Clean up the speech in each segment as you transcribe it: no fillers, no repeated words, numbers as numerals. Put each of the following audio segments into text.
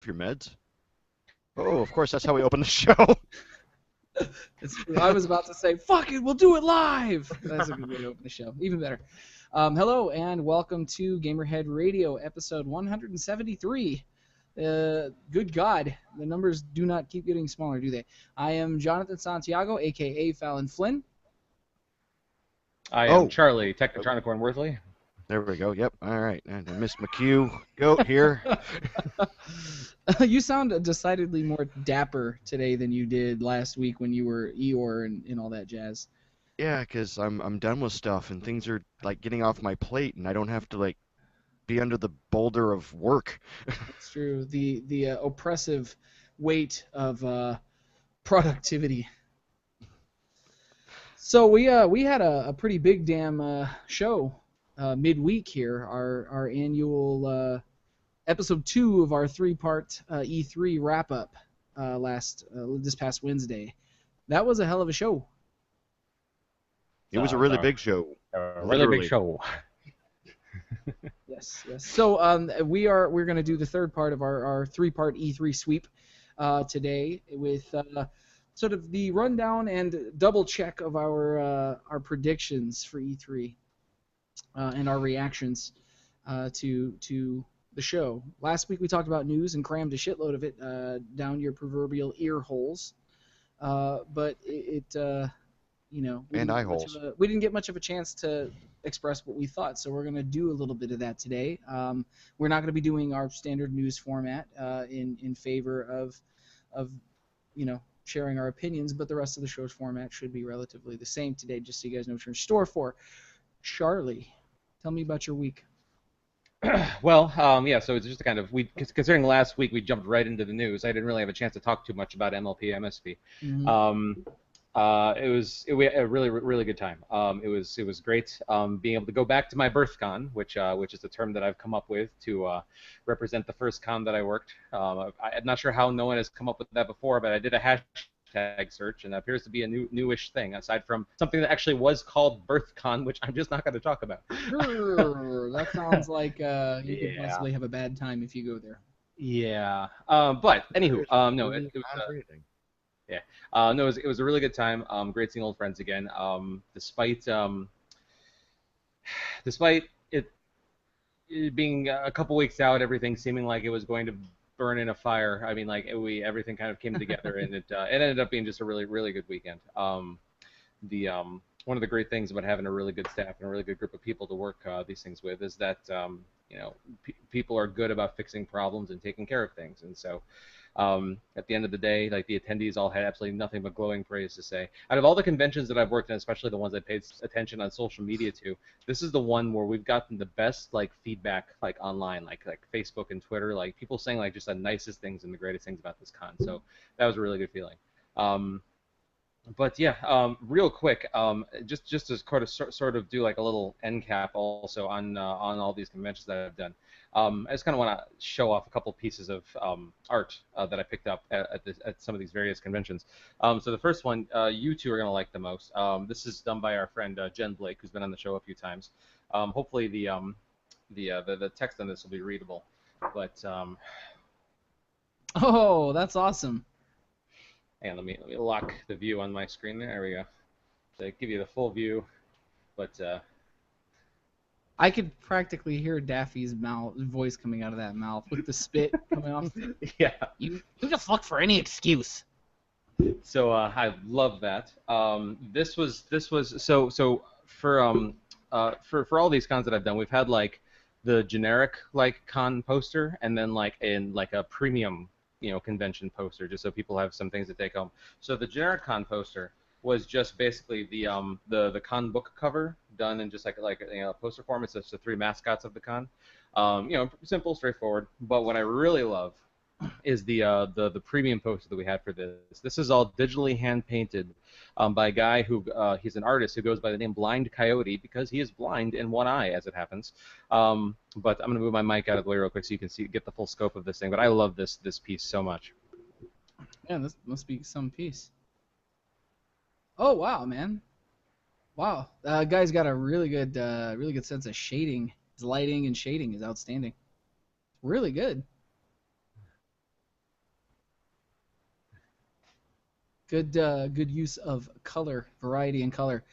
your meds. Oh, of course, that's how we open the show. I was about to say, fuck it, we'll do it live. That's a good way to open the show. Even better. Hello, and welcome to Gamerhead Radio, episode 173. Good God, the numbers do not keep getting smaller, do they? I am Jonathan Santiago, a.k.a. Fallon Flynn. I am Charlie, Technotronicorn Worthley. There we go. Yep. All right. And Miss McHugh, goat here. You sound decidedly more dapper today than you did last week when you were Eeyore and all that jazz. Yeah, because I'm done with stuff and things are like getting off my plate and I don't have to like be under the boulder of work. That's true. The oppressive weight of productivity. So we had a pretty big damn show midweek here. Our annual episode 2 of our 3-part E3 wrap up this past Wednesday. That was a hell of a show. It was a really big show. Really big show. Yes. So we're going to do the third part of our 3-part E3 sweep today with sort of the rundown and double check of our predictions for E3 and our reactions to the show. Last week we talked about news and crammed a shitload of it down your proverbial ear holes, but we didn't get much of a chance to express what we thought, so we're going to do a little bit of that today. We're not going to be doing our standard news format in favor of sharing our opinions, but the rest of the show's format should be relatively the same today, just so you guys know what you're in store for. Charlie, tell me about your week. Well, so it's just kind of, considering last week we jumped right into the news, I didn't really have a chance to talk too much about MLP, MSP. Mm-hmm. We had a really, really good time. It was great being able to go back to my birth con, which is a term that I've come up with to represent the first con that I worked. I'm not sure how no one has come up with that before, but I did a hashtag search, and it appears to be a newish thing, aside from something that actually was called BirthCon, which I'm just not going to talk about. That sounds like you could possibly have a bad time if you go there. Yeah. But anywho, no, it was a really good time. Great seeing old friends again. Despite it being a couple weeks out, everything seeming like it was going to burn in a fire. I mean, like everything kind of came together, and it ended up being just a really, really good weekend. One of the great things about having a really good staff and a really good group of people to work these things with is that people are good about fixing problems and taking care of things, and so. At the end of the day, like the attendees all had absolutely nothing but glowing praise to say. Out of all the conventions that I've worked in, especially the ones I paid attention on social media to, this is the one where we've gotten the best like feedback like online, like Facebook and Twitter, like people saying like just the nicest things and the greatest things about this con. So that was a really good feeling. But yeah, real quick, just to sort of do like a little end cap also on all these conventions that I've done. I just kind of want to show off a couple pieces of art that I picked up at some of these various conventions. So the first one, you two are going to like the most. This is done by our friend Jen Blake, who's been on the show a few times. Hopefully the text on this will be readable. But oh, that's awesome. And let me lock the view on my screen there. There we go. So give you the full view, but I could practically hear Daffy's voice coming out of that mouth with the spit coming off. Yeah. You just look for any excuse. So I love that. This was so for all these cons that I've done, we've had like the generic like con poster and then like in like a premium convention poster, just so people have some things to take home. So the generic con poster was just basically the con book cover done in just like poster form. It's just the 3 mascots of the con. Simple, straightforward. But what I really love is the premium poster that we had for this. This is all digitally hand painted by a guy who he's an artist who goes by the name Blind Coyote because he is blind in one eye, as it happens. But I'm gonna move my mic out of the way real quick so you can get the full scope of this thing. But I love this piece so much. Yeah, this must be some piece. Oh wow, man! Wow, guy's got a really good sense of shading. His lighting and shading is outstanding. Really good. Good use of color, variety, and color.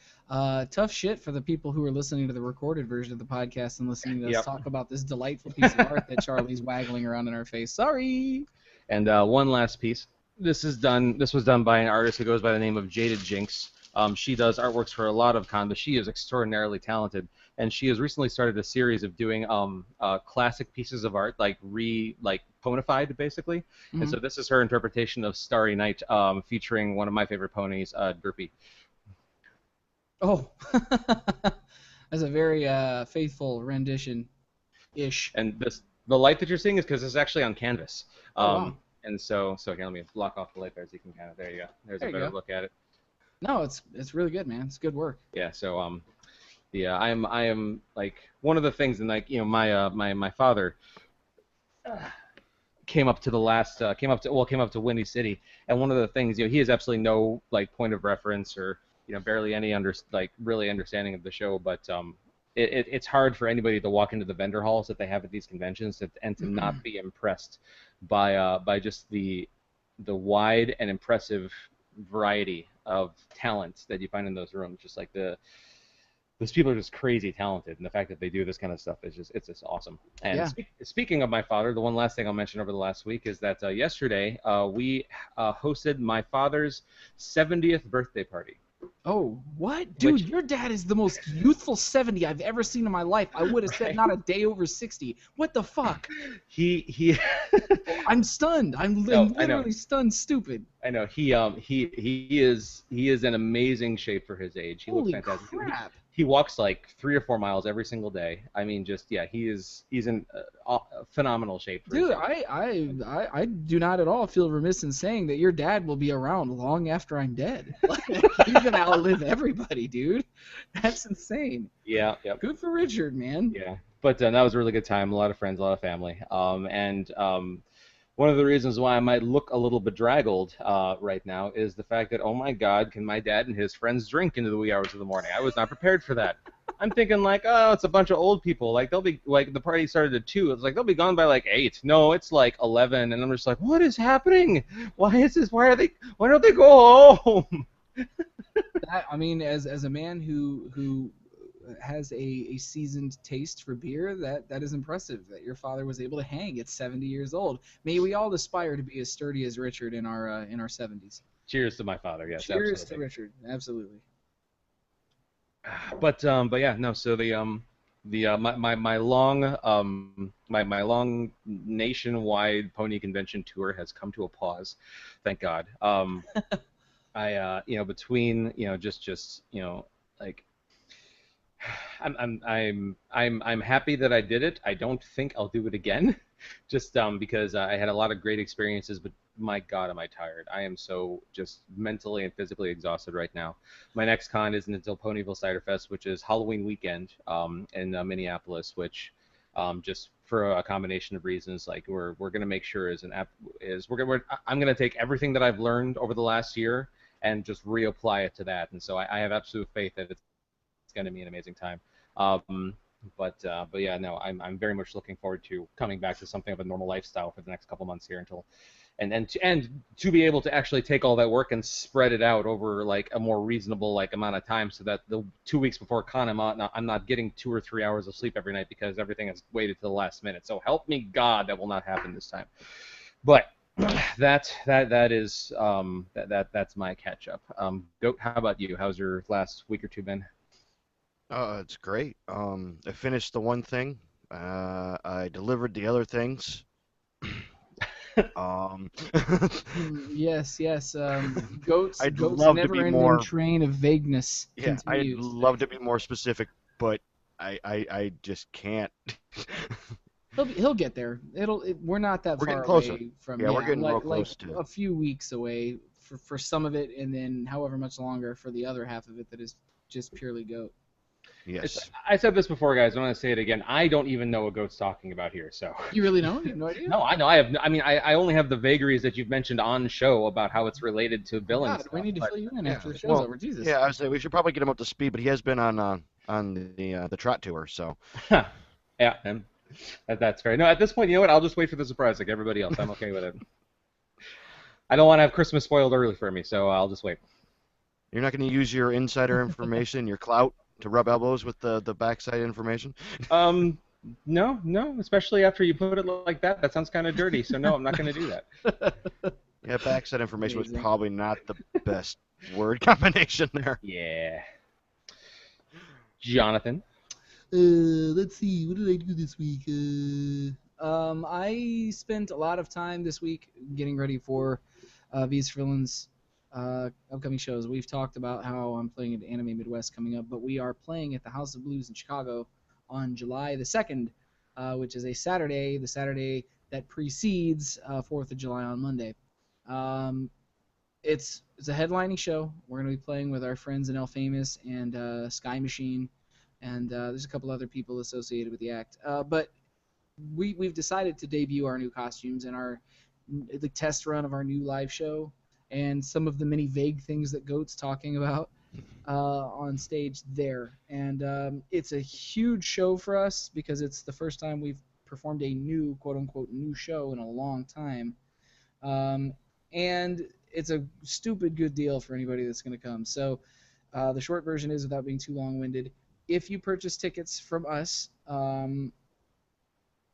Tough shit for the people who are listening to the recorded version of the podcast and listening to us Yep. talk about this delightful piece of art that Charlie's waggling around in our face. Sorry. And one last piece. This is done. This was done by an artist who goes by the name of Jaded Jinx. She does artworks for a lot of con, but she is extraordinarily talented. And she has recently started a series of doing classic pieces of art, like ponified basically. And Mhm. so this is her interpretation of Starry Night, featuring one of my favorite ponies, Derpy. Oh, that's a very faithful rendition ish. And the light that you're seeing is because it's actually on canvas. Oh wow. And so here, let me block off the light there so you can kind of, there you go. There's There a you better go. look at it. No, it's really good, man. It's good work. Yeah, so I am like one of the things, and like my father came up to Windy City, and one of the things, he has absolutely no like point of reference or barely any really understanding of the show, but it's hard for anybody to walk into the vendor halls that they have at these conventions and to not be impressed by just the wide and impressive variety of talent that you find in those rooms. Just like those people are just crazy talented, and the fact that they do this kind of stuff is just awesome. And Yeah. speaking of my father, the one last thing I'll mention over the last week is that yesterday we hosted my father's 70th birthday party. Oh, what? Dude, Which your dad is the most youthful 70 I've ever seen in my life. I would have said Right. not a day over 60. What the fuck? he I'm stunned. I'm No, I know. literally stunned stupid. I know he is in amazing shape for his age. He looks Holy fantastic. crap. He walks like 3 or 4 miles every single day. I mean, just yeah, he's in phenomenal shape for his Dude, age. I do not at all feel remiss in saying that your dad will be around long after I'm dead. Like, he's gonna outlive everybody, dude. That's insane. Yeah, yep. Good for Richard, man. Yeah, but that was a really good time. A lot of friends, a lot of family. And one of the reasons why I might look a little bedraggled right now is the fact that, oh my God, can my dad and his friends drink into the wee hours of the morning? I was not prepared for that. I'm thinking like, oh, it's a bunch of old people. Like they'll be like the party started at 2. It's like they'll be gone by like 8. No, it's like 11, and I'm just like, what is happening? Why is this? Why don't they go home? I mean, as a man who has a seasoned taste for beer, that is impressive that your father was able to hang at 70 years old. May we all aspire to be as sturdy as Richard in our 70s. Cheers to my father. Yes, Cheers to absolutely. Richard. Absolutely. But yeah, no. So my long my long nationwide pony convention tour has come to a pause, thank God. I between just like I'm happy that I did it. I don't think I'll do it again, just because I had a lot of great experiences. But my God, am I tired? I am so just mentally and physically exhausted right now. My next con isn't until Ponyville Cider Fest, which is Halloween weekend in Minneapolis, which just for a combination of reasons, like we're gonna make sure I'm gonna take everything that I've learned over the last year and just reapply it to that. And so I have absolute faith that it's going to be an amazing time. But yeah, no, I'm very much looking forward to coming back to something of a normal lifestyle for the next couple months here until, and to be able to actually take all that work and spread it out over like a more reasonable like amount of time, so that the 2 weeks before con I'm not getting 2 or 3 hours of sleep every night because everything is waited to the last minute. So help me God, that will not happen this time. But that is that's my catch up. Goat, how about you? How's your last week or two been? It's great. I finished the one thing. I delivered the other things. Um, Yes, yes. Goat's I'd love to be never-ending more. train of vagueness Yeah, I'd continues. love to be more specific, but I just can't. He'll get there. We're not that We're getting far closer. away from, Yeah, we're yeah, getting real like close to. a few weeks away for some of it, and then however much longer for the other half of it that is just purely goat. Yes. I said this before, guys. I'm going to say it again. I don't even know what Goat's talking about here. So You really know? You have no idea? no, I know. I have. I mean, I only have the vagaries that you've mentioned on show about how it's related to billing God, we stuff. need to But fill you in Yeah. after the show's Well, over. Jesus. yeah, I would say we should probably get him up to speed, but he has been on the trot tour, so. yeah, and that's fair. No, at this point, you know what? I'll just wait for the surprise like everybody else. I'm okay with it. I don't want to have Christmas spoiled early for me, so I'll just wait. You're not going to use your insider information, your clout, to rub elbows with the backside information? Um, no, no, especially after you put it like that. That sounds kind of dirty. So no, I'm not going to do that. Yeah, backside information was Amazing. probably not the best word combination there. Yeah. Jonathan. Let's see. What did I do this week? I spent a lot of time this week getting ready for V's for Villains upcoming shows. We've talked about how I'm playing at Anime Midwest coming up, but we are playing at the House of Blues in Chicago on July the 2nd, which is a Saturday, the Saturday that precedes 4th of July on Monday. Um, it's a headlining show. We're going to be playing with our friends in El Famous and Sky Machine, and there's a couple other people associated with the act. But we've decided to debut our new costumes and our the test run of our new live show and some of the many vague things that Goat's talking about on stage there. And it's a huge show for us because it's the first time we've performed a new quote unquote new show in a long time. And it's a stupid good deal for anybody that's going to come. So the short version is, without being too long-winded, if you purchase tickets from us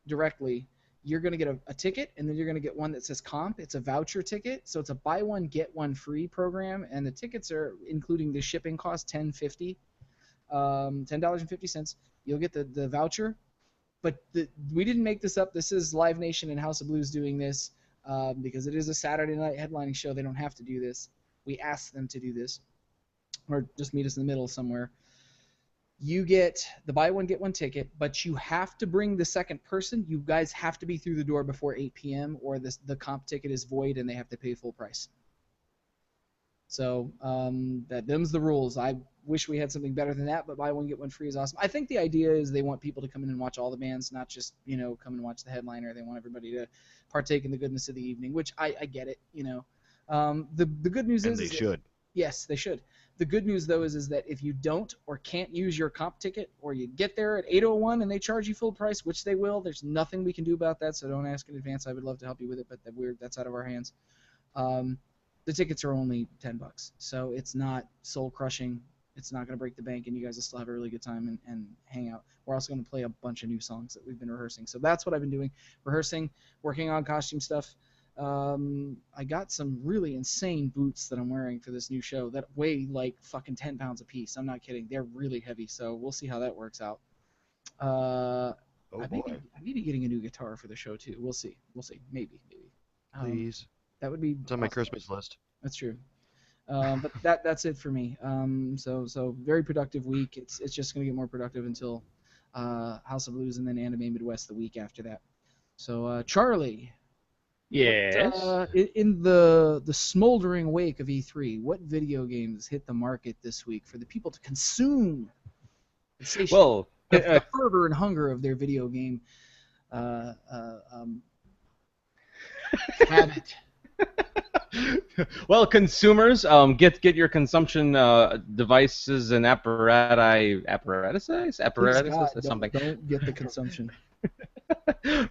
directly, you're going to get a ticket, and then you're going to get one that says comp. It's a voucher ticket, so it's a buy one get one free program, and the tickets are including the shipping cost, $10.50. You'll get the voucher, but we didn't make this up. This is Live Nation and House of Blues doing this because it is a Saturday night headlining show. They don't have to do this. We asked them to do this, or just meet us in the middle somewhere. You get the buy one get one ticket, but you have to bring the second person. You guys have to be through the door before 8 p.m. or the comp ticket is void and they have to pay full price. So them's the rules. I wish we had something better than that, but buy one get one free is awesome. I think the idea is they want people to come in and watch all the bands, not just come and watch the headliner. They want everybody to partake in the goodness of the evening, which I get it. The good news And is they should. yes, they should. The good news, though, is that if you don't or can't use your comp ticket, or you get there at 8:01 and they charge you full price, which they will, there's nothing we can do about that, so don't ask in advance. I would love to help you with it, but that's out of our hands. The tickets are only $10, so it's not soul-crushing. It's not going to break the bank, and you guys will still have a really good time and hang out. We're also going to play a bunch of new songs that we've been rehearsing. So that's what I've been doing, rehearsing, working on costume stuff. I got some really insane boots that I'm wearing for this new show that weigh like fucking 10 pounds a piece. I'm not kidding. They're really heavy, so we'll see how that works out. Oh I boy. may be getting a new guitar for the show too. We'll see. Maybe. Please. That would be It's on my awesome. Christmas list. That's true. But that's it for me. So very productive week. It's just gonna get more productive until House of Blues and then Anime Midwest the week after that. So Charlie, Yes. in the smoldering wake of E3, what video games hit the market this week for the people to consume? Well, The fervor and hunger of their video game habit. well, consumers, get your consumption devices and apparatuses, Please God, something don't get the consumption.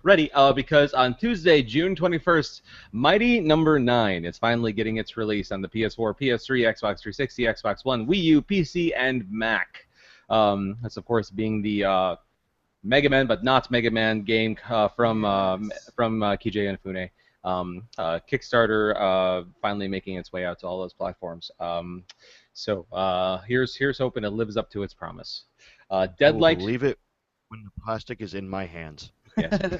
ready, because on Tuesday, June 21st, Mighty Number 9 is finally getting its release on the PS4, PS3, Xbox 360, Xbox One, Wii U, PC, and Mac. That's of course being the Mega Man, but not Mega Man game from Kije Inafune. Kickstarter finally making its way out to all those platforms. So here's hoping it lives up to its promise. I Deadlight. will believe it when the plastic is in my hands. Yes.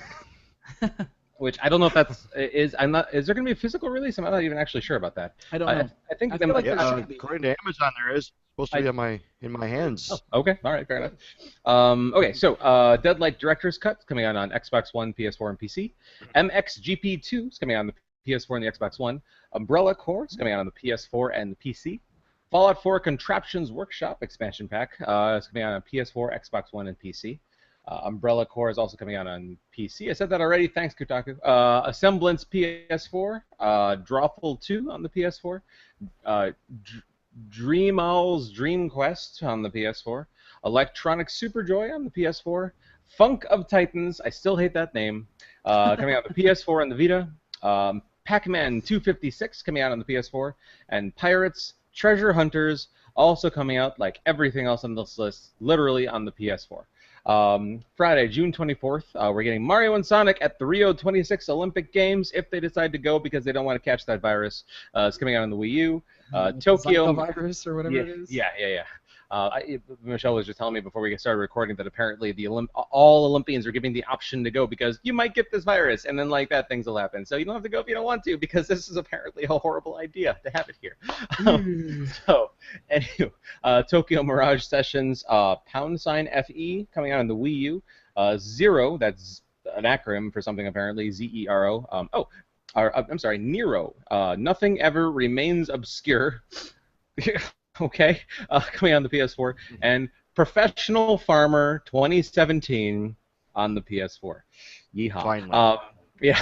Which I don't know if that's is. I'm not. Is there going to be a physical release? I'm not even actually sure about that. I don't know. I think I feel like Yeah, there should be. according to Amazon, there is supposed to be in my hands. Oh, okay. All right. Fair enough. Okay. So, Deadlight Director's Cut is coming out on Xbox One, PS4, and PC. MXGP2 is coming out on the PS4 and the Xbox One. Umbrella Corps is coming out on the PS4 and the PC. Fallout 4 Contraptions Workshop expansion pack is coming out on PS4, Xbox One, and PC. Umbrella Corps is also coming out on PC. I said that already. Thanks, Kotaku. Assemblance PS4. Drawful 2 on the PS4. Dream Owl's Dream Quest on the PS4. Electronic Superjoy on the PS4. Funk of Titans. I still hate that name. Coming out on the PS4 and the Vita. Pac-Man 256 coming out on the PS4, and Pirates Treasure Hunters also coming out like everything else on this list, literally on the PS4. Friday, June 24th, we're getting Mario and Sonic at the Rio 26 Olympic Games if they decide to go because they don't want to catch that virus. It's coming out on the Wii U. Zika Tokyo. virus or whatever Yeah, it is. yeah. Michelle was just telling me before we started recording that apparently all Olympians are giving the option to go because you might get this virus, and then like bad things will happen. So you don't have to go if you don't want to because this is apparently a horrible idea to have it here. So, anyway, Tokyo Mirage Sessions, #FE coming out on the Wii U. Zero, that's an acronym for something apparently, Zero. I'm sorry, Nero. Nothing ever remains obscure. Okay, coming on the PS4, and Professional Farmer 2017 on the PS4. Yeehaw. Finally. Yeah,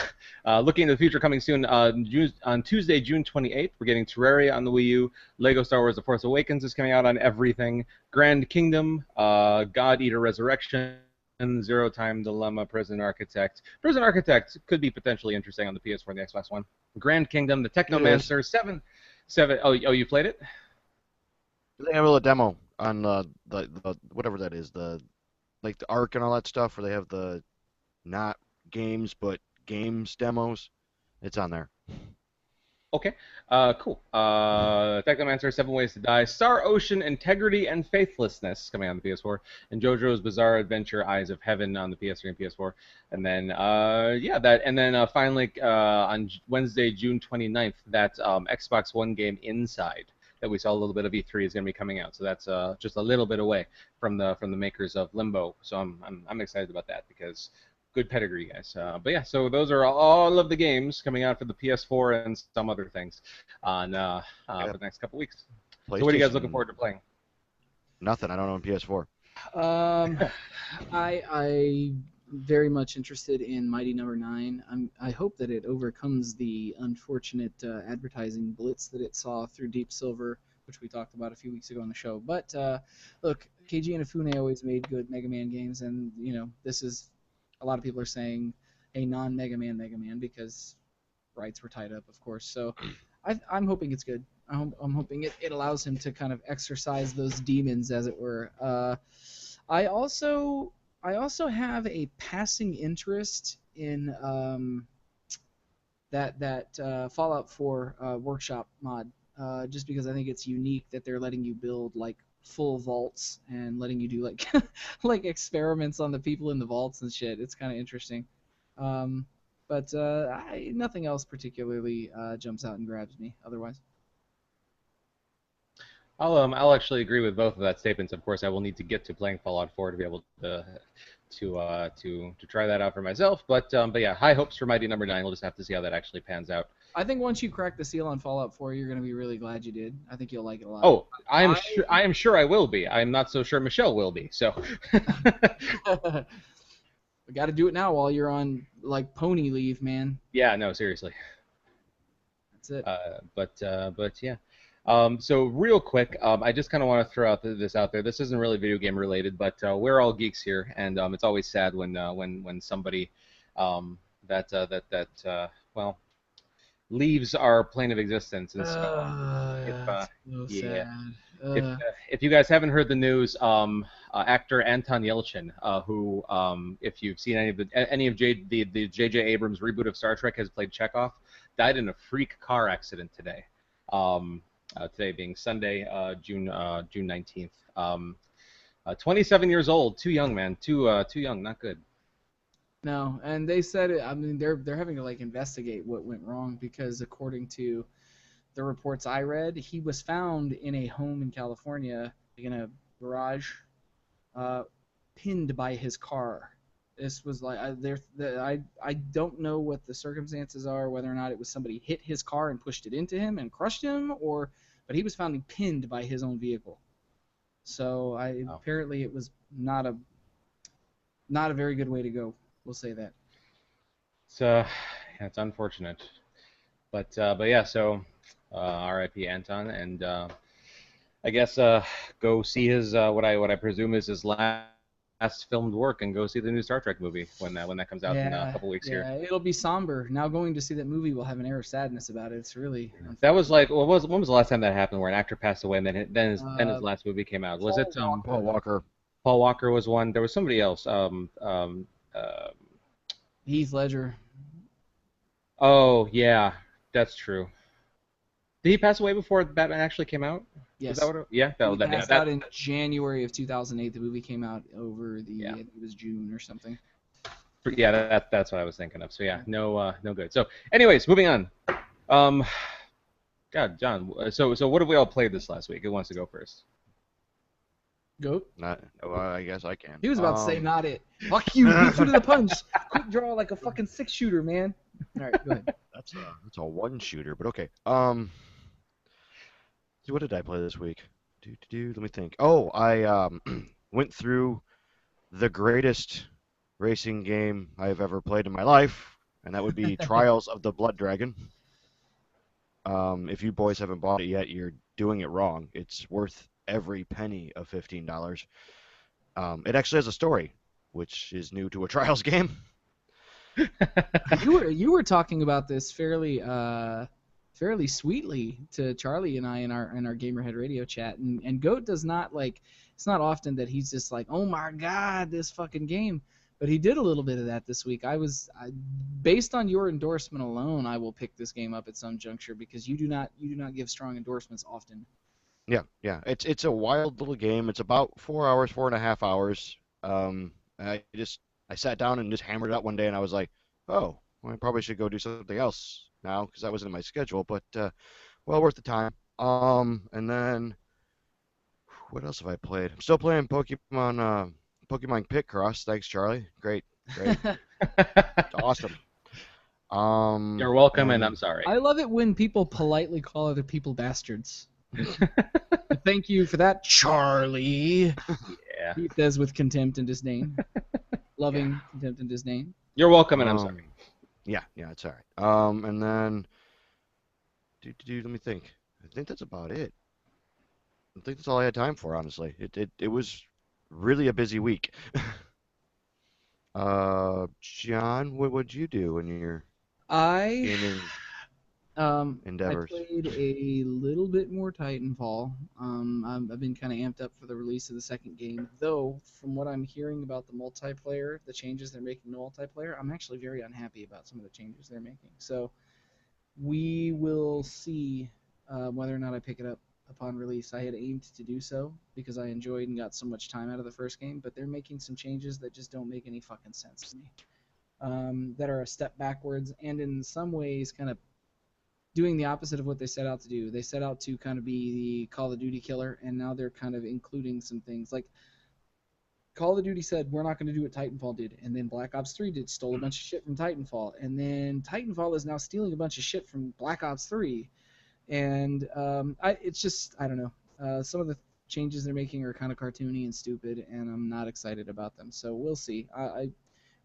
looking to the future, coming soon. On Tuesday, June 28th, we're getting Terraria on the Wii U. Lego Star Wars: The Force Awakens is coming out on everything. Grand Kingdom, God Eater Resurrection, Zero Time Dilemma, Prison Architect. Prison Architect could be potentially interesting on the PS4 and the Xbox One. Grand Kingdom, The Technomancer, seven. Oh, you played it? They have a little demo on the whatever that is, the like the Arc and all that stuff, where they have the not games but games demos. It's on there. Okay, cool. Technomancer, Seven Ways to Die, Star Ocean, Integrity and Faithlessness coming on the PS4, and JoJo's Bizarre Adventure, Eyes of Heaven on the PS3 and PS4, and then finally on Wednesday, June 29th, that Xbox One game Inside that we saw a little bit of E3 is going to be coming out. So that's just a little bit away from the makers of Limbo. So I'm excited about that because good pedigree, guys. But yeah, so those are all of the games coming out for the PS4 and some other things on for the next couple weeks. So what are you guys looking forward to playing? Nothing. I don't own PS4. I very much interested in Mighty Number 9. I hope that it overcomes the unfortunate advertising blitz that it saw through Deep Silver, which we talked about a few weeks ago on the show. But look, Keiji Inafune always made good Mega Man games, and this is a lot of people are saying a non-Mega Man Mega Man because rights were tied up, of course. So I'm hoping it's good. I'm hoping it allows him to kind of exercise those demons, as it were. I also have a passing interest in that Fallout 4 workshop mod, just because I think it's unique that they're letting you build like full vaults and letting you do like like experiments on the people in the vaults and shit. It's kind of interesting. But nothing else particularly jumps out and grabs me otherwise. I'll actually agree with both of that statements. Of course, I will need to get to playing Fallout 4 to be able to try that out for myself. But yeah, high hopes for Mighty Number 9. We'll just have to see how that actually pans out. I think once you crack the seal on Fallout 4, you're gonna be really glad you did. I think you'll like it a lot. Oh, I am sure I will be. I'm not so sure Michelle will be. So we got to do it now while you're on like pony leave, man. yeah, no, seriously. That's it. But yeah. So real quick, I just kind of want to throw this out there. This isn't really video game related, but we're all geeks here, and it's always sad when somebody well leaves our plane of existence. And so, if you guys haven't heard the news, actor Anton Yelchin, who if you've seen any of the J.J. Abrams reboot of Star Trek has played Chekhov, died in a freak car accident today. Today being Sunday, June 19th. 27 years old, too young, man, too young, not good. No, and they said I mean they're having to like investigate what went wrong because according to the reports I read, he was found in a home in California, in a garage, pinned by his car. This was like I don't know what the circumstances are, whether or not it was somebody hit his car and pushed it into him and crushed him, but he was found pinned by his own vehicle. So apparently it was not a very good way to go. We'll say that. Yeah, it's unfortunate, but yeah. So R.I.P. Anton, and I guess go see his what I presume is his last last filmed work and go see the new Star Trek movie when that comes out in a Yeah, couple weeks here. yeah, it'll be somber. Now going to see that movie will have an air of sadness about it. It's really That was unfortunate. like, when was the last time that happened where an actor passed away and then his Uh, last movie came out? Was Paul it Paul Walker. Walker. Paul Walker was one? There was somebody else. Uh, Heath Ledger. oh yeah, that's true. Did he pass away before Batman actually came out? Is that Yes. what? Yeah, He yeah, passed out in January of 2008. The movie came out over yeah, I think it was June or something. yeah. That's what I was thinking of. So yeah, Yeah. no good. So, anyways, moving on. Um, God, John. So what have we all played this last week? Who wants to go first? Goat. Not. Well, I guess I can. He was about to say not it. Fuck you. Beat you to the punch. Quick draw like a fucking 6-shooter, man. All right, go ahead. That's a one shooter, but okay. So what did I play this week? Let me think. Oh, I went through the greatest racing game I've ever played in my life, and that would be Trials of the Blood Dragon. If you boys haven't bought it yet, you're doing it wrong. It's worth every penny of $15. It actually has a story, which is new to a Trials game. You were talking about this fairly sweetly to Charlie and I in our Gamerhead radio chat, and Goat does not like. It's not often that he's just like, oh my god, this fucking game. But he did a little bit of that this week. Based on your endorsement alone, I will pick this game up at some juncture because you do not give strong endorsements often. Yeah. It's a wild little game. It's about 4 hours, 4.5 hours. I sat down and just hammered it out one day, and I was like, oh, well, I probably should go do something else now because that wasn't in my schedule. But well worth the time. And then what else have I played? I'm still playing Pokemon Picross. Thanks, Charlie. Great, awesome. You're welcome, and I'm And sorry. I love it when people politely call other people bastards. Thank you for that, Charlie. Yeah. He says with contempt and disdain. yeah, Loving contempt and disdain. You're welcome, and I'm um, sorry. yeah, it's all right. And then let me think. I think that's about it. I think that's all I had time for, honestly. It was really a busy week. John, what would you do in your I gaming I endeavors? played a little bit more Titanfall. I've been kind of amped up for the release of the second game, though. From what I'm hearing about the multiplayer, the changes they're making to multiplayer, I'm actually very unhappy about some of the changes they're making. So we will see whether or not I pick it up upon release. I had aimed to do so because I enjoyed and got so much time out of the first game, but they're making some changes that just don't make any fucking sense to me. That are a step backwards and in some ways kind of doing the opposite of what they set out to do. They set out to kind of be the Call of Duty killer, and now they're kind of including some things like Call of Duty said we're not going to do what Titanfall did, and then Black Ops 3 stole a bunch of shit from Titanfall, and then Titanfall is now stealing a bunch of shit from Black Ops 3, and it's just I don't know. Some of the changes they're making are kind of cartoony and stupid, and I'm not excited about them. So we'll see. I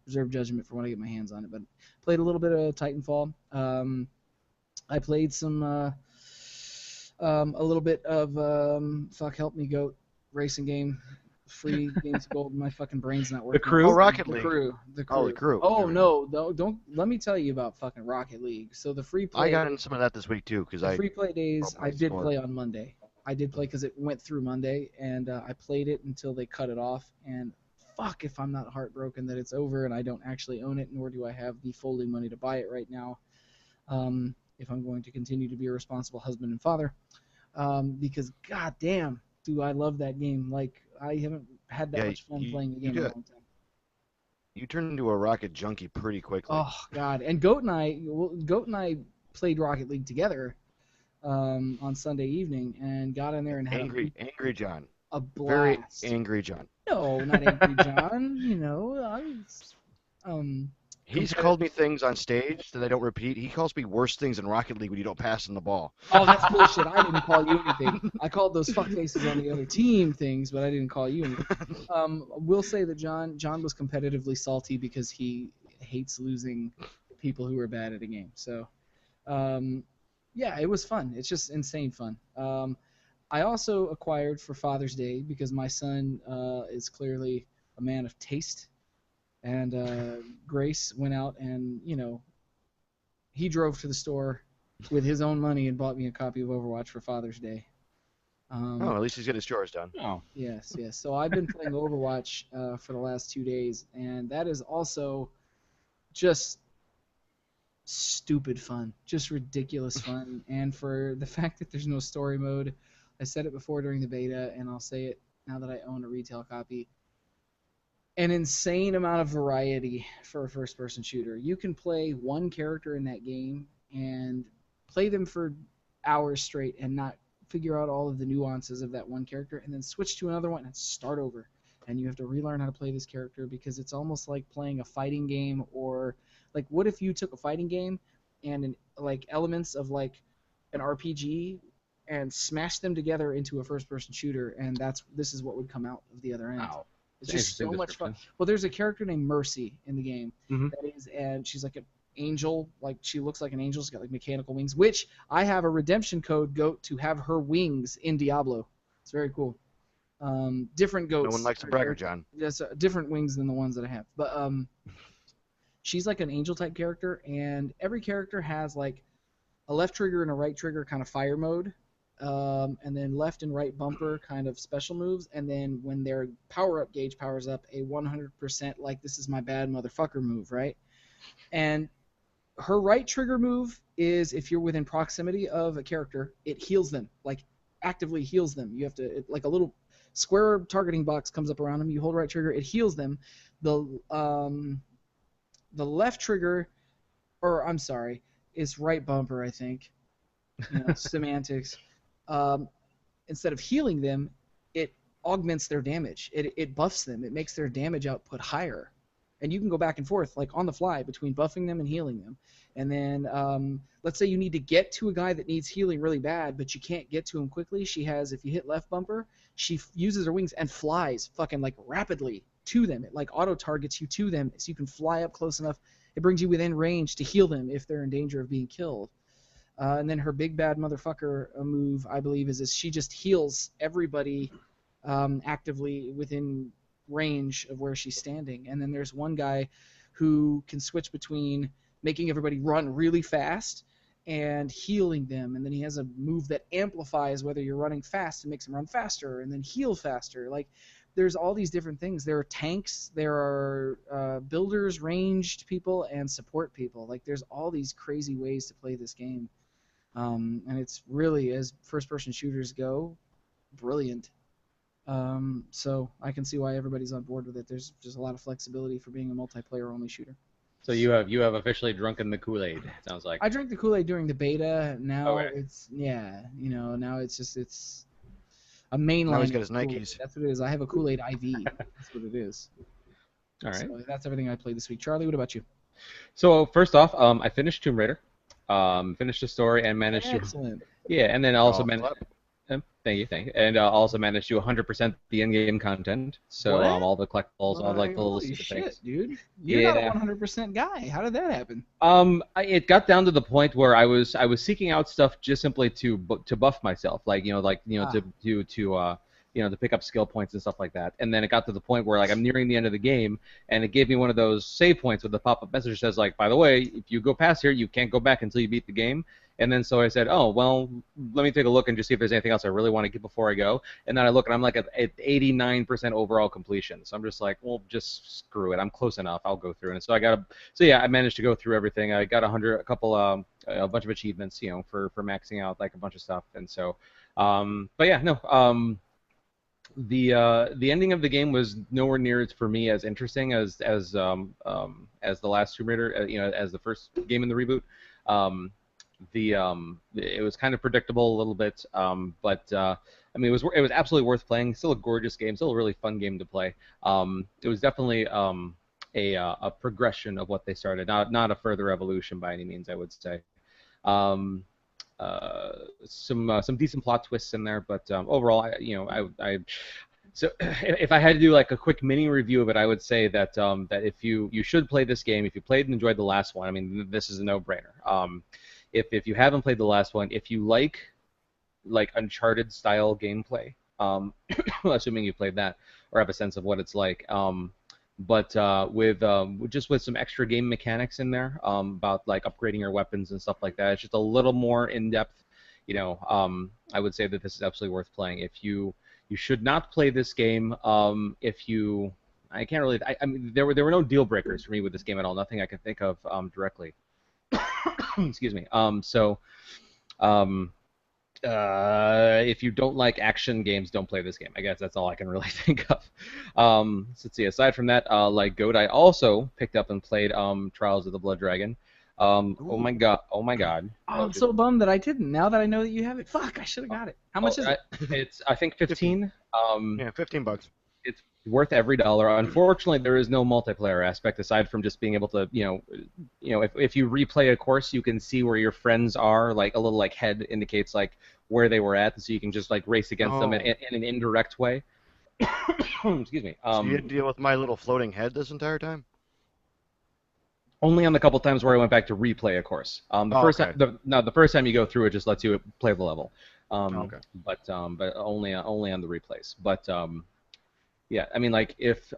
reserve judgment for when I get my hands on it, but played a little bit of Titanfall. I played a little bit of fuck help me goat racing game, free games of gold. My fucking brain's not The working. Crew? Oh, Rocket The League. crew, the Oh, crew. the crew. Oh There we go. no, don't let me tell you about fucking Rocket League. So I got in some of that this week too because the I free play days, broke I my did store. play on Monday. I did play because it went through Monday, and I played it until they cut it off. And fuck, if I'm not heartbroken that it's over and I don't actually own it, nor do I have the fully money to buy it right now. If I'm going to continue to be a responsible husband and father, because goddamn, do I love that game. Like I haven't had that Yeah, much fun playing a you game in a do. long time. You turn into a rocket junkie pretty quickly. Oh god, and Goat and I played Rocket League together on Sunday evening and got in there and had Angry John. a Very blast. angry John. No, not Angry John. I was He's competitive. called me things on stage that I don't repeat. He calls me worse things in Rocket League when you don't pass him the ball. Oh, that's bullshit. I didn't call you anything. I called those fuckfaces on the other team things, but I didn't call you anything. We'll say that John was competitively salty because he hates losing people who are bad at a game. So, yeah, it was fun. It's just insane fun. I also acquired for Father's Day because my son is clearly a man of taste. And Grace went out and, he drove to the store with his own money and bought me a copy of Overwatch for Father's Day. Oh, Um, at least he's got his chores done. Oh, yes, yes. So I've been playing Overwatch for the last 2 days, and that is also just stupid fun, just ridiculous fun. And for the fact that there's no story mode, I said it before during the beta, and I'll say it now that I own a retail copy. An insane amount of variety for a first person shooter. You can play one character in that game and play them for hours straight and not figure out all of the nuances of that one character, and then switch to another one and start over. And you have to relearn how to play this character, because it's almost like playing a fighting game. Or like, what if you took a fighting game and like elements of like an RPG and smashed them together into a first person shooter, and this is what would come out of the other end. wow. It's It's an just interesting so much fun. description. Well, there's a character named Mercy in the game Mm-hmm. that is, and she's like an angel. Like, she looks like an angel. She's got like mechanical wings, which I have a redemption code goat to have her wings in Diablo. It's very cool. Different No one goats. likes a bragger, John. Yes, different wings than the ones that I have. But she's like an angel type character, and every character has like a left trigger and a right trigger kind of fire mode, and then left and right bumper kind of special moves, and then when their power up gauge powers up, a 100% like this is my bad motherfucker move, right? And her right trigger move is if you're within proximity of a character, it heals them, like actively heals them. You have to, like a little square targeting box comes up around them. You hold right trigger, it heals them. The left trigger, or I'm sorry, is right bumper, I think. Semantics. Um, Instead of healing them, it augments their damage. It buffs them. It makes their damage output higher. And you can go back and forth, like on the fly, between buffing them and healing them. And then, let's say you need to get to a guy that needs healing really bad, but you can't get to him quickly. She has, if you hit left bumper, she uses her wings and flies fucking like rapidly to them. It like auto targets you to them, so you can fly up close enough. It brings you within range to heal them if they're in danger of being killed. And then her big bad motherfucker move, I believe, is she just heals everybody actively within range of where she's standing. And then there's one guy who can switch between making everybody run really fast and healing them. And then he has a move that amplifies whether you're running fast and makes them run faster and then heal faster. Like, there's all these different things. There are tanks, there are builders, ranged people, and support people. Like, there's all these crazy ways to play this game. And it's really, as first-person shooters go, brilliant. So I can see why everybody's on board with it. There's just a lot of flexibility for being a multiplayer-only shooter. So you have officially drunken the Kool-Aid. It sounds like. I drank the Kool-Aid during the beta. Now Okay. now it's just a Now he's mainline got his Kool-Aid. Nikes. That's what it is. I have a Kool-Aid IV. That's what it is. All right. So that's everything I played this week. Charlie, what about you? So first off, I finished Tomb Raider, finished the story and managed to Excellent. and then also Golf managed. clap. Thank you, and also managed to 100% the in-game content. So What? all the collectibles, all like the little Holy stupid shit, things. dude! You're not a Yeah. 100% guy. How did that happen? It got down to the point where I was seeking out stuff just simply to buff myself, to pick up skill points and stuff like that. And then it got to the point where like I'm nearing the end of the game, and it gave me one of those save points with the pop-up message that says like, by the way, if you go past here, you can't go back until you beat the game. And then so I said, oh well, let me take a look and just see if there's anything else I really want to get before I go. And then I look and I'm like at 89% overall completion. So I'm just like, well, just screw it. I'm close enough. I'll go through. And so I managed to go through everything. I got a bunch of achievements, for maxing out like a bunch of stuff. And so, but yeah, no. The ending of the game was nowhere near for me as interesting as the last Tomb Raider, as the first game in the reboot. It was kind of predictable a little bit, but I mean it was absolutely worth playing. Still a gorgeous game, still a really fun game to play. It was definitely a progression of what they started, not a further evolution by any means, I would say. Um, some decent plot twists in there, but overall, I so if I had to do like a quick mini review of it, I would say that that if you should play this game, if you played and enjoyed the last one, I mean this is a no-brainer. If you haven't played the last one, if you like Uncharted style gameplay, assuming you played that, or have a sense of what it's like. But with some extra game mechanics in there, about like upgrading your weapons and stuff like that. It's just a little more in depth. I would say that this is absolutely worth playing. If you should not play this game, if you I can't really. I mean, there were no deal breakers for me with this game at all. Nothing I can think of directly. Excuse me. Um, if you don't like action games, don't play this game. I guess that's all I can really think of. So let's see. Aside from that, like Goat, I also picked up and played Trials of the Blood Dragon. Oh my Ooh. god! Oh my god! Oh, I'm so bummed that I didn't. Now that I know that you have it, fuck, I should have got it. How much is it? It's I think 15. 15. Yeah, $15. It's worth every dollar. Unfortunately, there is no multiplayer aspect aside from just being able to, if you replay a course, you can see where your friends are. Like a little like head indicates like where they were at, so you can just like race against them Oh, in an indirect way. Excuse me. so you had to deal with my little floating head this entire time? Only on the couple times where I went back to replay a course. The Oh, first okay. time, the first time you go through it just lets you play the level. Oh, Um, okay. but only on the replays. But yeah, I mean, like if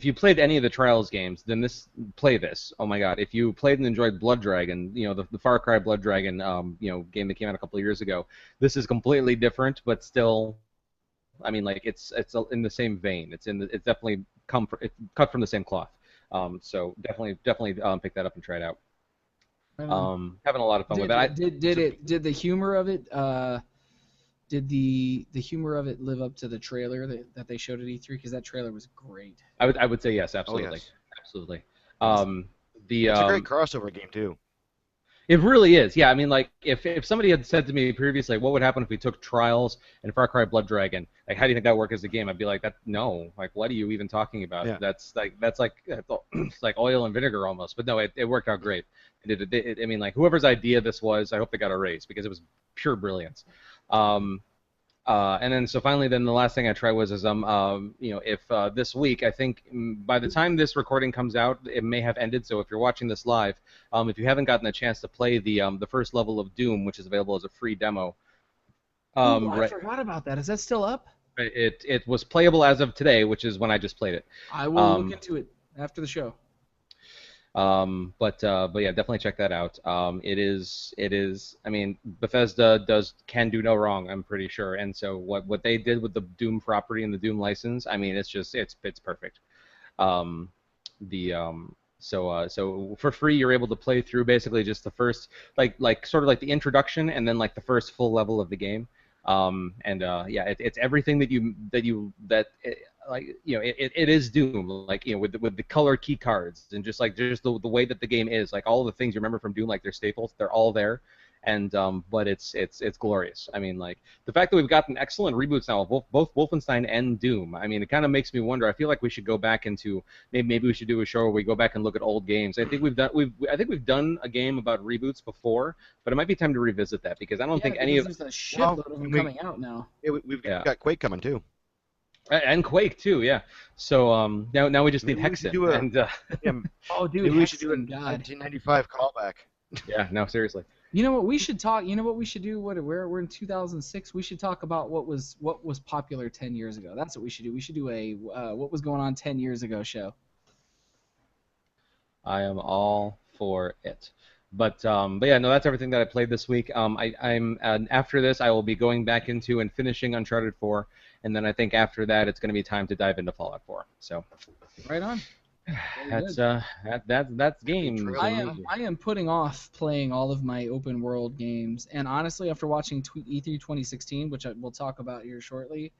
you played any of the Trials games, then play this. Oh my God! If you played and enjoyed Blood Dragon, the Far Cry Blood Dragon, game that came out a couple of years ago, this is completely different, but still, I mean, like it's in the same vein. It's definitely it's cut from the same cloth. So definitely pick that up and try it out. Right on. Having a lot of fun with Did it. did it did the humor of it did the humor of it live up to the trailer that they showed at E3? Because that trailer was great. I would say yes, Oh, absolutely, yes. absolutely. Awesome. The It's a great crossover game, too. It really is. Yeah, I mean, like, if somebody had said to me previously, what would happen if we took Trials and Far Cry Blood Dragon? Like, how do you think that would work as a game? I'd be like, no. Like, what are you even talking about? Yeah. It's like oil and vinegar almost. But no, it worked out great. I mean, like, whoever's idea this was, I hope they got a raise because it was pure brilliance. And then so finally, then the last thing I tried was if this week, I think by the time this recording comes out, it may have ended. So if you're watching this live, if you haven't gotten a chance to play the first level of Doom, which is available as a free demo, Ooh, I right, forgot about that. Is that still up? it was playable as of today, which is when I just played it. I will look Um, into it after the show. but yeah, definitely check that out. It is. I mean, Bethesda can do no wrong. I'm pretty sure. And so what they did with the Doom property and the Doom license, I mean, it's perfect. Um, the so for free, you're able to play through basically just the first like sort of like the introduction and then like the first full level of the game. And yeah, it's everything like it is Doom, like with the color key cards and just the way that the game is, like all the things you remember from Doom, like they're staples, they're all there. And but it's glorious. I mean, like the fact that we've gotten excellent reboots now of both Wolfenstein and Doom. I mean, it kind of makes me wonder. I feel like we should go back into maybe we should do a show where we go back and look at old games. I think we've done a game about reboots before, but it might be time to revisit that because I don't think Yeah, any because of there's a Well, shitload of them we, coming out now. we've yeah. got Quake coming, too. And Quake too, yeah. So now we just need Maybe we should Hexen, do a and yeah, Oh, dude, maybe we should do a Hexen, God. 1995 callback. yeah, no, seriously. You know what we should talk? You know what we should do? We're in 2006. We should talk about what was popular 10 years ago. That's what we should do. We should do a what was going on 10 years ago show. I am all for it. But yeah, no, that's everything that I played this week. I'm after this, I will be going back into and finishing Uncharted 4, and then I think after that, it's going to be time to dive into Fallout 4. So Right on. Very that's good. that's games. Trail I of am I am putting off playing all of my open world games, and honestly, after watching E3 2016, which we'll talk about here shortly,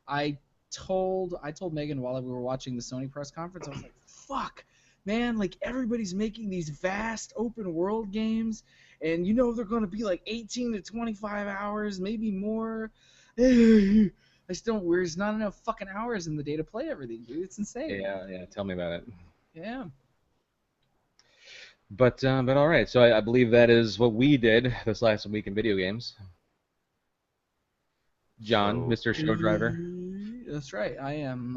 I told Megan while we were watching the Sony press conference, I was like, "Fuck, man! Like everybody's making these vast open world games, and they're going to be like 18 to 25 hours, maybe more." I just don't. There's not enough fucking hours in the day to play everything, dude. It's insane. Yeah. Tell me about it. Yeah. But all right. So I believe that is what we did this last week in video games. John, So, Mr. Show Driver. That's right. I am.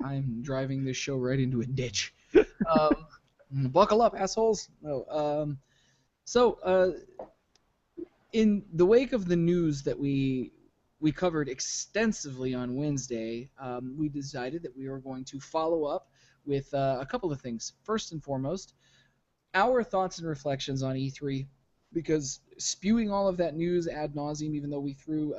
I'm driving this show right into a ditch. Buckle up, assholes. No. So, in the wake of the news that we we covered extensively on Wednesday, we decided that we were going to follow up with a couple of things. First and foremost, our thoughts and reflections on E3, because spewing all of that news ad nauseum, even though we threw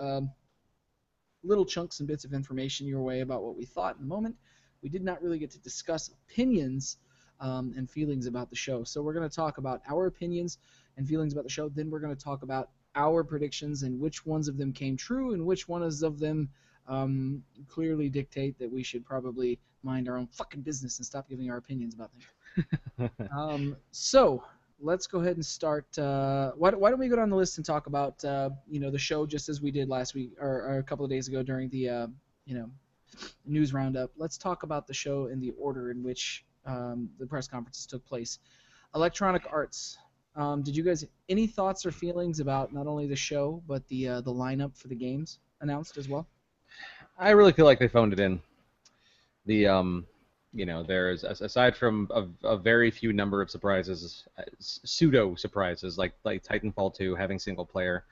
little chunks and bits of information your way about what we thought in the moment, we did not really get to discuss opinions and feelings about the show. So we're going to talk about our opinions and feelings about the show. Then we're going to talk about our predictions and which ones of them came true and which ones of them clearly dictate that we should probably mind our own fucking business and stop giving our opinions about things. So let's go ahead and start. Why don't we go down the list and talk about the show just as we did last week or a couple of days ago during the news roundup. Let's talk about the show in the order in which the press conferences took place. Electronic Arts. Did you guys any thoughts or feelings about not only the show but the lineup for the games announced as well? I really feel like they phoned it in. There's aside from a very few number of surprises, pseudo surprises like Titanfall 2 having single player.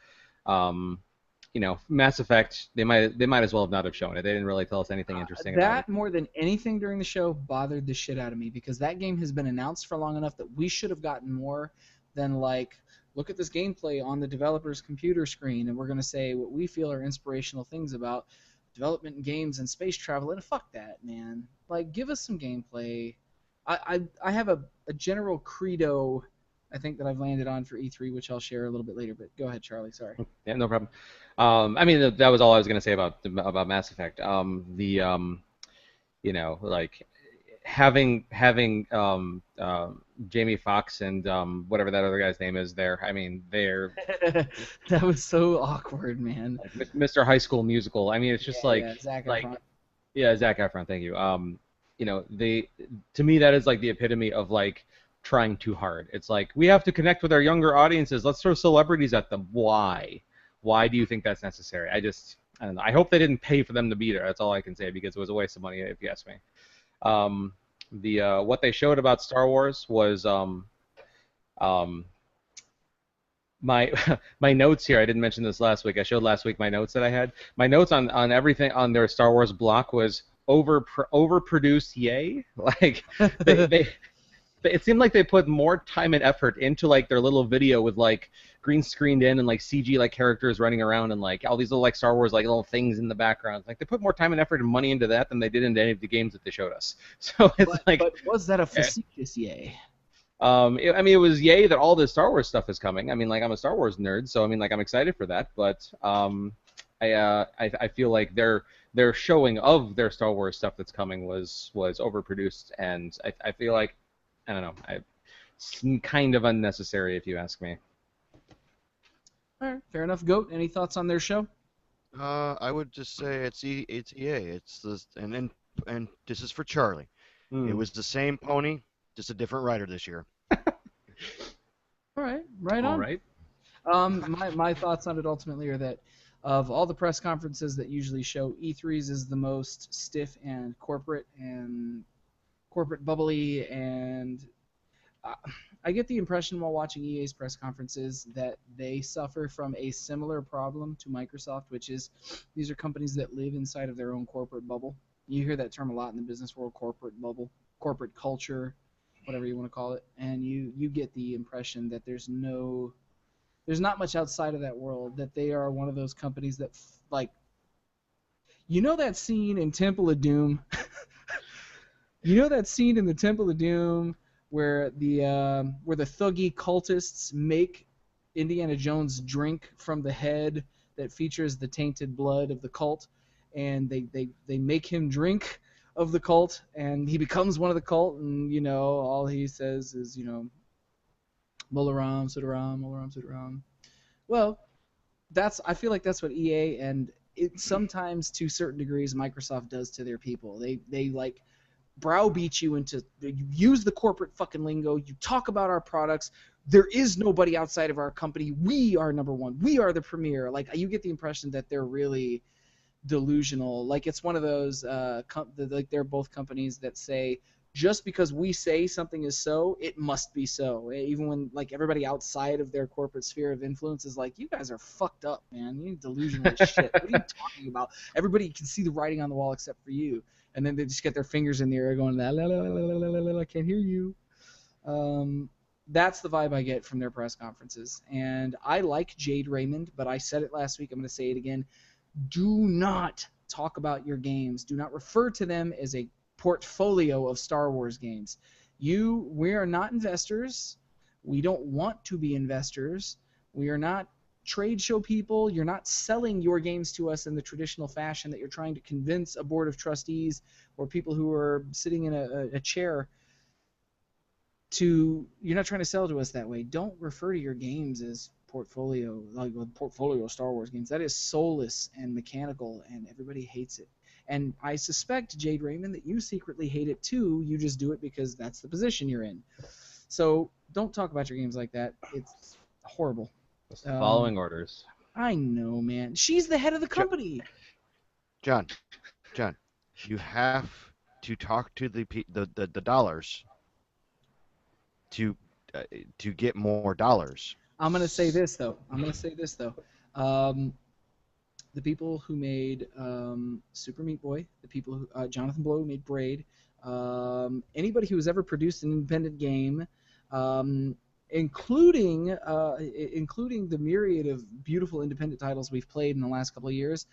Mass Effect, they might as well have not have shown it. They didn't really tell us anything interesting about it. That more than anything during the show bothered the shit out of me because that game has been announced for long enough that we should have gotten more than look at this gameplay on the developer's computer screen and we're going to say what we feel are inspirational things about development in games and space travel, and fuck that, man. Give us some gameplay. I have a general credo I think that I've landed on for E3, which I'll share a little bit later, but go ahead, Charlie, sorry. Yeah, no problem. That was all I was going to say about Mass Effect. Having Jamie Foxx and whatever that other guy's name is there. I mean, they're that was so awkward, man. Mr. High School Musical. I mean, it's just Zac Efron. Yeah, Zac Efron. Thank you. To me that is the epitome of trying too hard. It's we have to connect with our younger audiences. Let's throw celebrities at them. Why? Why do you think that's necessary? I don't know. I hope they didn't pay for them to be there. That's all I can say because it was a waste of money if you ask me. What they showed about Star Wars was my my notes here. I didn't mention this last week. I showed last week my notes that I had. My notes on everything on their Star Wars block was overproduced. Yay! They it seemed like they put more time and effort into their little video with green screened in and CG characters running around and all these little Star Wars little things in the background. They put more time and effort and money into that than they did into any of the games that they showed us. So it's but was that a facetious yay? It was yay that all this Star Wars stuff is coming. I mean, I'm a Star Wars nerd, so I'm excited for that. But I feel like their showing of their Star Wars stuff that's coming was overproduced, and I feel like I don't know. It's kind of unnecessary, if you ask me. All right, fair enough. Goat, any thoughts on their show? I would just say it's EA. And this is for Charlie. It was the same pony, just a different rider this year. All right, right on. All right. My thoughts on it ultimately are that of all the press conferences that usually show, E3's is the most stiff and corporate bubbly, and I get the impression while watching EA's press conferences that they suffer from a similar problem to Microsoft, which is these are companies that live inside of their own corporate bubble. You hear that term a lot in the business world, corporate bubble, corporate culture, whatever you want to call it, and you get the impression that there's not much outside of that world, that they are one of those companies that that scene in Temple of Doom. You know that scene in the Temple of Doom where the thuggy cultists make Indiana Jones drink from the head that features the tainted blood of the cult, and they make him drink of the cult, and he becomes one of the cult, and all he says is Molaram, Sudaram, Molaram, Sudaram. Well, I feel like that's what EA and sometimes to certain degrees Microsoft does to their people. They browbeat you into use the corporate fucking lingo. You talk about our products. There is nobody outside of our company. We are number one. We are the premier. You get the impression that they're really delusional. It's one of those they're both companies that say just because we say something is so, it must be so. Even when like everybody outside of their corporate sphere of influence is like, you guys are fucked up, man. You're delusional as shit. What are you talking about? Everybody can see the writing on the wall except for you. And then they just get their fingers in the air going, la, la, la, la, la, la, la, la, I can't hear you. Um, that's the vibe I get from their press conferences. And I like Jade Raymond, but I said it last week. I'm going to say it again. Do not talk about your games. Do not refer to them as a portfolio of Star Wars games. We are not investors. We don't want to be investors. We are not trade show people. You're not selling your games to us in the traditional fashion that you're trying to convince a board of trustees or people who are sitting in a chair to. You're not trying to sell to us that way. Don't refer to your games as portfolio, like a portfolio of Star Wars games. That is soulless and mechanical, and everybody hates it. And I suspect, Jade Raymond, that you secretly hate it too. You just do it because that's the position you're in. So don't talk about your games like that. It's horrible. Just following orders. I know, man. She's the head of the company. John, John, you have to talk to the dollars to to get more dollars. I'm gonna say this though. The people who made Super Meat Boy, the people who Jonathan Blow who made Braid, anybody who has ever produced an independent game, um, including the myriad of beautiful independent titles we've played in the last couple of years,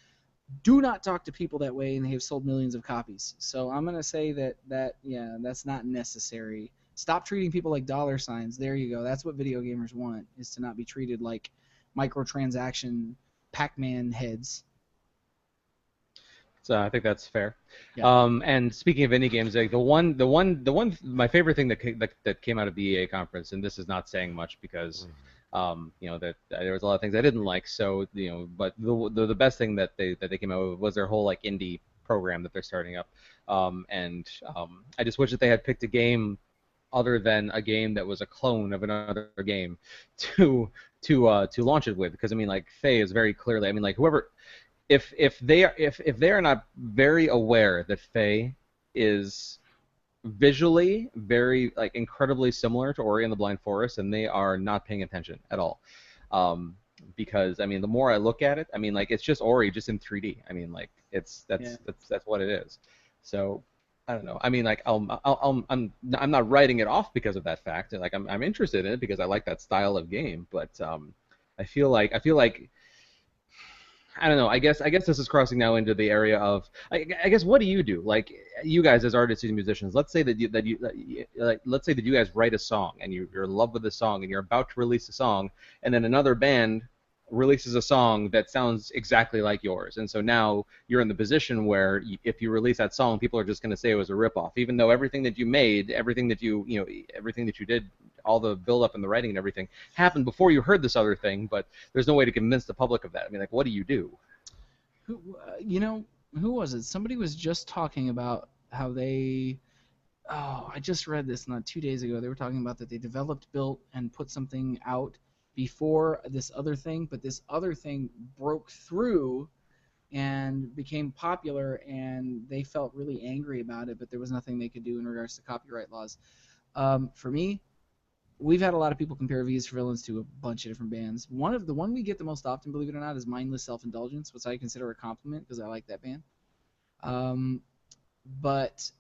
do not talk to people that way, and they have sold millions of copies. So I'm gonna say that yeah, that's not necessary. Stop treating people like dollar signs. There you go. That's what video gamers want, is to not be treated like microtransaction Pac-Man heads. So I think that's fair. Yeah. And speaking of indie games, like my favorite thing that came out of the EA conference, and this is not saying much because, that there was a lot of things I didn't like. So but the best thing that they came out with was their whole like indie program that they're starting up. I just wish that they had picked a game other than a game that was a clone of another game to launch it with, because I mean like Faye is very clearly, I mean like whoever, if they are not very aware that Faye is visually very like incredibly similar to Ori and the Blind Forest, and they are not paying attention at all. Because I mean the more I look at it, I mean like it's just Ori just in 3D. I mean like that's what it is. So I don't know. I mean, like, I'm not writing it off because of that fact. Like, I'm interested in it because I like that style of game. But I feel like I don't know. I guess this is crossing now into the area of I guess what do you do? Like, you guys as artists and musicians. Let's say let's say that you guys write a song and you're in love with the song and you're about to release a song, and then another band releases a song that sounds exactly like yours, and so now you're in the position where if you release that song, people are just going to say it was a ripoff, even though everything that you made, everything that everything that you did, all the build up and the writing and everything happened before you heard this other thing, but there's no way to convince the public of that. I mean, like, what do you do? Who was it? Somebody was just talking about how they. Oh, I just read this not 2 days ago. They were talking about that they developed, built, and put something out before this other thing, but this other thing broke through and became popular, and they felt really angry about it, but there was nothing they could do in regards to copyright laws. For me, we've had a lot of people compare V's for Villains to a bunch of different bands. The one we get the most often, believe it or not, is Mindless Self-Indulgence, which I consider a compliment because I like that band. But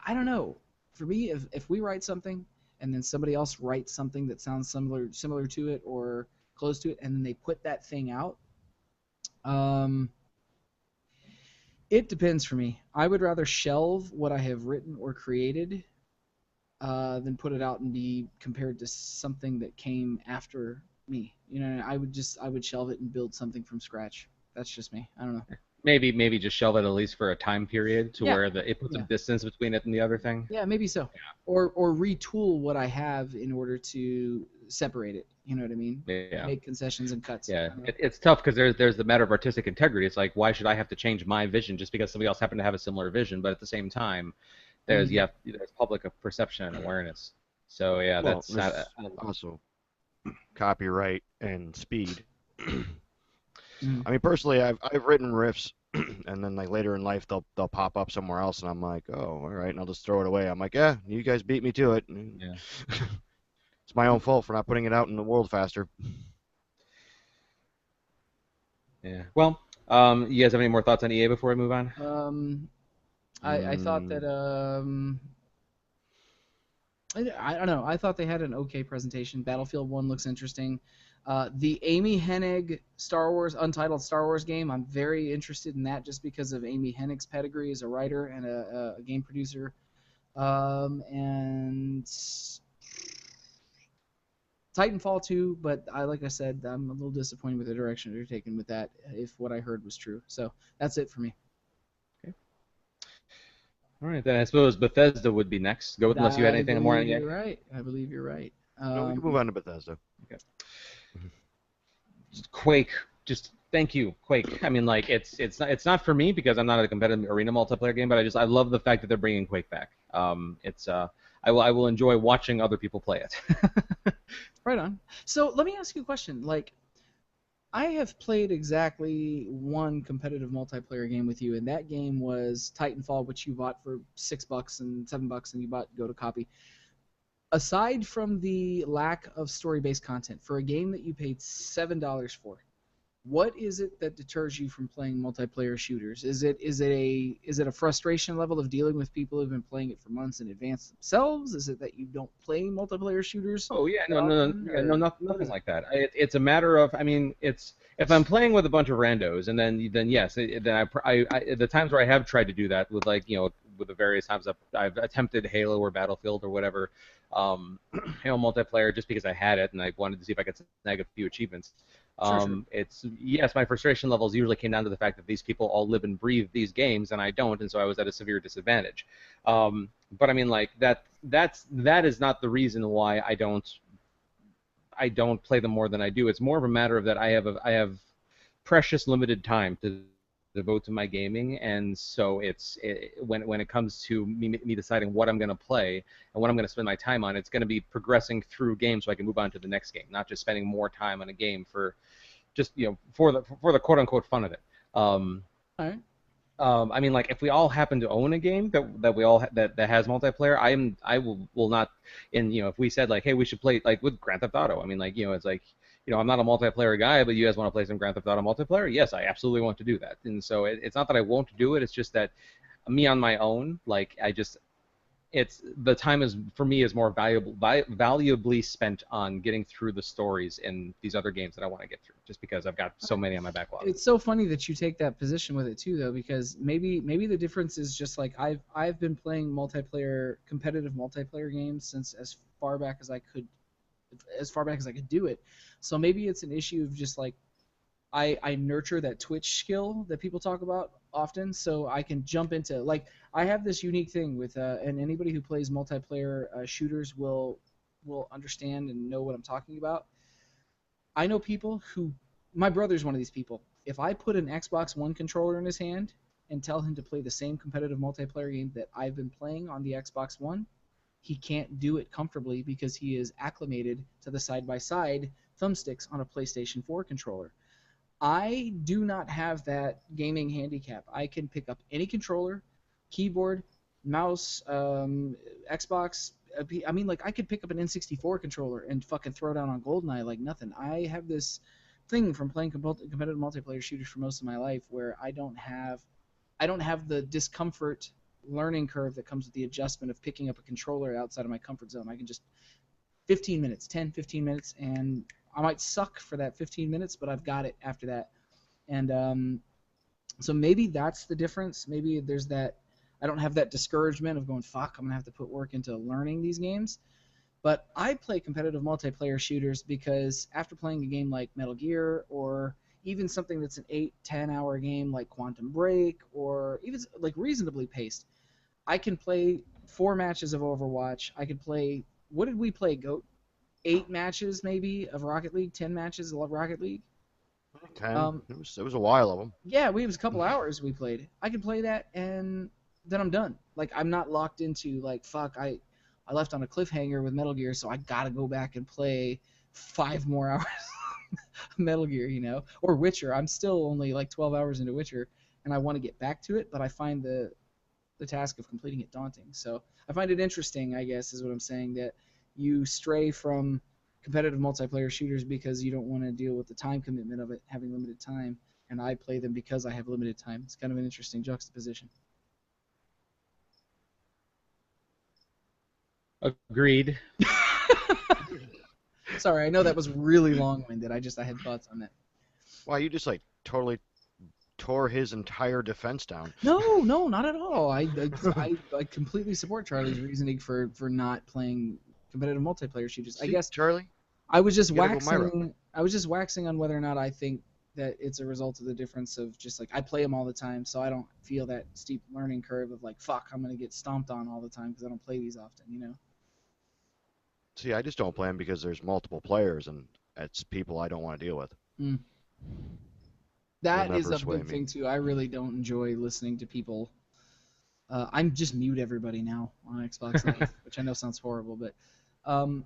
I don't know. For me, if we write something and then somebody else writes something that sounds similar to it or close to it, and then they put that thing out, it depends for me. I would rather shelve what I have written or created than put it out and be compared to something that came after me. I would shelve it and build something from scratch. That's just me. I don't know. Maybe just shelve it at least for a time period to Yeah. where it puts some distance between it and the other thing. Yeah, maybe so. Yeah. Or retool what I have in order to separate it. You know what I mean? Yeah. Make concessions and cuts. Yeah, it's tough because there's the matter of artistic integrity. It's like, why should I have to change my vision just because somebody else happened to have a similar vision? But at the same time, there's public perception and awareness. So yeah, Well, that's there's also copyright and speed. I mean, personally, I've written riffs and then like later in life they'll pop up somewhere else, and I'm like, oh, all right, and I'll just throw it away. I'm like, yeah, you guys beat me to it. Yeah. It's my own fault for not putting it out in the world faster. Yeah. Well, you guys have any more thoughts on EA before we move on? I thought that Mm, I don't know. I thought they had an okay presentation. Battlefield 1 looks interesting. The Amy Hennig Star Wars Untitled Star Wars game, I'm very interested in that just because of Amy Hennig's pedigree as a writer and a game producer. And Titanfall 2, but like I said, I'm a little disappointed with the direction they're taking with that, if what I heard was true. So that's it for me. Okay. All right, then I suppose Bethesda would be next. Go with unless you had I anything more on believe EA. you're right. I believe you're right. no, we can move on to Bethesda. Okay. Quake, just thank you, Quake. I mean, like it's not for me because I'm not a competitive arena multiplayer game, but I love the fact that they're bringing Quake back. It's I will enjoy watching other people play it. Right on. So let me ask you a question. Like, I have played exactly one competitive multiplayer game with you, and that game was Titanfall, which you bought for $6 and $7, and you bought Go to Copy. Aside from the lack of story-based content, for a game that you paid $7 for, what is it that deters you from playing multiplayer shooters? Is it a frustration level of dealing with people who've been playing it for months in advance themselves? Is it that you don't play multiplayer shooters Oh yeah, that no, no, no, often, yeah, no, or what nothing is it? like that. It's a matter of, I mean, it's if I'm playing with a bunch of randos, and then yes, then the times where I have tried to do that with like with the various times I've attempted Halo or Battlefield or whatever, multiplayer just because I had it and I wanted to see if I could snag a few achievements. Sure, sure. It's yes, my frustration levels usually came down to the fact that these people all live and breathe these games and I don't, and so I was at a severe disadvantage. But I mean, like that is not the reason why I don't play them more than I do. It's more of a matter of that I have precious limited time to devote to my gaming, and so when it comes to me deciding what I'm going to play and what I'm going to spend my time on, it's going to be progressing through games so I can move on to the next game, not just spending more time on a game for just for the quote unquote fun of it. Um, All right. I mean, like if we all happen to own a game that we all that has multiplayer, I will not. And if we said like, hey, we should play like with Grand Theft Auto. I mean, like it's like I'm not a multiplayer guy, but you guys want to play some Grand Theft Auto multiplayer? Yes, I absolutely want to do that. And so it's not that I won't do it. It's just that me on my own, like it's the time is for me is more valuably spent on getting through the stories in these other games that I want to get through, just because I've got so many on my backlog. It's so funny that you take that position with it too, though, because maybe the difference is just like I've been playing competitive multiplayer games since as far back as I could do it. So maybe it's an issue of just like I nurture that Twitch skill that people talk about often, so I can jump into like I have this unique thing with and anybody who plays multiplayer shooters will understand and know what I'm talking about. I know people who my brother's one of these people. If I put an Xbox One controller in his hand and tell him to play the same competitive multiplayer game that I've been playing on the Xbox One, he can't do it comfortably because he is acclimated to the side by side thumbsticks on a PlayStation 4 controller. I do not have that gaming handicap. I can pick up any controller, keyboard, mouse, Xbox. I mean, like I could pick up an N64 controller and fucking throw down on GoldenEye like nothing. I have this thing from playing competitive multiplayer shooters for most of my life where I don't have the discomfort learning curve that comes with the adjustment of picking up a controller outside of my comfort zone. I can just 15 minutes, 10, 15 minutes, and I might suck for that 15 minutes, but I've got it after that. And so maybe that's the difference. Maybe there's that. I don't have that discouragement of going, fuck, I'm going to have to put work into learning these games. But I play competitive multiplayer shooters because after playing a game like Metal Gear or even something that's an 8-10 hour game like Quantum Break or even like reasonably paced, I can play 4 matches of Overwatch. I could play, what did we play, Goat? 8 matches maybe of Rocket League, 10 matches of Rocket League. 10. Um, It was a while of them. yeah, it was a couple hours we played. I could play that and then I'm done. Like I'm not locked into like fuck. I left on a cliffhanger with Metal Gear, so I gotta go back and play 5 more hours of Metal Gear, or Witcher. I'm still only like 12 hours into Witcher, and I want to get back to it, but I find the task of completing it daunting. So I find it interesting, I guess, is what I'm saying, that you stray from competitive multiplayer shooters because you don't want to deal with the time commitment of it, having limited time, and I play them because I have limited time. It's kind of an interesting juxtaposition. Agreed. Sorry, I know that was really long-winded. I had thoughts on that. Wow, you just like totally tore his entire defense down. No, no, not at all. I completely support Charlie's reasoning for not playing competitive multiplayer shooters. I See, guess Charlie, I was just you gotta go my route. waxing. I was just waxing on whether or not I think that it's a result of the difference of just like I play them all the time, so I don't feel that steep learning curve of like fuck, I'm gonna get stomped on all the time because I don't play these often, you know. See, I just don't play him because there's multiple players and it's people I don't want to deal with. Mm. They'll That is never a sway big me. thing too. I really don't enjoy listening to people. I'm just mute everybody now on Xbox Live, which I know sounds horrible, but um,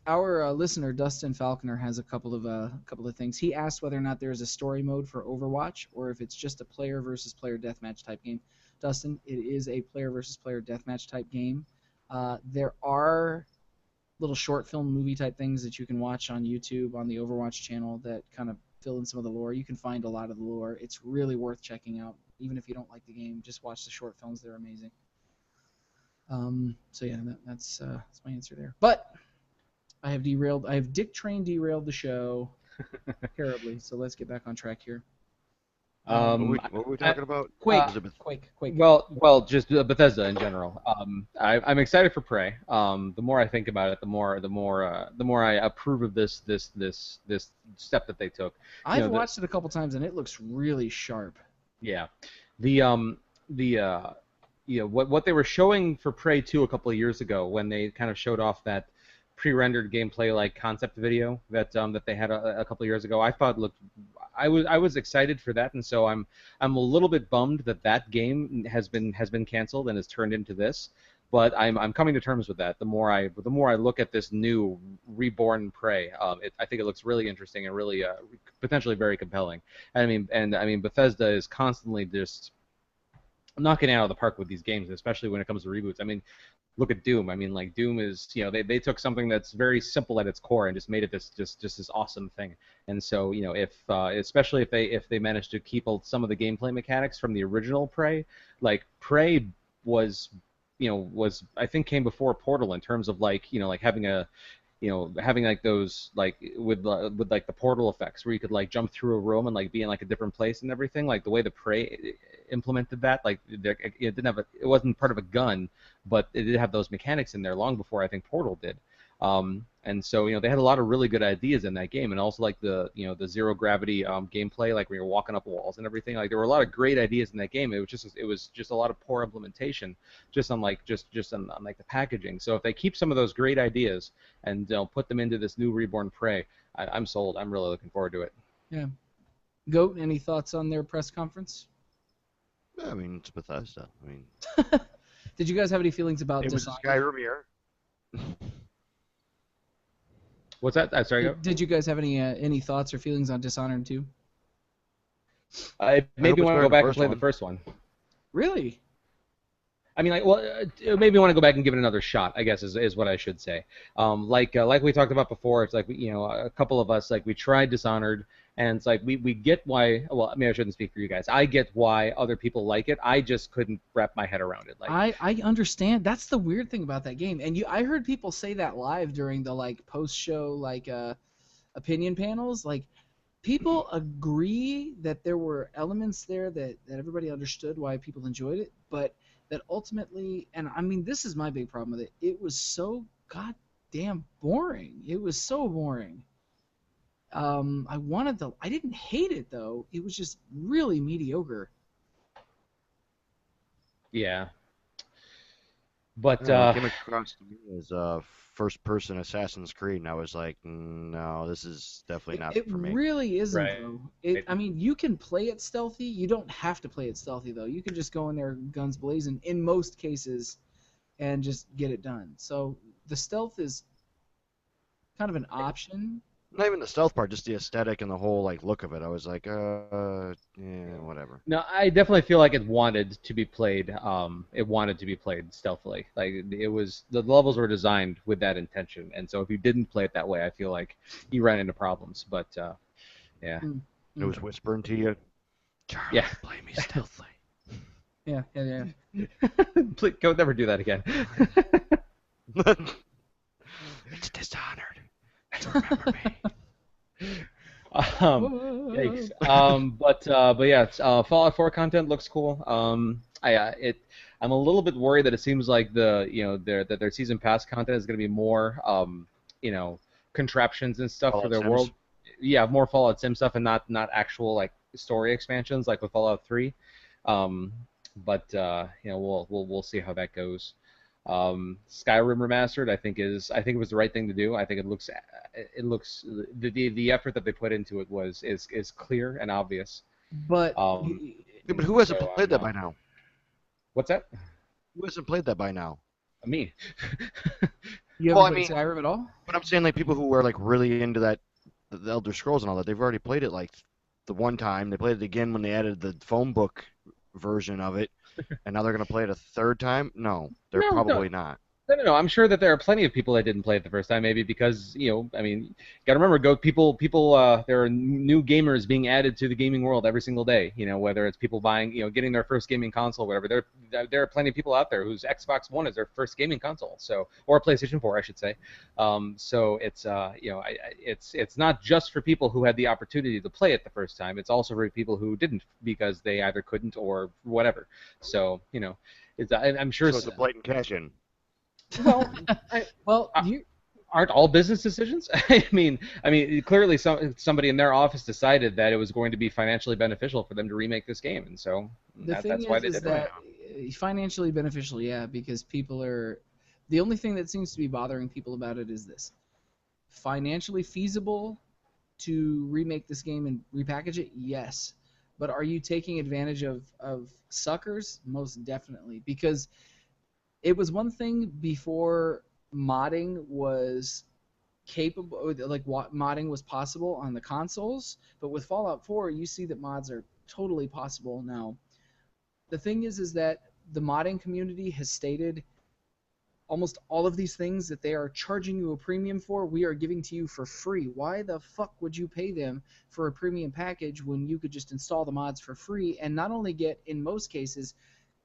our listener Dustin Falconer has a couple of things. He asked whether or not there is a story mode for Overwatch or if it's just a player versus player deathmatch type game. Dustin, it is a player versus player deathmatch type game. There are little short film movie type things that you can watch on YouTube on the Overwatch channel that kind of fill in some of the lore. You can find a lot of the lore. It's really worth checking out, even if you don't like the game. Just watch the short films; they're amazing. So yeah, that's my answer there. But I have derailed. I have Dick Train derailed the show terribly. So let's get back on track here. Um, What were we I, talking about? Quake, Was it Quake. well, just Bethesda in general. I'm excited for Prey. The more I think about it, the more I approve of this step that they took. You I've know, the, watched it a couple times and it looks really sharp. yeah, the the what they were showing for Prey 2 a couple of years ago when they kind of showed off that pre-rendered gameplay like concept video that they had a couple of years ago. I thought looked I was excited for that, and so I'm a little bit bummed that that game has been canceled and has turned into this. But I'm coming to terms with that. The more I look at this new reborn Prey, I think it looks really interesting and really potentially very compelling. And I mean Bethesda is constantly just knocking it out of the park with these games, especially when it comes to reboots. I mean, look at Doom. I mean, like Doom is, they took something that's very simple at its core and just made it just this awesome thing. And so, if especially if they manage to keep some of the gameplay mechanics from the original Prey, like Prey was, was I think came before Portal in terms of like, like having like those like with like the portal effects where you could like jump through a room and like be in like a different place and everything, like the way the Prey implemented that, like it didn't have it wasn't part of a gun, but it did have those mechanics in there long before I think Portal did. And so they had a lot of really good ideas in that game, and also like the zero gravity gameplay, like when you're walking up walls and everything. Like there were a lot of great ideas in that game. It was just a lot of poor implementation, just on like on like the packaging. So if they keep some of those great ideas and put them into this new reborn Prey, I'm sold. I'm really looking forward to it. Yeah. Goat, any thoughts on their press conference? I mean, it's Bethesda. I mean, Did you guys have any feelings about it was Dishonored? Skyrim here. What's that? Sorry, go. Did you guys have any thoughts or feelings on Dishonored 2? It I made hope me it's want to better go than the back and first play the one. first one. Really? I mean, like, well, it made me want to go back and give it another shot, I guess, is what I should say. Like we talked about before, it's like, a couple of us, like, we tried Dishonored, and it's like, we get why, well, I mean, I shouldn't speak for you guys. I get why other people like it. I just couldn't wrap my head around it. Like, I understand. That's the weird thing about that game. And I heard people say that live during the, like, post-show, like, opinion panels. Like, people agree that there were elements there that everybody understood why people enjoyed it, but that ultimately, and I mean, this is my big problem with it, it was so goddamn boring. It was so boring. I didn't hate it though. It was just really mediocre. yeah. I But, don't know. It came across to me as first-person Assassin's Creed, and I was like, no, this is definitely not It for me. really isn't right. though. I mean, you can play it stealthy. You don't have to play it stealthy though. You can just go in there guns blazing in most cases and just get it done. So the stealth is kind of an option. Not even the stealth part, just the aesthetic and the whole like look of it. I was like, yeah, whatever. No, I definitely feel like it wanted to be played. It wanted to be played stealthily. Like it was, the levels were designed with that intention, and so if you didn't play it that way, I feel like you ran into problems. But yeah, Mm, It mm. was whispering to you, yeah. Charlie, play me stealthily. Yeah. Please, go never do that again. It's Dishonored. And remember me. um, Yikes. But yeah, Fallout 4 content looks cool. I'm a little bit worried that it seems like their season pass content is going to be more you know contraptions and stuff for Fallout their Sims. world. Yeah, more Fallout Sim stuff and not actual like story expansions like with Fallout 3. Um, we'll see how that goes. Skyrim remastered, I think it was the right thing to do. I think it looks the effort that they put into it is clear and obvious. But Um, Yeah, but who hasn't so played that by now? what's that? Who hasn't played that by now? Me. you Well, haven't I played mean, Skyrim at all? but I'm saying like people who are like really into that, the Elder Scrolls and all that. They've already played it like the one time. They played it again when they added the phone book version of it, and now they're gonna play it a third time. No, they're No, no, probably not. no. I'm sure that there are plenty of people that didn't play it the first time, maybe because I mean, you got to remember, people. There are new gamers being added to the gaming world every single day. Whether it's people buying, getting their first gaming console, whatever. There are plenty of people out there whose Xbox One is their first gaming console, or PlayStation 4, I should say. So it's it's not just for people who had the opportunity to play it the first time. It's also for people who didn't because they either couldn't or whatever. So I'm sure. So it's a blatant cash in. Well, I, Well, uh, aren't all business decisions? I mean, clearly somebody in their office decided that it was going to be financially beneficial for them to remake this game, and so the thing that's why they is did it. that financially beneficial, yeah, because people are. The only thing that seems to be bothering people about it is this: financially feasible to remake this game and repackage it, yes. But are you taking advantage of suckers? Most definitely, because it was one thing before modding was capable, like modding was possible on the consoles, but with Fallout 4, you see that mods are totally possible now. The thing is that the modding community has stated almost all of these things that they are charging you a premium for, we are giving to you for free. Why the fuck would you pay them for a premium package when you could just install the mods for free and not only get, in most cases,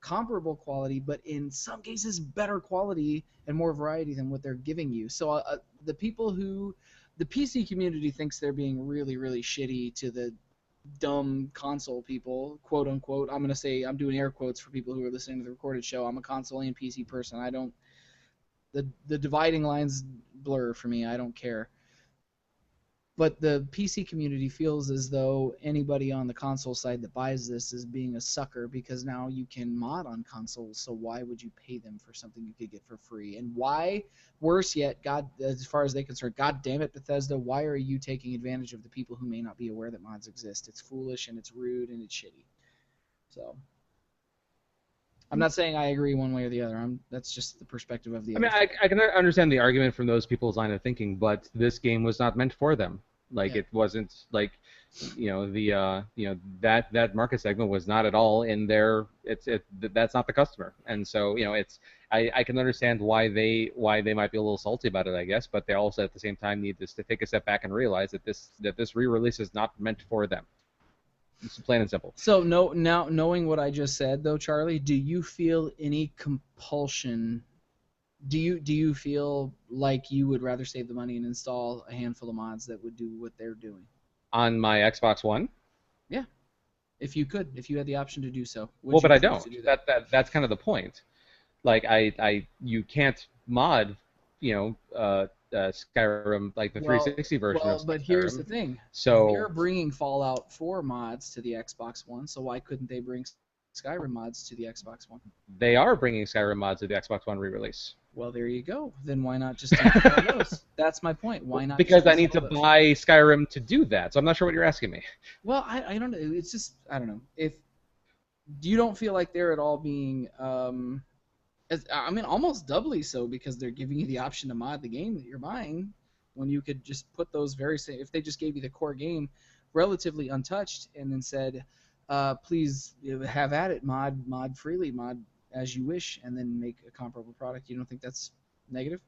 comparable quality, but in some cases better quality and more variety than what they're giving you? So the PC community thinks they're being really, really shitty to the dumb console people, quote unquote. I'm gonna say, I'm doing air quotes for people who are listening to the recorded show. I'm a console and PC person. I don't the dividing lines blur for me. I don't care. But the PC community feels as though anybody on the console side that buys this is being a sucker because now you can mod on consoles. So why would you pay them for something you could get for free? And why, worse yet, God, as far as they're concerned, God damn it, Bethesda, why are you taking advantage of the people who may not be aware that mods exist? It's foolish and it's rude and it's shitty. So I'm not saying I agree one way or the other. That's just the perspective of the I other mean, side. I can understand the argument from those people's line of thinking, but this game was not meant for them. Like Yeah. it wasn't like that market segment was not at all in their that's not the customer, and so it's I can understand why they might be a little salty about it, I guess, but they also at the same time need to take a step back and realize that this re-release is not meant for them. It's plain and simple. So no, now knowing what I just said, though, Charlie, do you feel any compulsion? Do you feel like you would rather save the money and install a handful of mods that would do what they're doing? On my Xbox One. Yeah, if you had the option to do so, Well, would you but I choose don't. to do that? That's kind of the point. Like you can't mod, Skyrim like the Well, 360 version of but here's the Skyrim. thing: So they're bringing Fallout 4 mods to the Xbox One, so why couldn't they bring Skyrim mods to the Xbox One? they are bringing Skyrim mods to the Xbox One re-release. Well, there you go. Then why not just install those? That's my point. Why not Because just I need to install those? buy Skyrim to do that. So I'm not sure what you're asking me. Well, I don't know. It's just I don't know. If you don't feel like they're at all being I mean almost doubly so because they're giving you the option to mod the game that you're buying. when you could just put those very same, if they just gave you the core game relatively untouched and then said, please have at it, mod freely, mod as you wish, and then make a comparable product. You don't think that's negative?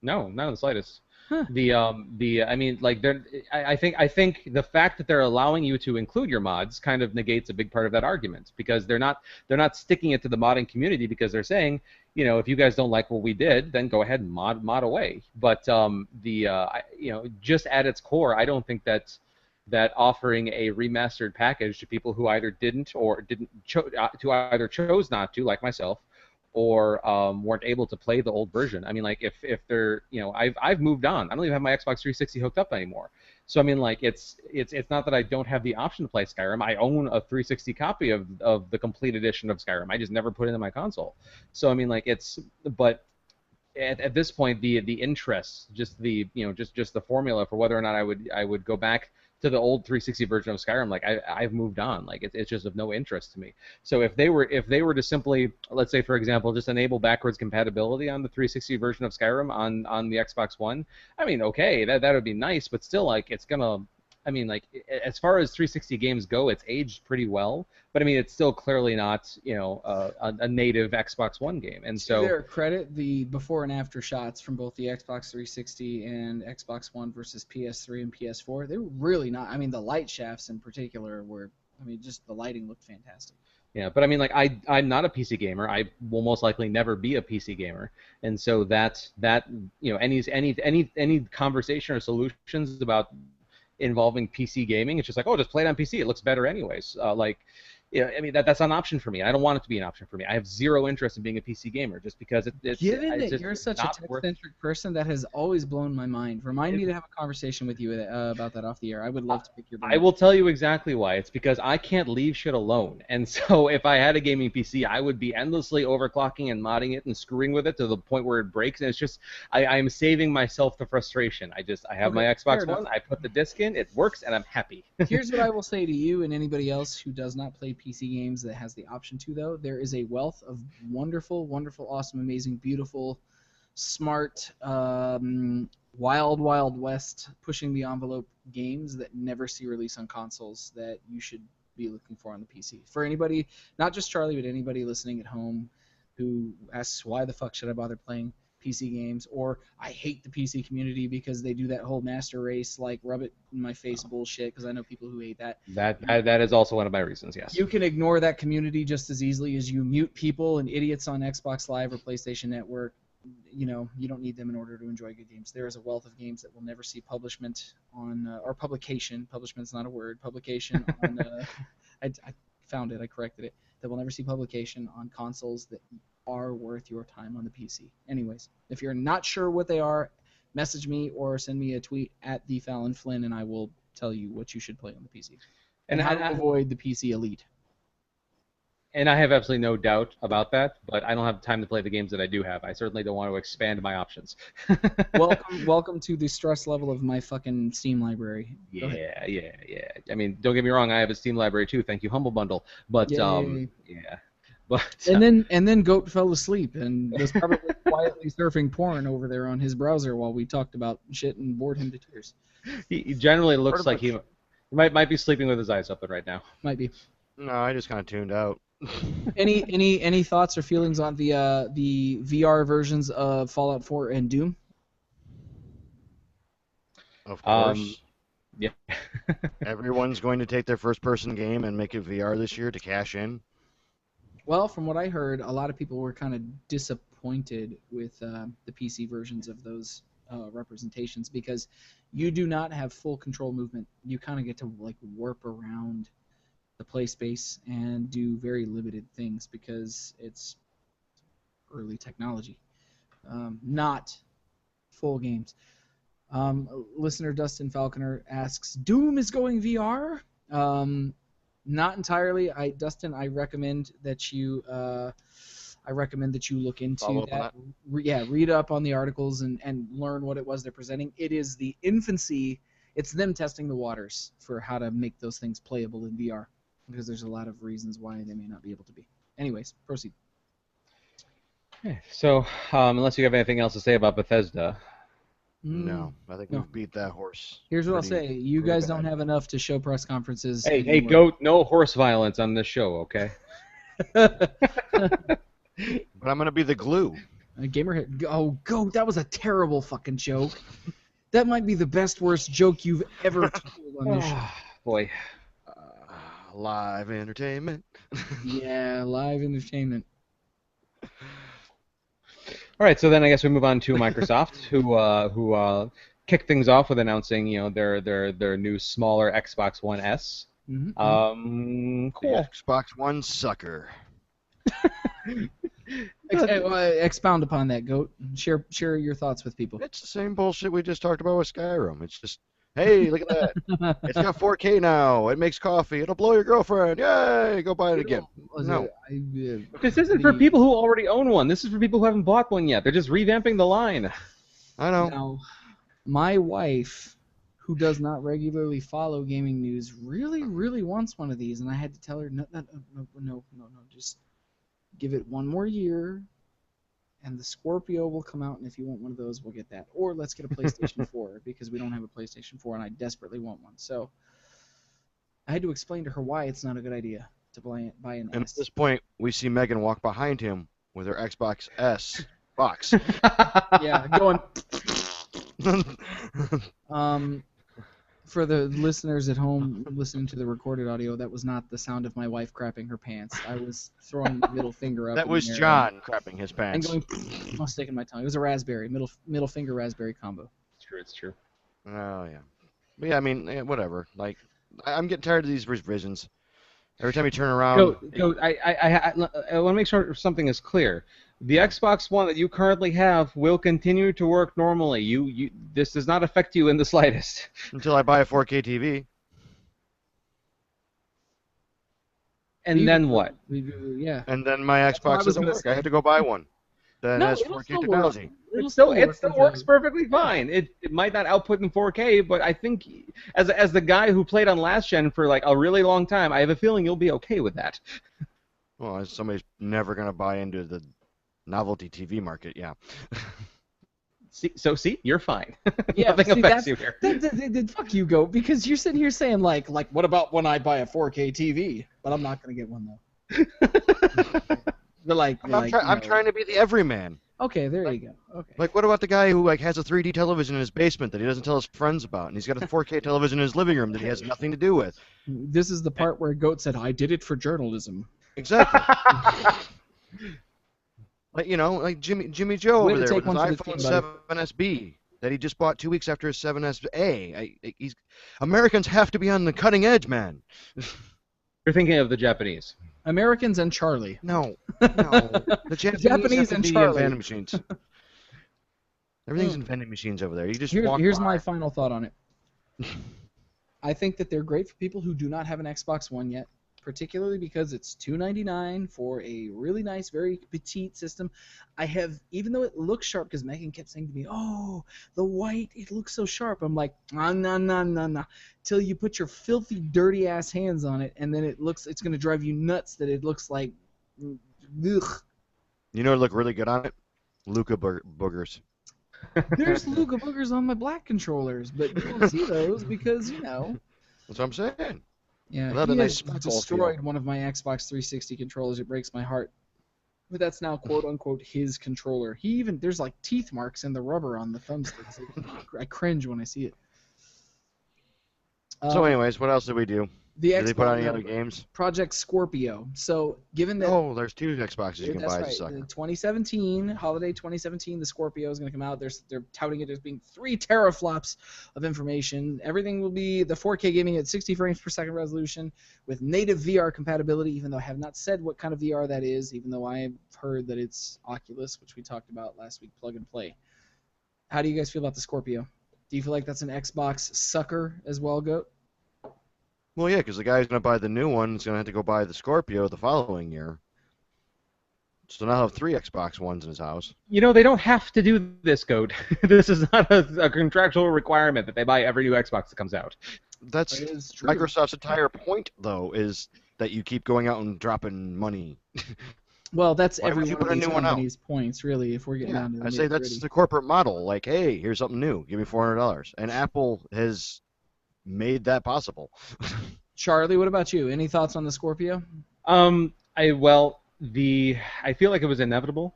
No, not in the slightest. Huh. I mean, like, I think the fact that they're allowing you to include your mods kind of negates a big part of that argument, because they're not sticking it to the modding community, because they're saying, if you guys don't like what we did, then go ahead and mod away. But just at its core, I don't think that offering a remastered package to people who either didn't or didn't who either chose not to, like myself, or weren't able to play the old version. I mean, like, if they're, I've moved on. I don't even have my Xbox 360 hooked up anymore. So I mean, like, it's not that I don't have the option to play Skyrim. I own a 360 copy of the complete edition of Skyrim. I just never put it in my console. So I mean, like, but at this point, the interest, just just the formula for whether or not I would go back to the old 360 version of Skyrim, like, I've moved on. Like, it's just of no interest to me. So if they were to simply, let's say, for example, just enable backwards compatibility on the 360 version of Skyrim on the Xbox One, I mean, okay, that would be nice, but still, like, it's gonna, I mean, like, as far as 360 games go, it's aged pretty well, but I mean, it's still clearly not, a native Xbox One game. And To so their credit, the before and after shots from both the Xbox 360 and Xbox One versus PS3 and PS4, they were really not. I mean, the light shafts in particular were. I mean, just the lighting looked fantastic. yeah, but I mean, like, I'm not a PC gamer. I will most likely never be a PC gamer, and so any conversation or solutions about involving PC gaming, it's just like, oh, just play it on PC. It looks better anyways. I mean, that's not an option for me. I don't want it to be an option for me. I have zero interest in being a PC gamer, just because Given it's that just you're such a not worth. tech-centric person, that has always blown my mind. Remind me to have a conversation with you about that off the air. I would love to pick your I brain. will tell you exactly why. It's because I can't leave shit alone. And so if I had a gaming PC, I would be endlessly overclocking and modding it and screwing with it to the point where it breaks. And it's just, I'm saving myself the frustration. I have my Okay, fair Xbox enough. One, I put the disc in, it works, and I'm happy. Here's what I will say to you and anybody else who does not play PC games that has the option to, though. There is a wealth of wonderful, wonderful, awesome, amazing, beautiful, smart, wild, wild west, pushing the envelope games that never see release on consoles that you should be looking for on the PC. For anybody, not just Charlie, but anybody listening at home who asks, why the fuck should I bother playing PC games, or I hate the PC community because they do that whole master race, like, rub it in my face bullshit, because I know people who hate that. That is also one of my reasons, yes. You can ignore that community just as easily as you mute people and idiots on Xbox Live or PlayStation Network. You don't need them in order to enjoy good games. There is a wealth of games that will never see publishment on, or publication. Publishment's not a word. Publication on. I found it. I corrected it. That will never see publication on consoles that are worth your time on the PC. Anyways, if you're not sure what they are, message me or send me a tweet at @TheFallonFlynn, and I will tell you what you should play on the PC and how to avoid the PC elite. And I have absolutely no doubt about that, but I don't have time to play the games that I do have. I certainly don't want to expand my options. Welcome to the stress level of my fucking Steam library. Yeah. I mean, don't get me wrong, I have a Steam library too. Thank you, Humble Bundle. But Yay. yeah. But and then Goat fell asleep and was probably quietly surfing porn over there on his browser while we talked about shit and bored him to tears. he generally looks like he might be sleeping with his eyes open right now. Might be. No, I just kind of tuned out. Any thoughts or feelings on the VR versions of Fallout 4 and Doom? Of course. Yeah. Everyone's going to take their first-person game and make it VR this year to cash in. Well, from what I heard, a lot of people were kind of disappointed with the PC versions of those representations, because you do not have full control movement. You kind of get to, like, warp around the play space and do very limited things because it's early technology, not full games. Listener Dustin Falconer asks, Doom is going VR? Not entirely. Dustin, I recommend that you look into that. Read up on the articles and learn what it was they're presenting. It is the infancy. It's them testing the waters for how to make those things playable in VR, because there's a lot of reasons why they may not be able to be. Anyways, proceed. So, unless you have anything else to say about Bethesda. Mm, No, I think no. we've beat that horse Here's what I'll pretty say: you pretty guys don't bad. have enough to show press conferences Hey, anymore. goat, no horse violence on this show, okay? But I'm gonna be the glue. Gamerhead. Oh, go! That was a terrible fucking joke. That might be the best worst joke you've ever told on this show. Oh, boy. Live entertainment. Yeah, live entertainment. All right, so then I guess we move on to Microsoft, who kicked things off with announcing, their new smaller Xbox One S. Mm-hmm. The Cool. Xbox One sucker. Expound upon that, goat. Share your thoughts with people. It's the same bullshit we just talked about with Skyrim. It's just, hey, look at that. It's got 4K now. It makes coffee. It'll blow your girlfriend. Yay! Go buy it again. No. This isn't for people who already own one. This is for people who haven't bought one yet. They're just revamping the line. I know. Now, my wife, who does not regularly follow gaming news, really, really wants one of these, and I had to tell her, no, just give it one more year, and the Scorpio will come out, and if you want one of those, we'll get that. Or let's get a PlayStation 4, because we don't have a PlayStation 4, and I desperately want one. So I had to explain to her why it's not a good idea to buy an And S. at this point, we see Megan walk behind him with her Xbox S box. Yeah, going. For the listeners at home listening to the recorded audio, that was not the sound of my wife crapping her pants. I was throwing my middle finger up. That in was the air John crapping his and pants. going. I was sticking my tongue. It was a raspberry, middle finger raspberry combo. It's true. Oh, yeah. But yeah, I mean, whatever. Like, I'm getting tired of these revisions. Every time you turn around, Goat, I want to make sure something is clear. The Xbox One that you currently have will continue to work normally. This does not affect you in the slightest. until I buy a 4K TV. And then what? Yeah. And then my what I Xbox was doesn't gonna work. say. I had to go buy one that No, has it'll 4K still work. technology. It still work works perfectly fine. It might not output in 4K, but I think as the guy who played on last gen for like a really long time, I have a feeling you'll be okay with that. Well, as somebody's never going to buy into the novelty TV market, yeah. See, you're fine. Yeah, Nothing see, affects you here. Fuck you, Goat, because you're sitting here saying like, what about when I buy a 4K TV? But I'm not gonna get one though. But I'm trying to be the everyman. Okay, there you go. Okay. Like, what about the guy who has a 3D television in his basement that he doesn't tell his friends about, and he's got a 4K television in his living room that he has nothing to do with? This is the part where Goat said, "I did it for journalism." Exactly. like Jimmy Joe Way over to there take with his one for the iPhone team, 7SB that he just bought 2 weeks after his 7SA. Americans have to be on the cutting edge, man. You're thinking of the Japanese. Americans and Charlie. No. The Japanese have and to be Charlie. in vending machines. Everything's in vending machines over there. You just walk Here's by. my final thought on it. I think that they're great for people who do not have an Xbox One yet, particularly because it's $299 for a really nice, very petite system. Even though it looks sharp, because Megan kept saying to me, "Oh, the white, it looks so sharp." I'm like, no, till you put your filthy, dirty ass hands on it, and then it's gonna drive you nuts that it looks like, ugh. You know what look really good on it? Luca boogers. There's Luga boogers on my black controllers, but you don't see those because That's what I'm saying. Yeah, Well, he a nice has speckle destroyed feel. one of my Xbox 360 controllers. It breaks my heart. But that's now quote unquote his controller. There's like teeth marks in the rubber on the thumbsticks. I cringe when I see it. So, anyways, what else did we do? The Did they put out any Xbox other games? Project Scorpio. So given that Oh, there's 2 Xboxes you can that's buy as a right, sucker. the 2017 holiday 2017, the Scorpio is going to come out. They're touting it as being 3 teraflops of information. Everything will be the 4K gaming at 60 frames per second resolution with native VR compatibility. Even though I have not said what kind of VR that is, even though I've heard that it's Oculus, which we talked about last week, plug and play. How do you guys feel about the Scorpio? Do you feel like that's an Xbox sucker as well, Goat? Well, yeah, because the guy who's going to buy the new one is going to have to go buy the Scorpio the following year. So now he'll have 3 Xbox Ones in his house. They don't have to do this, Goat. This is not a contractual requirement that they buy every new Xbox that comes out. That's That is true. Microsoft's entire point, though, is that you keep going out and dropping money. Well, that's Why every would you one of put a these new one out? companies' points, really, if we're getting Yeah, down to the I say nitty that's gritty. the corporate model. Like, hey, here's something new. Give me $400. And Apple has made that possible. Charlie, what about you? Any thoughts on the Scorpio? I well the I feel like it was inevitable.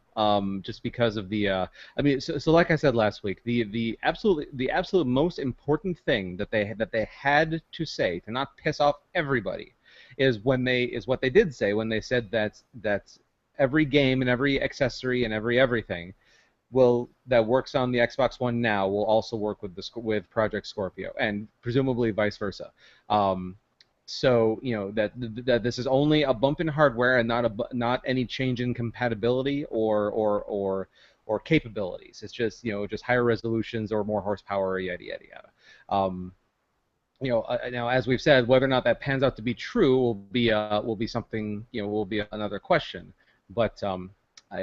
Just because of the I mean, so like I said last week, the absolute most important thing that they had to say to not piss off everybody is what they did say when they said that every game and every accessory and everything will that works on the Xbox One now will also work with Project Scorpio, and presumably vice versa. Um, so that this is only a bump in hardware and not any change in compatibility or capabilities. It's just just higher resolutions or more horsepower, yada yada yada. Um, now as we've said, whether or not that pans out to be true will be something will be another question. But I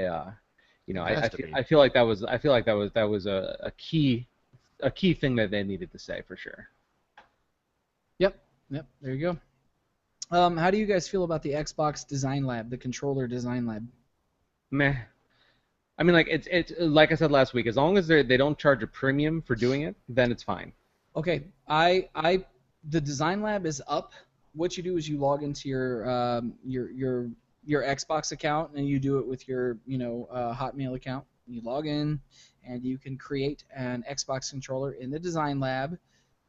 It I, has I to feel be. I feel like that was a key thing that they needed to say for sure. Yep, yep. There you go. How do you guys feel about the Xbox Design Lab, the controller design lab? Meh. I mean, like it's like I said last week. As long as they don't charge a premium for doing it, then it's fine. Okay, the design lab is up. What you do is you log into your Xbox account and you do it with your Hotmail account. You log in and you can create an Xbox controller in the design lab,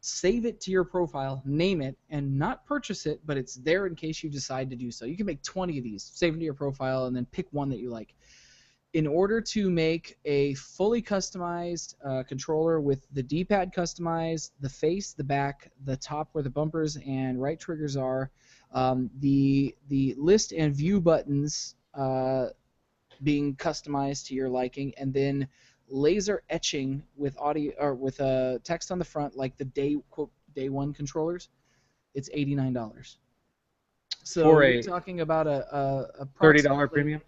save it to your profile, name it, and not purchase it, but it's there in case you decide to do so. You can make 20 of these, save them to your profile, and then pick one that you like. In order to make a fully customized controller with the D-pad customized, the face, the back, the top where the bumpers and right triggers are, the list and view buttons being customized to your liking, and then laser etching with audio or with text on the front, like the day one controllers, it's $89. So For you're a talking about a $30 approximately. premium.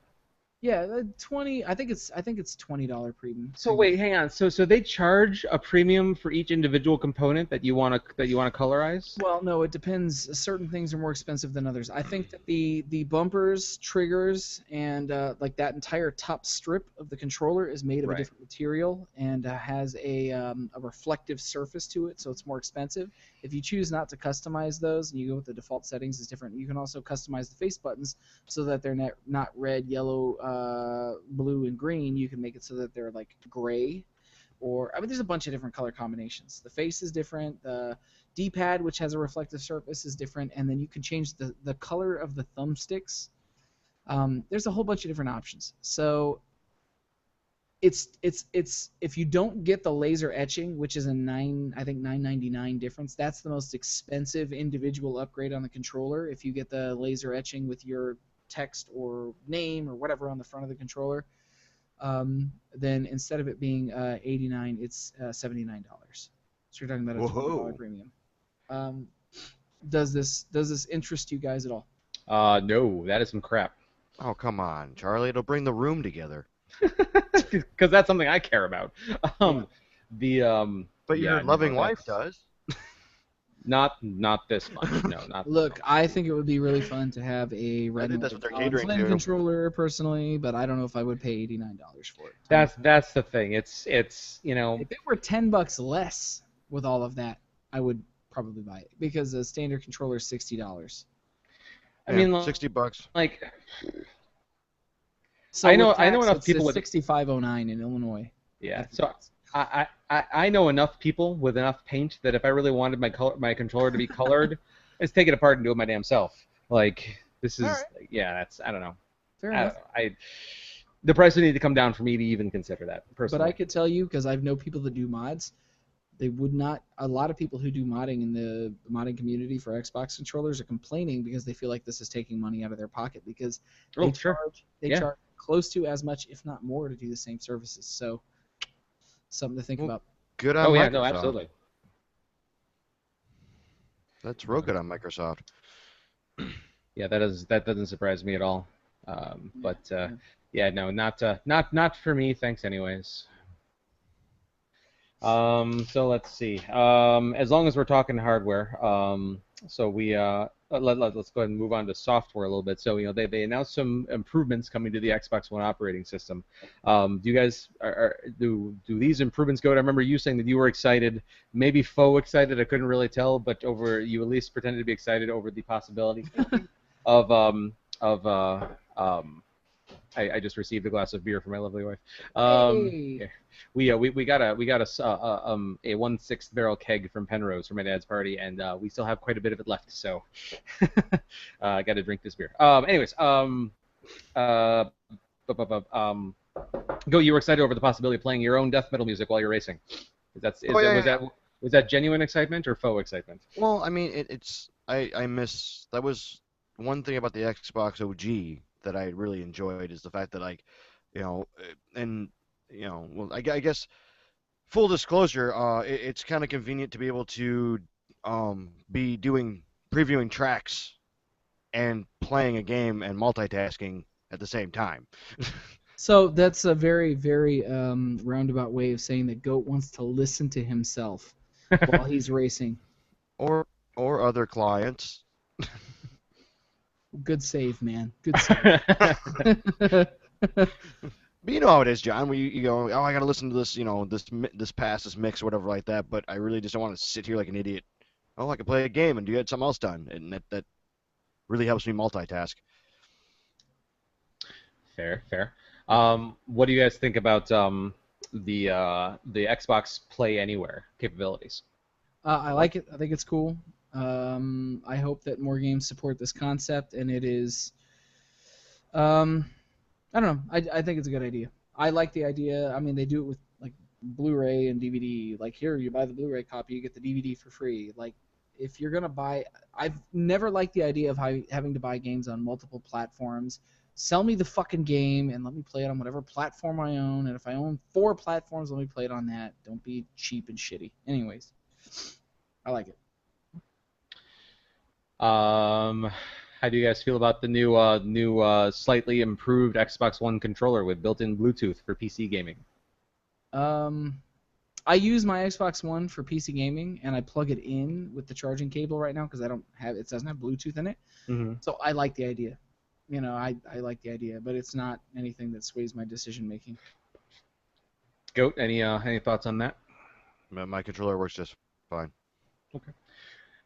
Yeah, 20. I think it's $20 premium. So wait, hang on. So they charge a premium for each individual component that you want to colorize? Well, no, it depends. Certain things are more expensive than others. I think that the bumpers, triggers, and like that entire top strip of the controller is made of a Right. different material and has a reflective surface to it, so it's more expensive. If you choose not to customize those and you go with the default settings, is different. You can also customize the face buttons so that they're not red, yellow, blue, and green. You can make it so that they're like gray, or I mean, there's a bunch of different color combinations. The face is different. The D-pad, which has a reflective surface, is different, and then you can change the color of the thumbsticks. There's a whole bunch of different options. So it's if you don't get the laser etching, which is I think 9.99 difference. That's the most expensive individual upgrade on the controller. If you get the laser etching with your text or name or whatever on the front of the controller, then instead of it being 89, it's $79. So you're talking about a $20 Whoa. premium. Um, does this interest you guys at all? No, that is some crap. Oh, come on, Charlie. It'll bring the room together. Because that's something I care about. Yeah. Um, But your yeah, no, loving wife that's does. not this much. No, not Look, I think it would be really fun to have a I Red think and that's what White they're Colin catering Flynn to. controller personally, but I don't know if I would pay $89 for it. that's the thing. It's. If it were $10 less with all of that, I would probably buy it because a standard controller is $60. I Yeah, mean, 60 bucks. like So with I know tax, enough people it's with 6509 in Illinois yeah. after So tax. I know enough people with enough paint that if I really wanted my controller to be colored, I just take it apart and do it my damn self. Like this All is right. yeah. That's I don't know. Fair I don't enough. know. The price would need to come down for me to even consider that But I personally. could tell you because I've know people that do mods. They would not. A lot of people who do modding in the modding community for Xbox controllers are complaining because they feel like this is taking money out of their pocket because they Oh sure. Yeah. charge close to as much, if not more, to do the same services. So something to think Well, about. good on Oh yeah. No, Microsoft. absolutely. That's real good on Microsoft. Yeah, that doesn't surprise me at all. Yeah, But yeah. yeah, no, not for me. Thanks, anyways. So let's see. As long as we're talking hardware, so let's go ahead and move on to software a little bit. So they announced some improvements coming to the Xbox One operating system. Do you guys do these improvements go? I remember you saying that you were excited, maybe faux excited. I couldn't really tell, but you at least pretended to be excited over the possibility of I just received a glass of beer for my lovely wife. Hey. Yeah. We got a 1/6 barrel keg from Penrose for my dad's party, and we still have quite a bit of it left. So I got to drink this beer. Uh, Go. You were excited over the possibility of playing your own death metal music while you're racing. Oh yeah, yeah, yeah. Was that genuine excitement or faux excitement? Well, I mean, I miss that was one thing about the Xbox OG that I really enjoyed is the fact that like, and well, I guess full disclosure, it's kind of convenient to be able to be doing previewing tracks and playing a game and multitasking at the same time. So that's a very, very roundabout way of saying that Goat wants to listen to himself while he's racing. or or other clients. Good save, man. Good save. But you know how it is, John. You go, oh, I gotta listen to this, this pass, this mix, or whatever like that. But I really just don't want to sit here like an idiot. Oh, I can play a game and do get something else done, and that really helps me multitask. Fair, fair. What do you guys think about the Xbox Play Anywhere capabilities? I like it. I think it's cool. I hope that more games support this concept, and it is. Um, I don't know. I think it's a good idea. I like the idea. I mean, they do it with like Blu-ray and DVD. Like here, you buy the Blu-ray copy, you get the DVD for free. Like if you're gonna buy, I've never liked the idea of having to buy games on multiple platforms. Sell me the fucking game and let me play it on whatever platform I own. And if I own 4 platforms, let me play it on that. Don't be cheap and shitty. Anyways, I like it. How do you guys feel about the slightly improved Xbox One controller with built-in Bluetooth for PC gaming? Um, I use my Xbox One for PC gaming, and I plug it in with the charging cable right now because it doesn't have Bluetooth in it. Mm-hmm. So I like the idea. I like the idea, but it's not anything that sways my decision making. Goat, any thoughts on that? My controller works just fine. Okay.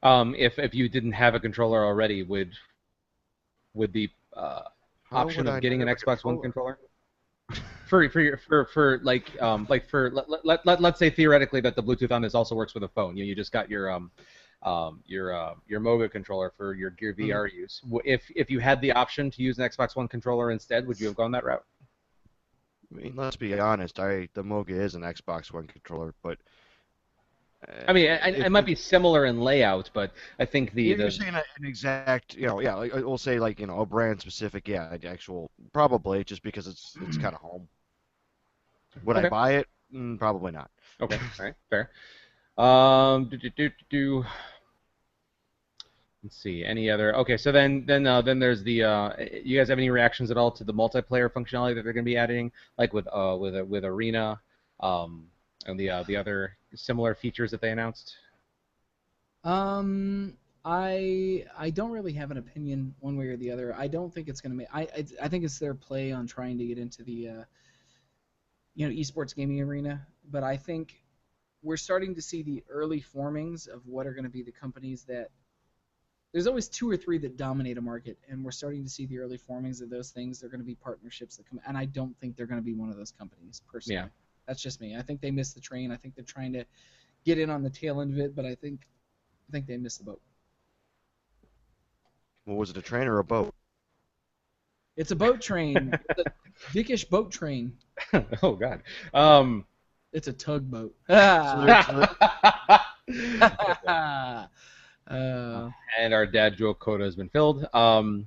If you didn't have a controller already, would the How option would of I getting not an have a Xbox One controller? for like for let's say theoretically that the Bluetooth on this also works with a phone. You just got your Moga controller for your Gear VR use. If you had the option to use an Xbox One controller instead, would you have gone that route? I mean, let's be honest. The Moga is an Xbox One controller, but I mean, if it might be similar in layout, but I think you're the saying an exact, yeah, like, we'll say like a brand specific, yeah, actual probably just because it's kind of home. Would I okay, buy it? Probably not. okay, all right, fair. Do. Let's see. Any other? Okay, so then there's the. You guys have any reactions at all to the multiplayer functionality that they're going to be adding, like with Arena, and the other similar features that they announced? Um, I don't really have an opinion one way or the other. I don't think it's gonna make. I think it's their play on trying to get into the esports gaming arena. But I think we're starting to see the early formings of what are going to be the companies that. There's always 2 or 3 that dominate a market, and we're starting to see the early formings of those things. They're going to be partnerships that come, and I don't think they're going to be one of those companies personally. Yeah. That's just me. I think they missed the train. I think they're trying to get in on the tail end of it, but I think they missed the boat. Well, was it a train or a boat? It's a boat train. It's a dickish boat train. Oh God. It's a tugboat. So there, so there- And our dad joke quota has been filled. I'm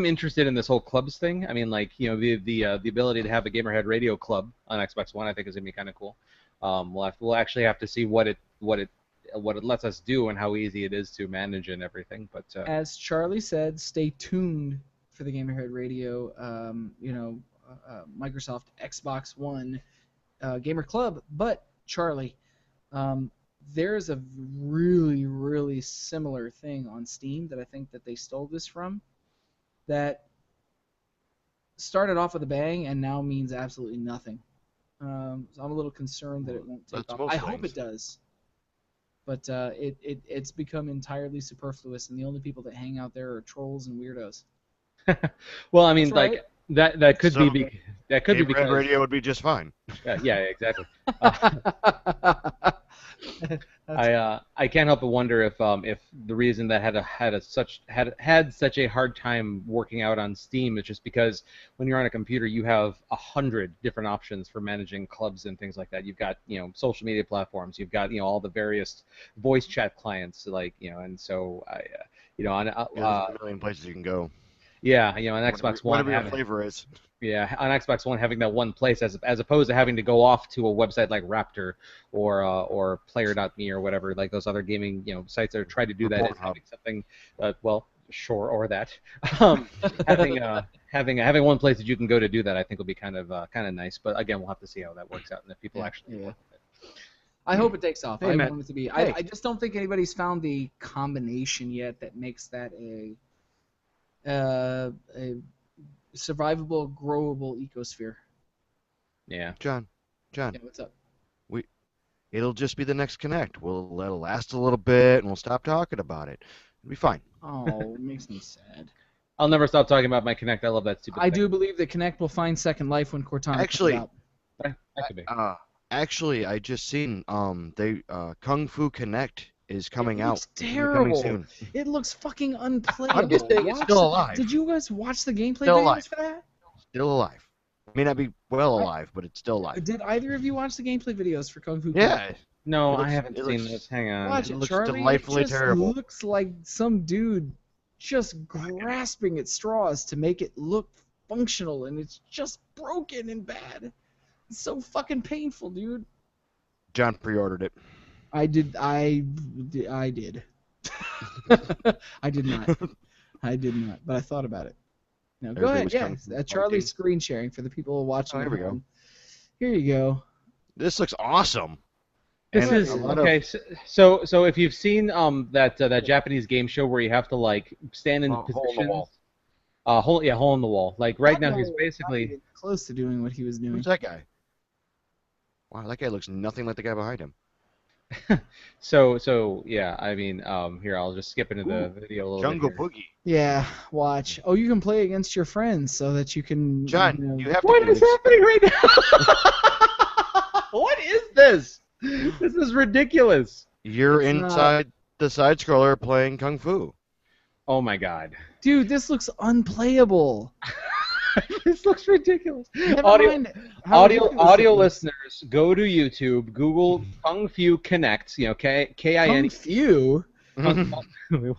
interested in this whole clubs thing. I mean, like the ability to have a Gamerhead radio club on Xbox One, I think is gonna be kind of cool. We'll actually have to see what it lets us do and how easy it is to manage and everything. But As Charlie said, stay tuned for the Gamerhead Radio. Microsoft Xbox One gamer club. But Charlie, um, there's a really, really similar thing on Steam that I think that they stole this from. That started off with a bang and now means absolutely nothing. So I'm a little concerned that it won't take That's off. I most hope it things. does, but it's become entirely superfluous, and the only people that hang out there are trolls and weirdos. Well, I That's mean, right. like that could So that could be Gamerhead because Radio would be just fine. yeah, exactly. Uh, That's I can't help but wonder if the reason that had such a hard time working out on Steam is just because when you're on a computer you have 100 different options for managing clubs and things like that. You've got social media platforms, you've got all the various voice chat clients and so I on Yeah, there's a million places you can go. yeah on Whatever, Xbox One whatever your having flavor is. yeah, on Xbox One, having that one place as opposed to having to go off to a website like Raptor or Player.me or whatever, like those other gaming sites that are trying to do that, is Report Hub. having something, well, sure, or that, um, having one place that you can go to do that, I think will be kind of nice. But again, we'll have to see how that works out and if people yeah, actually yeah. work with it. I hope it takes off. Hey, I man. want it to be. Hey. I just don't think anybody's found the combination yet that makes that a survivable, growable ecosphere. Yeah. John, Yeah, what's up? we it'll just be the next Connect. We'll let it last a little bit, and we'll stop talking about it. It'll be fine. Oh, it makes me sad. I'll never stop talking about my Connect. I love that stupid I thing. do believe that Connect will find second life when Cortana comes Actually, out. That could be. actually, I just seen they Kung Fu Connect is coming It out. looks It's gonna be coming terrible. soon. It looks fucking unplayable. I'm just saying it's still alive. Did you guys watch the gameplay Still videos alive. for that? Still alive. May not be well alive, but it's still alive. Did either of you watch the gameplay videos for Kung Fu Yeah, Connect? No, it I looks- haven't it seen looks- this. Hang on. Watch it it, looks Charlie. delightfully It just terrible. looks like some dude just grasping at straws to make it look functional, and it's just broken and bad. It's so fucking painful, dude. John pre-ordered it. I did. I did. I did not. I did not. But I thought about it. No, go Everybody ahead. was Yeah, Kung Fu Charlie's fighting. screen sharing for the people watching. Oh, here at we go. home. Here you go. This looks awesome. This And is a lot okay. of So if you've seen that Japanese game show where you have to like stand in hole in the positions, wall. hole in the wall. Like right That now guy he's was not basically even close to doing what he was doing. Who's that guy? Wow, that guy looks nothing like the guy behind him. so yeah. I mean here I'll just skip into the video a little Jungle bit here. Boogie. Yeah, watch. Oh, you can play against your friends so that you can. John, you know- you have to What get is this. happening right now? What is this? This is ridiculous. You're It's not- inside the side scroller playing Kung Fu. Oh my god. Dude, this looks unplayable. This looks ridiculous. Never Audio, mind how ridiculous it audio looks. listeners, go to YouTube, Google Kung Fu Connect, K I N. Kung Fu.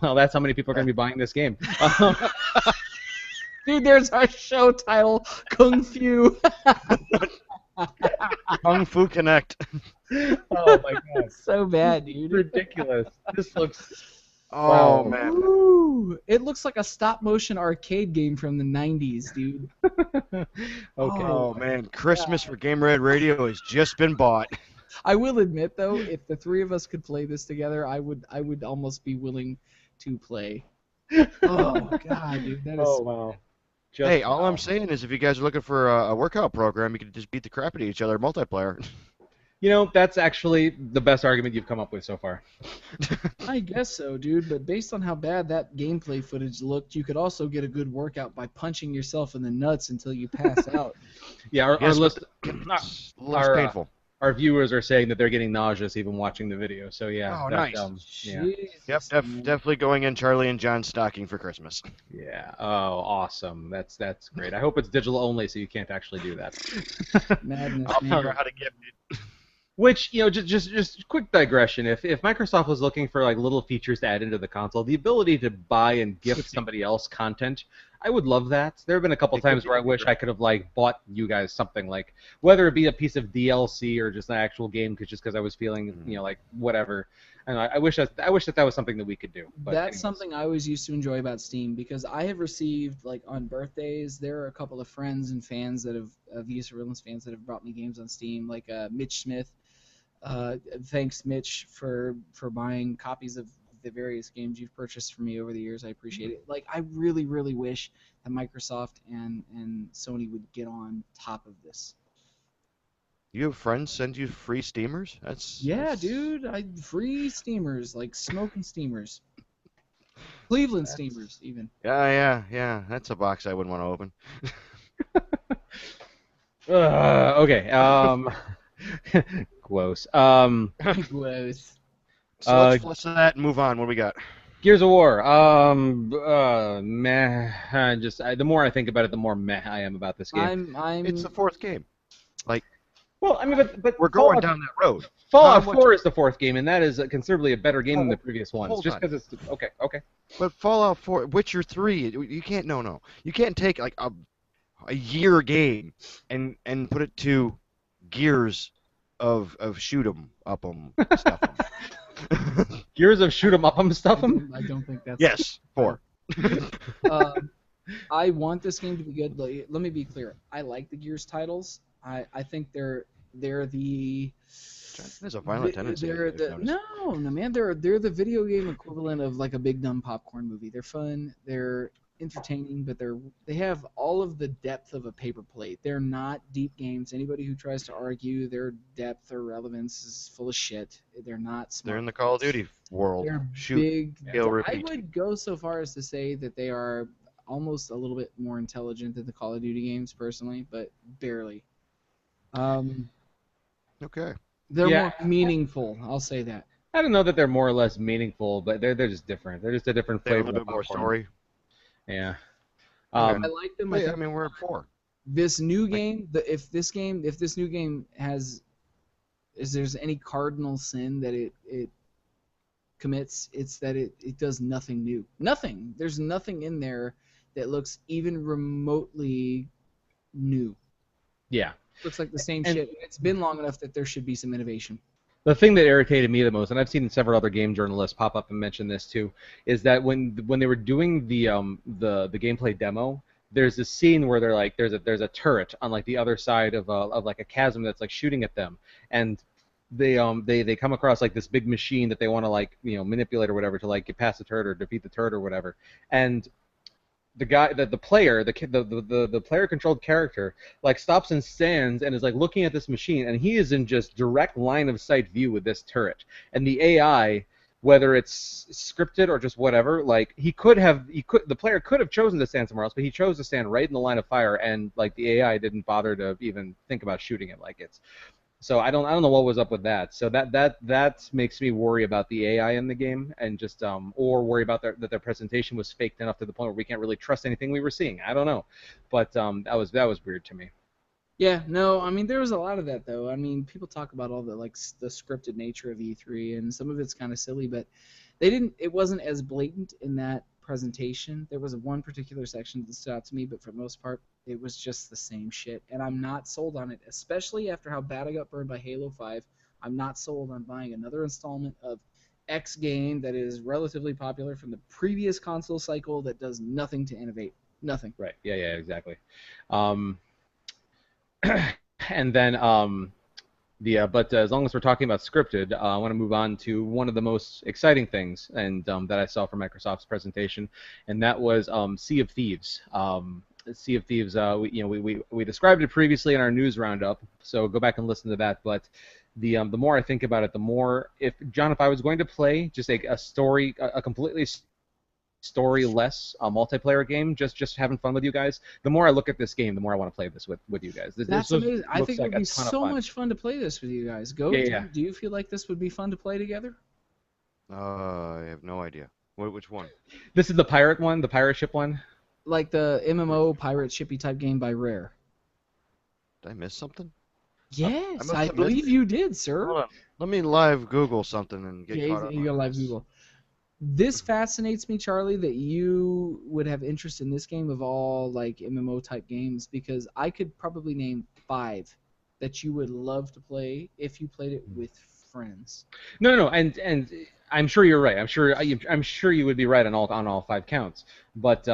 Well, that's how many people are going to be buying this game. Dude, there's our show title, Kung Fu. Kung Fu Connect. Oh my god. So bad, dude. Ridiculous. This looks. Oh Wow. man. Ooh, it looks like a stop motion arcade game from the 90s, dude. Okay. Oh man. Christmas for Gamerhead Radio has just been bought. I will admit though, if the three of us could play this together, I would almost be willing to play. Oh god, dude, that is Oh wow. Just Hey, all wow. I'm saying is if you guys are looking for a workout program, you can just beat the crap out of each other multiplayer. That's actually the best argument you've come up with so far. I guess so, dude, but based on how bad that gameplay footage looked, you could also get a good workout by punching yourself in the nuts until you pass out. Yeah, our Yes, list, Looks Our, painful. our viewers are saying that they're getting nauseous even watching the video. So yeah. Oh, that, nice. Yeah. Jesus, Yep, man. definitely going in Charlie and John's stocking for Christmas. Yeah. Oh, awesome. That's great. I hope it's digital only, so you can't actually do that. Madness, I'll man. figure out how to get it. Which just quick digression. If Microsoft was looking for like little features to add into the console, the ability to buy and gift somebody else content I would love that. There have been a couple It could times be, where I it'd be wish I great. could have like bought you guys something like whether it be a piece of DLC or just an actual game, cause just because I was feeling Mhm. like whatever. And I wish that was something that we could do. But That's anyways, something I always used to enjoy about Steam because I have received like on birthdays. There are a couple of friends and fans that have VU Surveillance fans that have brought me games on Steam, like Mitch Smith. Thanks, Mitch, for buying copies of the various games you've purchased for me over the years. I appreciate it. Like, I really, really wish that Microsoft and Sony would get on top of this. You have friends send you free steamers? Yeah, That's dude, I free steamers, like smoking steamers, Cleveland that's steamers, even. yeah. That's a box I wouldn't want to open. okay. Gross. Gross. So let's Uh, flush that and move on. What do we got? Gears of War. Meh. The more I think about it, the more meh I am about this game. It's I'm the fourth game. Like Well, I mean, but we're going down that road. How Fallout much? 4 is the fourth game, and that is considerably a better game than the Oh, previous ones. hold Just on. because it's okay, okay. But Fallout 4, Witcher 3, you can't. No. You can't take like a year game and put it to Gears of shoot 'em up 'em stuff 'em. Gears of shoot 'em up 'em stuff 'em. I don't think that's Yes, 4. Um, I want this game to be good. Let me be clear. I like the Gears titles. I think they're the There's a violent tendency. they're I've the noticed. no man they're the video game equivalent of like a big dumb popcorn movie. They're fun. They're entertaining, but they have all of the depth of a paper plate. They're not deep games. Anybody who tries to argue their depth or relevance is full of shit. They're not They're smart. in the Call of Duty world. They're Shoot, big. kill, I repeat. would go so far as to say that they are almost a little bit more intelligent than the Call of Duty games, personally, but barely. Um, Okay. they're Yeah, more meaningful. I'll say that. I don't know that they're more or less meaningful, but they're just different. They're just a different They have a flavor little of bit more popcorn. story. Yeah. Okay. I Um, like them. But yeah, I mean, we're at 4. This new Like, game, if this new game has, is there's any cardinal sin that it commits, it's that it does nothing new. Nothing. There's nothing in there that looks even remotely new. yeah. Looks like the same And shit. It's been long enough that there should be some innovation. the thing that irritated me the most, and I've seen several other game journalists pop up and mention this too, is that when they were doing the gameplay demo, there's this scene where they're like there's a turret on like the other side of like a chasm that's like shooting at them, and they come across like this big machine that they want to like manipulate or whatever to like get past the turret or defeat the turret or whatever, and the guy the player the player controlled character like stops and stands and is like looking at this machine, and he is in just direct line of sight view with this turret, and the AI, whether it's scripted or just whatever, like the player could have chosen to stand somewhere else, but he chose to stand right in the line of fire, and like the AI didn't bother to even think about shooting it. Like it's so I don't know what was up with that. So that makes me worry about the AI in the game, and just or worry about that their presentation was faked enough to the point where we can't really trust anything we were seeing. I don't know, but that was weird to me. Yeah, no, I mean there was a lot of that though. I mean, people talk about all the like the scripted nature of E3, and some of it's kind of silly, but they didn't. It wasn't as blatant in that presentation. There was one particular section that stood out to me, but for the most part, it was just the same shit, and I'm not sold on it. Especially after how bad I got burned by Halo 5, I'm not sold on buying another installment of X game that is relatively popular from the previous console cycle that does nothing to innovate. Nothing. Right? Yeah, exactly. Um, and then but as long as we're talking about scripted, I want to move on to one of the most exciting things and that I saw from Microsoft's presentation, and that was Sea of Thieves. Sea of Thieves, we described it previously in our news roundup, so go back and listen to that. But the more I think about it, the more if I was going to play just a story, a completely story-less multiplayer game, just having fun with you guys. The more I look at this game, the more I want to play this with you guys. That's amazing. I Looks think it like would a be ton of so fun. much fun to play this with you guys. Yeah. Do you feel like this would be fun to play together? I have no idea. Which one? This is the pirate one, the pirate ship one. Like the MMO pirate shippy type game by Rare. Did I miss something? Yes, must I have missed believe it. you did, sir. Hold on. Let me live Google something and get Yeah, caught up. you on got live this. Google. This fascinates me, Charlie, that you would have interest in this game of all like MMO type games, because I could probably name 5 that you would love to play if you played it with friends. No, and I'm sure you're right. I'm sure you would be right on all 5 counts. But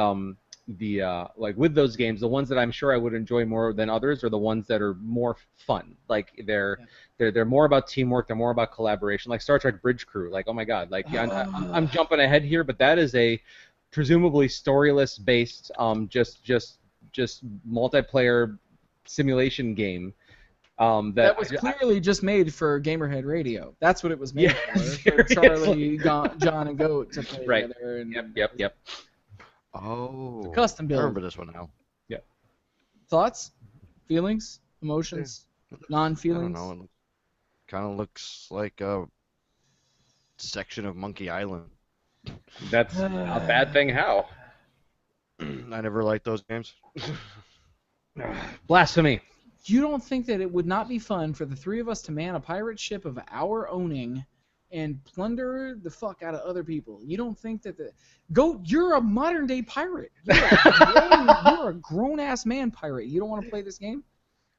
the like with those games, the ones that I'm sure I would enjoy more than others are the ones that are more fun. Like Yeah. they're more about teamwork. They're more about collaboration. Like Star Trek Bridge Crew. Like, oh my God. Like, yeah, I'm jumping ahead here, but that is a presumably storyless based just multiplayer simulation game. That was clearly just made for Gamerhead Radio. That's what it was made Yeah, for seriously. Charlie, John, and Goat to play Right. together. And Yep. It's a Oh, custom I build. remember this one now. Yep. Thoughts, feelings, Yeah. emotions, I don't non-feelings. know. It kind of looks like a section of Monkey Island. That's a bad thing. How? I never liked those games. Blasphemy. You don't think that it would not be fun for the 3 of us to man a pirate ship of our owning and plunder the fuck out of other people? You don't think that you're a modern day pirate. You're a grown ass man pirate. You don't want to play this game?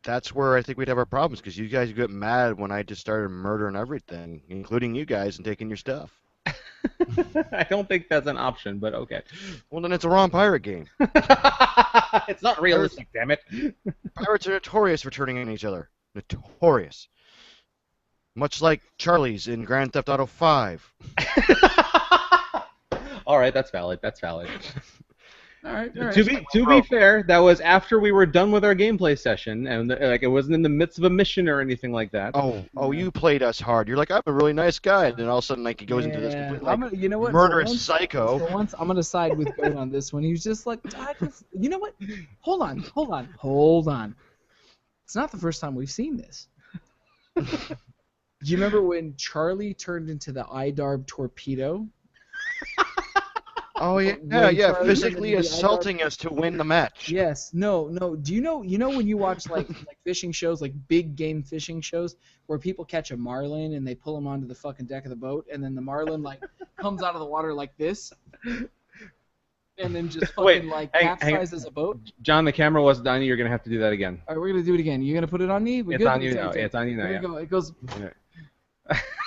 That's where I think we'd have our problems because you guys get mad when I just started murdering everything, including you guys, and taking your stuff. I don't think that's an option, but okay. Well, then it's a wrong pirate game. It's not realistic, damn it. Pirates are notorious for turning on each other. Notorious. Much like Charlie's in Grand Theft Auto 5. All right, that's valid. That's valid. All right. To be fair, that was after we were done with our gameplay session, and like it wasn't in the midst of a mission or anything like that. Oh, you played us hard. You're like, I'm a really nice guy, and then all of a sudden, like, he goes into this complete, like, you know what? murderous psycho. For once, I'm gonna side with Goat on this one. He was just like, you know what? Hold on. It's not the first time we've seen this. Do you remember when Charlie turned into the IDARB torpedo? Oh yeah, When yeah, Charlie physically turned into the assaulting us to win the match. Yes. No. Do you know when you watch like fishing shows, like big game fishing shows, where people catch a marlin and they pull him onto the fucking deck of the boat, and then the marlin like comes out of the water like this, and then just fucking Wait, like hang on. capsizes a boat. John, the camera wasn't on you. You're gonna have to do that again. All right, we're gonna do it again. You're gonna put it on me. It's on you now. It's on you now. There Yeah. you go. It goes. Yeah.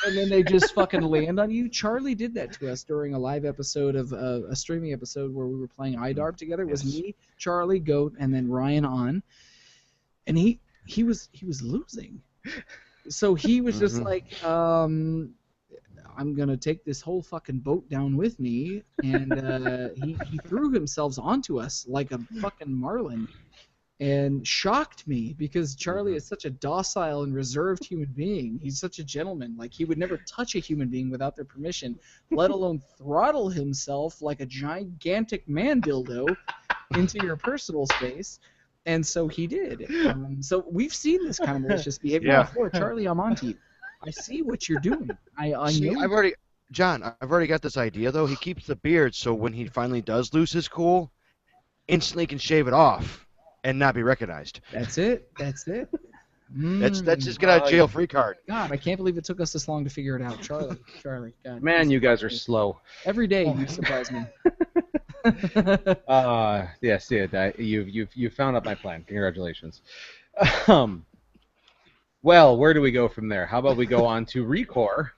And then they just fucking land on you. Charlie did that to us during a live episode of a streaming episode where we were playing IDARB together. It was Yes. me, Charlie, Goat, and then Ryan on, and he was losing. So he was just like, I'm gonna take this whole fucking boat down with me, and he threw himself onto us like a fucking marlin. And shocked me because Charlie is such a docile and reserved human being. He's such a gentleman. Like, he would never touch a human being without their permission, let alone throttle himself like a gigantic man dildo into your personal space. And so he did. So we've seen this kind of malicious behavior Yeah. before. Charlie, I'm onto you. I see what you're doing. I See, know. I've already got this idea though. He keeps the beard, so when he finally does lose his cool, instantly can shave it off and not be recognized. That's it. That's just get out of jail free card. God, I can't believe it took us this long to figure it out. Charlie, God. Man, you guys are slow. Every day you surprise me. Yes, you've found out my plan. Congratulations. Um, well, where do we go from there? How about we go on to Recore?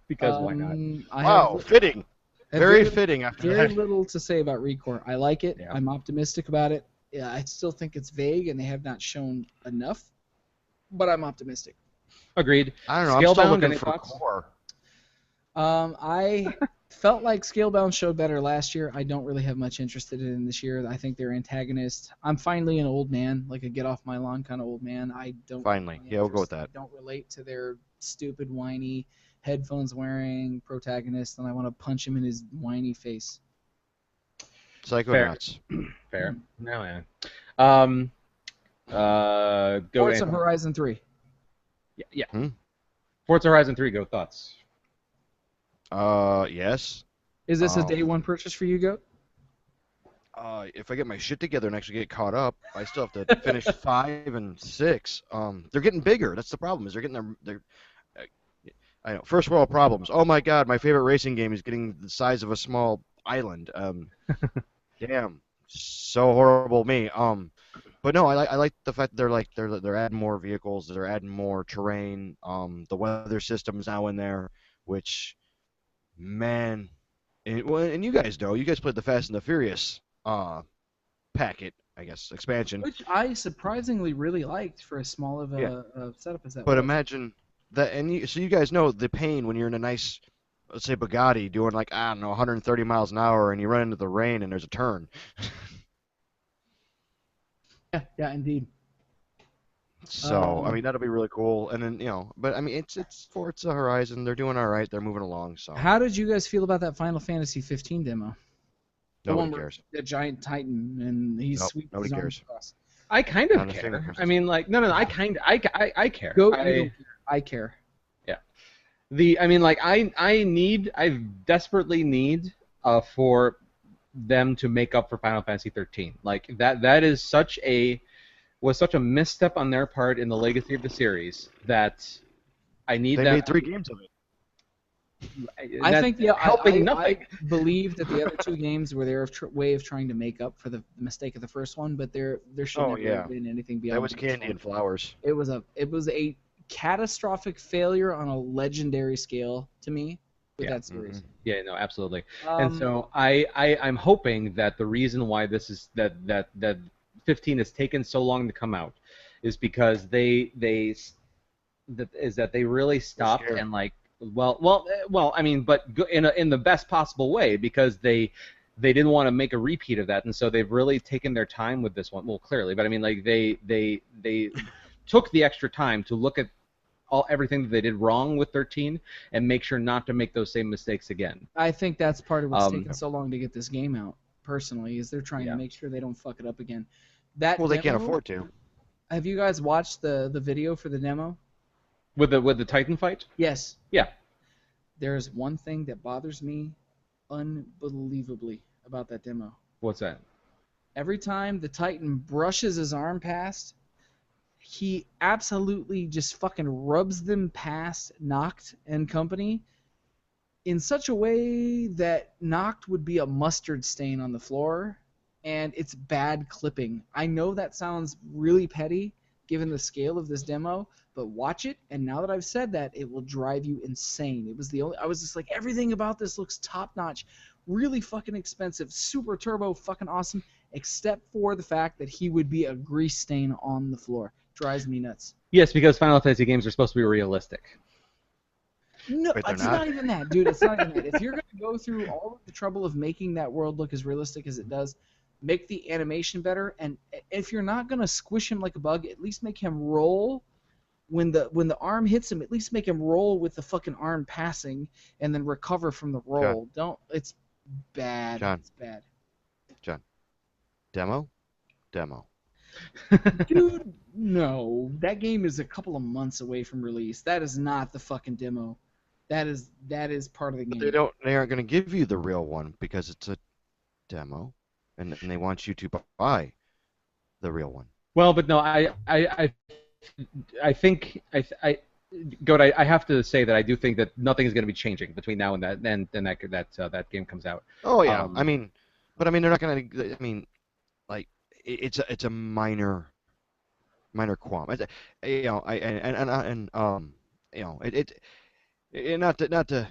Because why not? Wow, fitting. Very fitting after Very that. little to say about Recore. I like it. Yeah. I'm optimistic about it. Yeah, I still think it's vague and they have not shown enough, but I'm optimistic. Agreed. I don't know. I'm still Scalebound, looking any for thoughts? core. I felt like Scalebound showed better last year. I don't really have much interest in it this year. I think their antagonist. I'm finally an old man, like a get off my lawn kind of old man. I don't. Finally. have Yeah, we'll go with interest. that. I don't relate to their stupid, whiny, headphones wearing protagonist, and I want to punch him in his whiny face. Psychonauts. Fair. No, man. Go Forza Anthony. Horizon 3. Yeah. Hmm? Forza Horizon 3. Go thoughts. Yes. Is this a Oh. day one purchase for you, Goat? If I get my shit together and actually get caught up, I still have to finish 5 and 6. They're getting bigger. That's the problem. Is they're getting their I know. First world problems. Oh my God, my favorite racing game is getting the size of a small island. Damn, so horrible me. But no, I like the fact that they're adding more vehicles, they're adding more terrain. The weather system's now in there, which man, and you guys know, you guys played the Fast and the Furious packet, I guess, expansion. Which I surprisingly really liked for as small of Yeah. a setup as that But was. imagine that, so you guys know the pain when you're in a nice, let's say Bugatti doing like I don't know 130 miles an hour and you run into the rain and there's a turn. Yeah, yeah, indeed. So I Um, mean that'll be really cool. And then but I mean it's Forza Horizon. They're doing all right. They're moving along. So how did you guys feel about that Final Fantasy 15 demo? The nobody one where cares. the giant titan and he's Nope, sweeping nobody his arms cares. across. I kind Not of a single care. I person. mean, like, no, I care. Goat, you don't care. I care. Yeah. I mean, like, I desperately need, for them to make up for Final Fantasy 13. Like, that is was such a misstep on their part in the legacy of the series that I need They them. made 3 games of it. I That's think helping I nothing. believe that the other two games were their way of trying to make up for the mistake of the first one, but there should Oh never yeah, have been anything that beyond was the first candy one. and flowers. It was a catastrophic failure on a legendary scale to me with Yeah. that Hmm. series. Yeah, no, absolutely. And Um, so I'm hoping that the reason why this is that 15 has taken so long to come out is because that they really They're stopped scared. and like I mean, but in the best possible way because they didn't want to make a repeat of that, and so they've really taken their time with this one. Well, clearly, but I mean, like they took the extra time to look at everything that they did wrong with 13 and make sure not to make those same mistakes again. I think that's part of what's Um, taken so long to get this game out. Personally, is they're trying to yeah. make sure they don't fuck it up again. That Well, they can't demo. afford to. Have you guys watched the video for the demo? With the Titan fight? Yes. Yeah. There's one thing that bothers me unbelievably about that demo. What's that? Every time the Titan brushes his arm past, he absolutely just fucking rubs them past Noct and company in such a way that Noct would be a mustard stain on the floor, and it's bad clipping. I know that sounds really petty given the scale of this demo, but watch it, and now that I've said that, it will drive you insane. I was just like, everything about this looks top notch, really fucking expensive, super turbo, fucking awesome, except for the fact that he would be a grease stain on the floor. Drives me nuts. Yes, because Final Fantasy games are supposed to be realistic. No, Wait, they're it's not? not even that, dude. It's not even that. If you're going to go through all of the trouble of making that world look as realistic as it does, make the animation better, and if you're not going to squish him like a bug, at least make him roll when the arm hits him. At least make him roll with the fucking arm passing, and then recover from the John, roll. Don't. It's bad. John, It's bad. John. Demo, demo. Dude, no. That game is a couple of months away from release. That is not the fucking demo. That is part of the But game. they aren't going to give you the real one because it's a demo, and they want you to buy the real one. Well, but no, I think Goat, I have to say that I do think that nothing is going to be changing between now and that game comes out. Oh yeah, Um, but I mean they're not going to. I mean, like it's a minor qualm. It's I and not to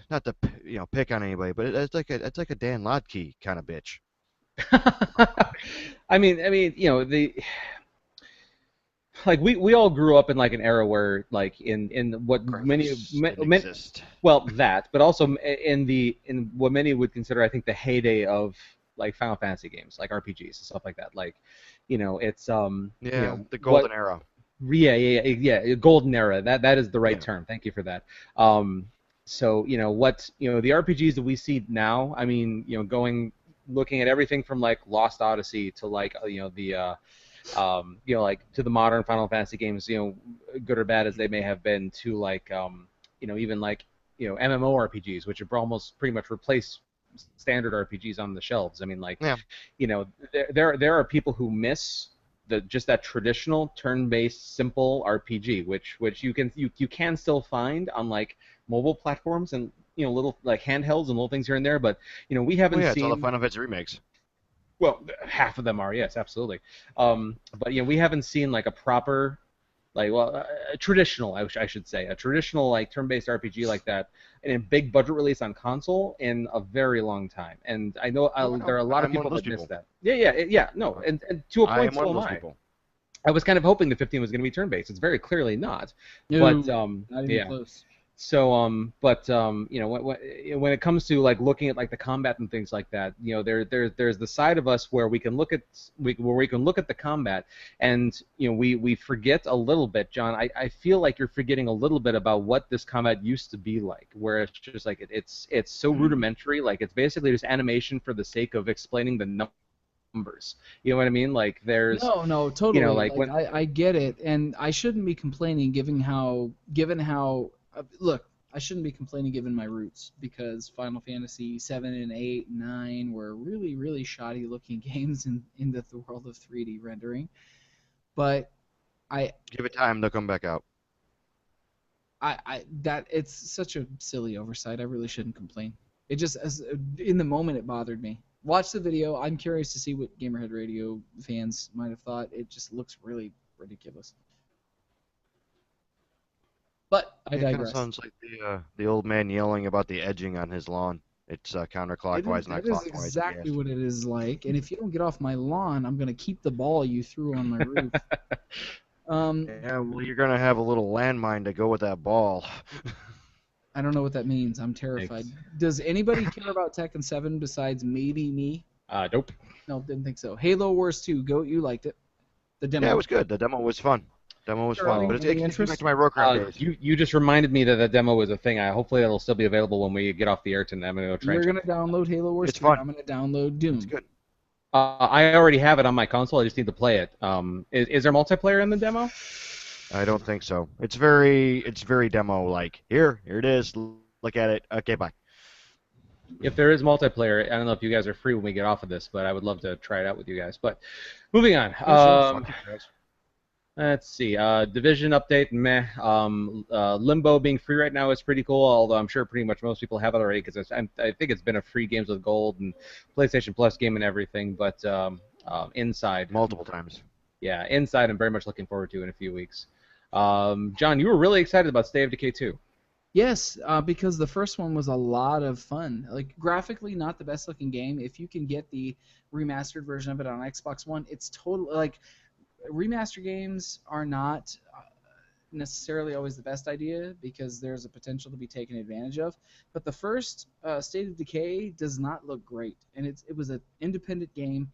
pick on anybody, but it's like a Dan Lodkey kind of bitch. the like we all grew up in like an era where like in what Graphics didn't exist. well that but also in what many would consider I think the heyday of like Final Fantasy games like RPGs and stuff like that like it's Yeah, the what golden era. yeah, golden era. That is the right Yeah, term. Thank you for that. So the RPGs that we see now. I mean, looking at everything from like Lost Odyssey to like like to the modern Final Fantasy games. Good or bad as they may have been, to like even like MMORPGs, which have almost pretty much replaced standard RPGs on the shelves. I mean, like yeah. there are people who miss just that traditional turn-based simple RPG, which you can still find on like mobile platforms and little like handhelds and little things here and there. But we Well, haven't yeah, it's all the seen. Final Fantasy remakes. Well, half of them are, yes, absolutely. But we haven't seen like a proper, like, well, a traditional, I should say, a traditional like turn-based RPG like that in a big budget release on console in a very long time. And I know Oh, I there know. are a lot of I'm one of people those that miss people. that. Yeah, yeah, yeah. No, and to a I point, am one so of am those I. people. I was kind of hoping the 15 was going to be turn-based. It's very clearly not. But No, not even yeah. close. So, but when it comes to like looking at like the combat and things like that, there's the side of us where where we can look at the combat, and we forget a little bit, John. I feel like you're forgetting a little bit about what this combat used to be like, where it's just like it's so rudimentary, like it's basically just animation for the sake of explaining the numbers. You know what I mean? Like there's, No, no, totally. like Like when I get it, and I shouldn't be complaining given how look, I shouldn't be complaining given my roots because Final Fantasy 7 and 8 and 9 were really really shoddy looking games in the world of 3D rendering. But I Give it time, they'll come back out. I that it's such a silly oversight. I really shouldn't complain. It just in the moment it bothered me. Watch the video. I'm curious to see what Gamerhead Radio fans might have thought. It just looks really ridiculous. But I Yeah, it kind of digress. sounds like the old man yelling about the edging on his lawn. It's counterclockwise, not That is clockwise, if you exactly asked what me. it is like. And if you don't get off my lawn, I'm gonna keep the ball you threw on my roof. Um, Yeah, well, you're gonna have a little landmine to go with that ball. I don't know what that means. I'm terrified. it's Does anybody care about Tekken 7 besides maybe me? nope. No, didn't think so. Halo Wars 2, Goat, you liked it. The Yeah, it demo. was good. The demo was fun. Demo was fun, but Sterling, Well, any it takes me back interest? to my Warcraft days. you just reminded me that demo was a thing. Hopefully that'll still be available when we get off the air tonight. I'm gonna go try and You're check gonna it out. download Halo Wars It's 2. fun. I'm gonna download It's Doom. good. I already have it on my console. I just need to play it. Is there multiplayer in the demo? I don't think so. It's very demo like. Here it is. Look at it. Okay, bye. If there is multiplayer, I don't know if you guys are free when we get off of this, but I would love to try it out with you guys. But moving on. Yeah, sure. Fuck it, guys. Let's see. Division update, meh. Limbo being free right now is pretty cool, although I'm sure pretty much most people have it already because I think it's been a free Games with Gold and PlayStation Plus game and everything. But Inside, Multiple times. yeah, Inside, I'm very much looking forward to in a few weeks. John, you were really excited about State of Decay 2. Yes, because the first one was a lot of fun. Like graphically, not the best looking game. If you can get the remastered version of it on Xbox One, it's totally like remaster games are not necessarily always the best idea because there's a potential to be taken advantage of. But the first State of Decay does not look great, and it was an independent game.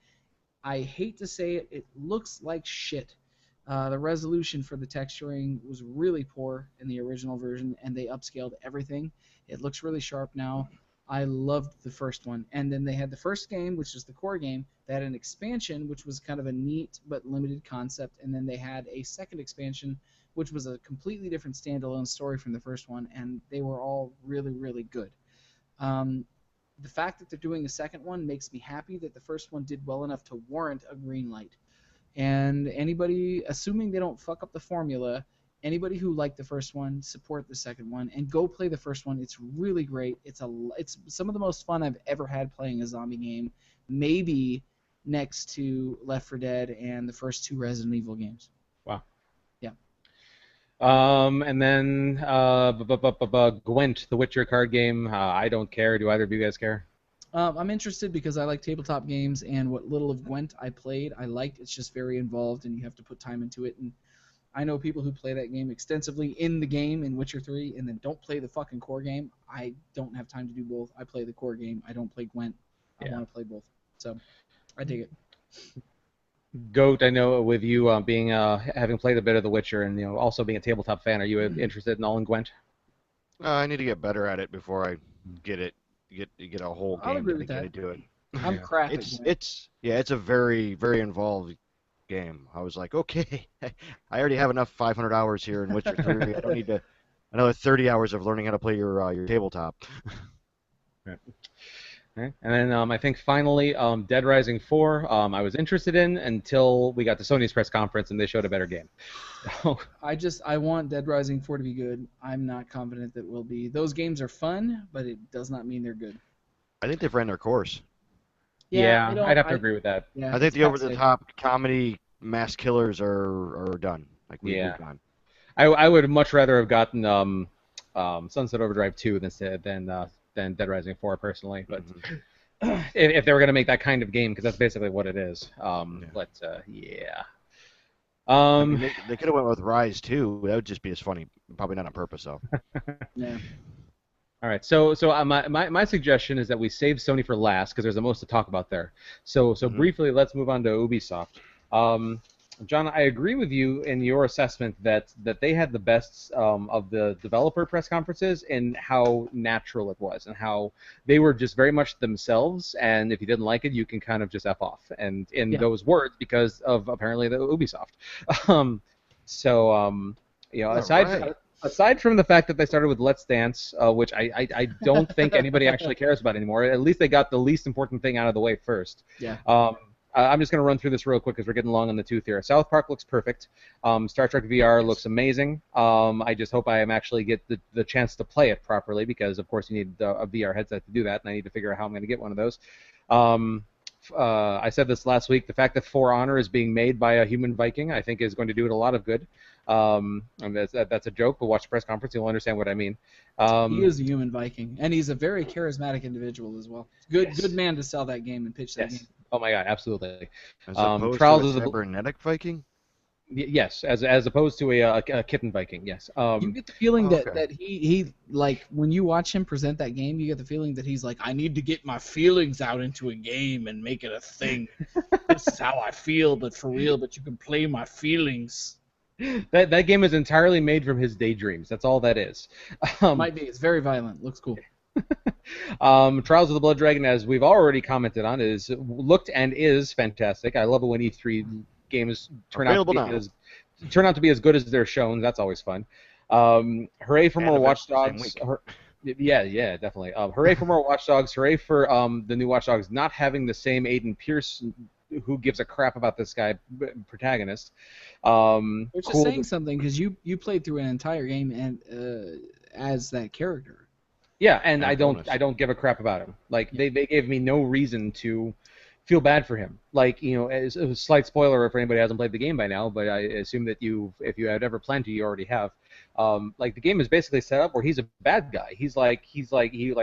I hate to say it, it looks like shit. The resolution for the texturing was really poor in the original version, and they upscaled everything. It looks really sharp now. I loved the first one. And then they had the first game, which was the core game. They had an expansion, which was kind of a neat but limited concept. And then they had a second expansion, which was a completely different standalone story from the first one. And they were all really, really good. Um, the fact that they're doing a second one makes me happy that the first one did well enough to warrant a green light. And anybody, assuming they don't fuck up the formula, anybody who liked the first one, support the second one and go play the first one. It's really great. It's some of the most fun I've ever had playing a zombie game, maybe next to Left 4 Dead and the first two Resident Evil games. Wow. Yeah. And then Gwent, the Witcher card game. I don't care. Do either of you guys care? I'm interested because I like tabletop games, and what little of Gwent I played, I liked. It's just very involved, and you have to put time into it. And I know people who play that game extensively in the game in Witcher 3, and then don't play the fucking core game. I don't have time to do both. I play the core game. I don't play Gwent. I Yeah. want to play both. So I dig it. Goat, I know with you being having played a bit of The Witcher and also being a tabletop fan, are you interested in all in Gwent? I need to get better at it before I get it. Get a whole I'll game agree with dedicated that. to it. I'm Yeah. crap at It's Gwent. it's yeah, it's a very involved game. I was like, okay, I already have enough 500 hours here in Witcher 3. I don't need to another 30 hours of learning how to play your tabletop. Right. Right. And then I think finally, Dead Rising 4, I was interested in until we got to Sony's press conference and they showed a better game. So, I want Dead Rising 4 to be good. I'm not confident that it will be. Those games are fun, but it does not mean they're good. I think they've ran their course. Yeah, yeah, I'd have to agree with that. yeah, I think it's the passe. over-the-top comedy mass killers are done. Like we Yeah. moved on. I would much rather have gotten Sunset Overdrive 2 than Dead Rising 4 personally. But Hmm. if they were going to make that kind of game, because that's basically what it is. Yeah. But yeah. I mean, Um, they could have went with Rise too. That would just be as funny. Probably not on purpose though. Yeah. all right. So my suggestion is that we save Sony for last because there's the most to talk about there. So Hmm. briefly, let's move on to Ubisoft. Um, John, I agree with you in your assessment that they had the best of the developer press conferences in how natural it was and how they were just very much themselves. And if you didn't like it, you can kind of just f off. And in Yeah. those words, because of apparently the Ubisoft. Um, so All aside right. aside from the fact that they started with Let's Dance, which I don't think anybody actually cares about anymore. At least they got the least important thing out of the way first. Yeah. I'm just going to run through this real quick because we're getting long on the tooth here. South Park looks perfect. Star Trek VR looks amazing. I just hope I am actually get the chance to play it properly because, of course, you need a VR headset to do that, and I need to figure out how I'm going to get one of those. I said this last week. The fact that For Honor is being made by a human Viking, I think, is going to do it a lot of good. And that's a joke, but watch the press conference, you'll understand what I mean. He is a human Viking, and he's a very charismatic individual as well. Good, Yes. good man to sell that game and pitch that Yes. game. Oh my God, absolutely. As opposed to a Trials of the cybernetic Viking. yes, as opposed to a kitten Viking. Yes. You get the feeling Oh, that, okay. that he like when you watch him present that game, you get the feeling that he's like, I need to get my feelings out into a game and make it a thing. This is how I feel, but for real. But you can play my feelings. that game is entirely made from his daydreams. That's all that is. Might be. It's very violent. Looks cool. Trials of the Blood Dragon, as we've already commented on, is looked and is fantastic. I love it when E3 games Available now. turn out to be as good as they're shown. That's always fun. Hooray for And more available Watch same Dogs. week. Yeah, definitely. Hooray for more Watch Dogs. Hooray for the new Watch Dogs not having the same Aiden Pierce, who gives a crap about this guy protagonist. Which is Cool. saying something because you played through an entire game and as that character. Yeah, and And a bonus. I don't give a crap about him. Like Yeah. they gave me no reason to feel bad for him. Like, as a slight spoiler if anybody hasn't played the game by now, but I assume that if you had ever planned to, you already have. Like the game is basically set up where he's a bad guy. He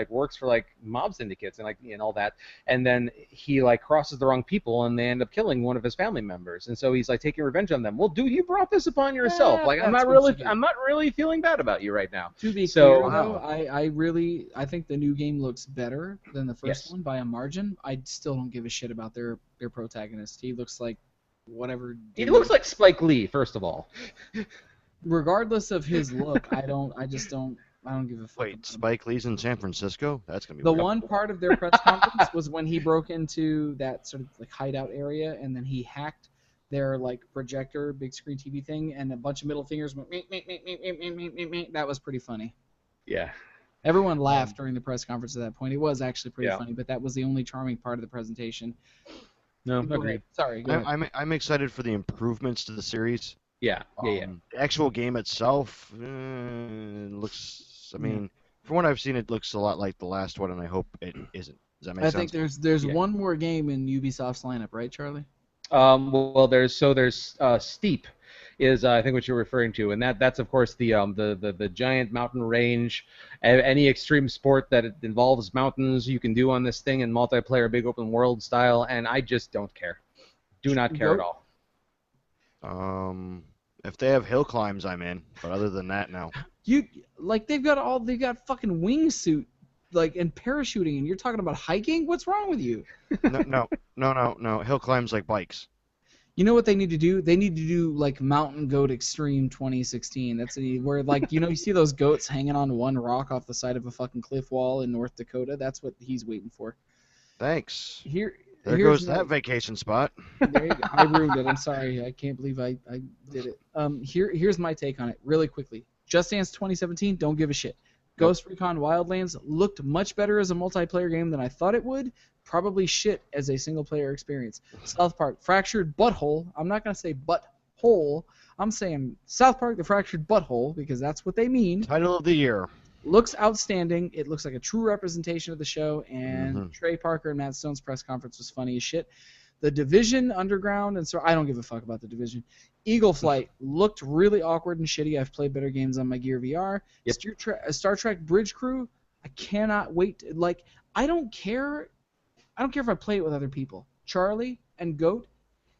works for like mob syndicates and all that, and then he like crosses the wrong people and they end up killing one of his family members, and so he's like taking revenge on them. Well, dude, you brought this upon yourself. Like That's what you get. I'm not really feeling bad about you right now. To be So- clear, though, Wow. I think the new game looks better than the first Yes. one by a margin. I still don't give a shit about their protagonist. He looks like whatever. He dude. looks like Spike Lee, first of all. Regardless of his look, I don't give a fuck. Wait, about him. Spike Lee's in San Francisco? That's gonna be The weird. one part of their press conference was when he broke into that sort of like hideout area and then he hacked their like projector, big screen TV thing, and a bunch of middle fingers went. Meep, meep, meep, meep, meep, meep, meep, meep. That was pretty funny. Yeah. Everyone laughed during the press conference at that point. It was actually pretty Yeah. funny, but that was the only charming part of the presentation. No, Go agreed. ahead. Sorry. Go ahead. I'm excited for the improvements to the series. Yeah. The actual game itself looks. I mean, from what I've seen, it looks a lot like the last one, and I hope it isn't. Does that make I sense? think there's Yeah. one more game in Ubisoft's lineup, right, Charlie? Well, there's Steep, is I think what you're referring to, and that's of course the giant mountain range. Any extreme sport that it involves mountains you can do on this thing in multiplayer, big open world style, and I just don't care. Do not care at all. If they have hill climbs, I'm in. But other than that, no. They've got fucking wingsuit like and parachuting, and you're talking about hiking? What's wrong with you? No. Hill climbs like bikes. You know what they need to do? They need to do like Mountain Goat Extreme 2016. Where like you see those goats hanging on one rock off the side of a fucking cliff wall in North Dakota. That's what he's waiting for. Thanks. Here There here's goes that vacation spot. There you go. I ruined it. I'm sorry. I can't believe I did it. Here's my take on it really quickly. Just Dance 2017. Don't give a shit. Nope. Ghost Recon Wildlands looked much better as a multiplayer game than I thought it would. Probably shit as a single-player experience. South Park Fractured Butthole. I'm not going to say butthole. I'm saying South Park the Fractured Butthole because that's what they mean. Title of the year. Looks outstanding. It looks like a true representation of the show, and Mhm. Trey Parker and Matt Stone's press conference was funny as shit. The Division, Underground, and so I don't give a fuck about the Division. Eagle Flight looked really awkward and shitty. I've played better games on my Gear VR. Yep. Star Trek Bridge Crew. I cannot wait. Like, I don't care. I don't care if I play it with other people. Charlie and Goat,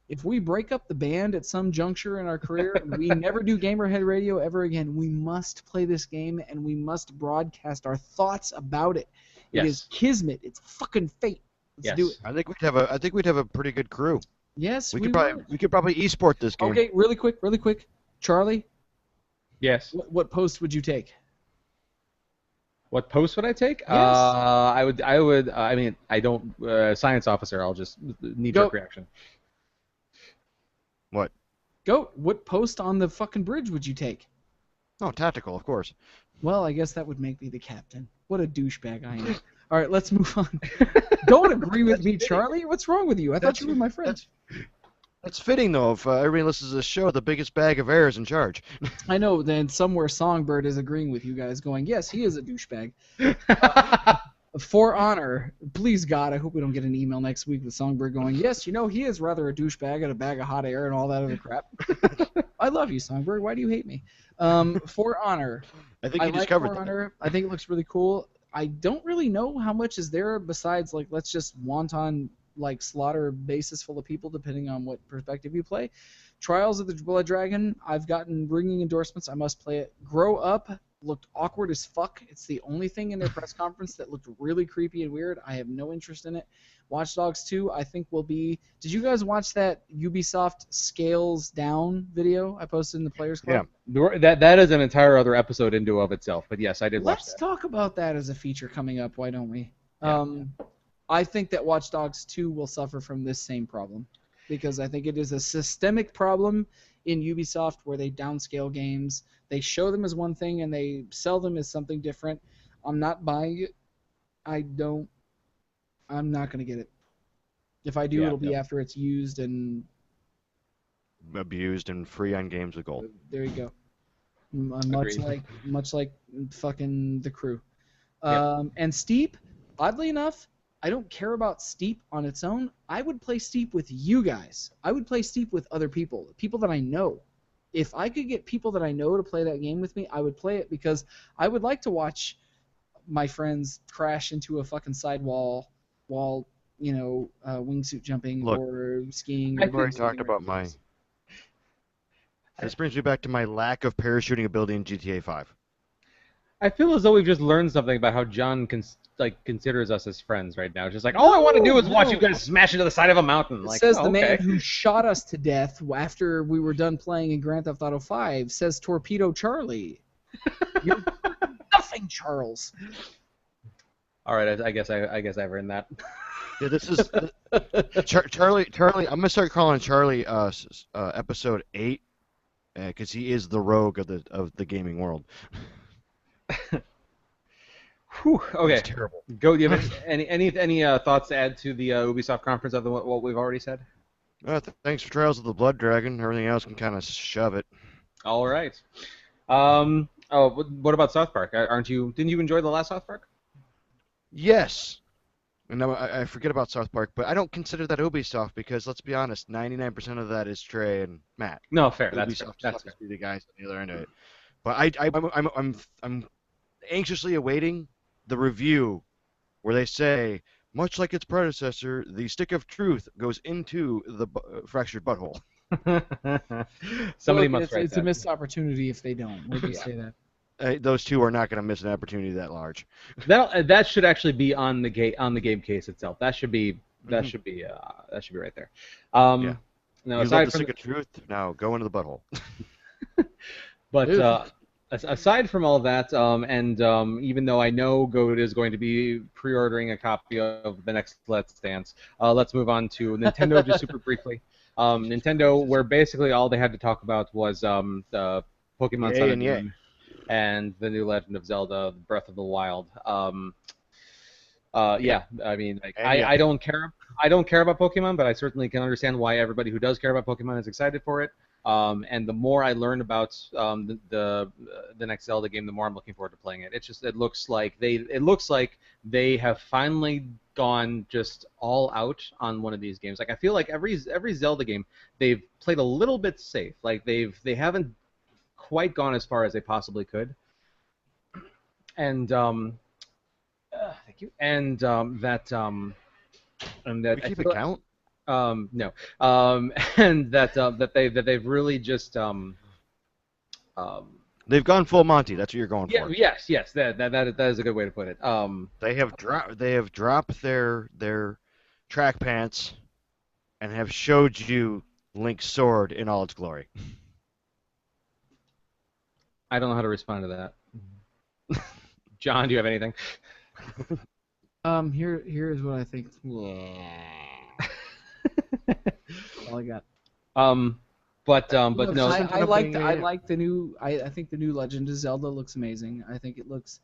if we break up the band at some juncture in our career and we never do Gamerhead Radio ever again, we must play this game and we must broadcast our thoughts about it. It Yes. is kismet. It's fucking fate. Let's Yes. do it. I think we'd have a pretty good crew. Yes, We could probably esport this game. Okay, really quick. Charlie, Yes. what post would you take? What post would I take? Yes. I would. I mean, I don't. Science officer. I'll just knee-jerk Go. reaction. What? Goat, what post on the fucking bridge would you take? Oh, tactical, of course. Well, I guess that would make me the captain. What a douchebag I am. All right, let's move on. Don't agree with me, Charlie. What's wrong with you? I thought you were my friend. That's fitting though. If everybody listens to this show, the biggest bag of air is in charge. I know. Then somewhere Songbird is agreeing with you guys, going, "Yes, he is a douchebag." For honor, please God, I hope we don't get an email next week with Songbird going, "Yes, you know he is rather a douchebag and a bag of hot air and all that other crap." I love you, Songbird. Why do you hate me? For honor, I think I you like discovered For that. Honor. I think it looks really cool. I don't really know how much is there besides like let's just wanton like slaughter bases full of people depending on what perspective you play. Trials of the Blood Dragon, I've gotten ringing endorsements. I must play it. Grow Up looked awkward as fuck. It's the only thing in their press conference that looked really creepy and weird. I have no interest in it. Watch Dogs 2, I think will be. Did you guys watch that Ubisoft Scales Down video I posted in the Players Club? That is an entire other episode into of itself. But yes, I did watch Let's that. talk about that as a feature coming up. Why don't we? Yeah. I think that Watch Dogs 2 will suffer from this same problem because I think it is a systemic problem in Ubisoft where they downscale games. They show them as one thing and they sell them as something different. I'm not buying it. I'm not going to get it. If I do, Yeah, it'll be no. after it's used and Abused and free on games with gold. there you go. Agreed. Much like fucking The Crew. Yep. And Steep, oddly enough, I don't care about Steep on its own. I would play Steep with you guys. I would play Steep with other people that I know. If I could get people that I know to play that game with me, I would play it because I would like to watch my friends crash into a fucking sidewall while, wingsuit jumping Look, or skiing. I've or already doing talked something about my. This brings me back to my lack of parachuting ability in GTA 5. I feel as though we've just learned something about how John considers us as friends right now. It's just like all I want to do is watch you guys smash into the side of a mountain. Like, Says oh, the man okay. who shot us to death after we were done playing in Grand Theft Auto 5. Says Torpedo Charlie. You're nothing, Charles. All right, I guess I've earned that. Yeah, this is Charlie. I'm gonna start calling Charlie episode 8 because he is the rogue of the gaming world. Whew, okay, It's terrible. go. Do you have any thoughts to add to the Ubisoft conference other than what we've already said? Thanks for Trials of the Blood Dragon. Everything else can kind of shove it. All right. Oh, what about South Park? Didn't you enjoy the last South Park? Yes. And I forget about South Park, but I don't consider that Ubisoft because let's be honest, 99% of that is Trey and Matt. No, fair. That's Ubisoft fair. That's fair. happens to be the guys on the other end of it. But I'm anxiously awaiting the review where they say, much like its predecessor, the stick of truth goes into the fractured butthole. Somebody Look, must write it's that. a missed opportunity if they don't. We'll just say that. Those two are not going to miss an opportunity that large. That should actually be on the game case itself. That should be right there. Yeah. Now You love aside the from stick of truth? Now go into the butthole. but aside from all that, even though I know Goat is going to be pre-ordering a copy of the next Let's Dance, let's move on to Nintendo just super briefly. Nintendo, where basically all they had to talk about was the Pokemon Yay Sun and yay. Moon. and the new Legend of Zelda: Breath of the Wild. Yep. Yeah, I mean, like, And yep. I don't care about Pokemon, but I certainly can understand why everybody who does care about Pokemon is excited for it. And the more I learn about the next Zelda game, the more I'm looking forward to playing it. It looks like they have finally gone just all out on one of these games. Like, I feel like every Zelda game they've played a little bit safe. Like, they haven't quite gone as far as they possibly could. And thank you. And that We I keep feel account. no, and that they've really just um, They've gone full Monty. That's what you're going yeah, for. yes, that is a good way to put it. They have dropped their track pants and have showed you Link's sword in all its glory. I don't know how to respond to that. John, do you have anything? Here's what I think. All I got. But Look, no, Persistent enough being I a- like the new. I think the new Legend of Zelda looks amazing. I think it looks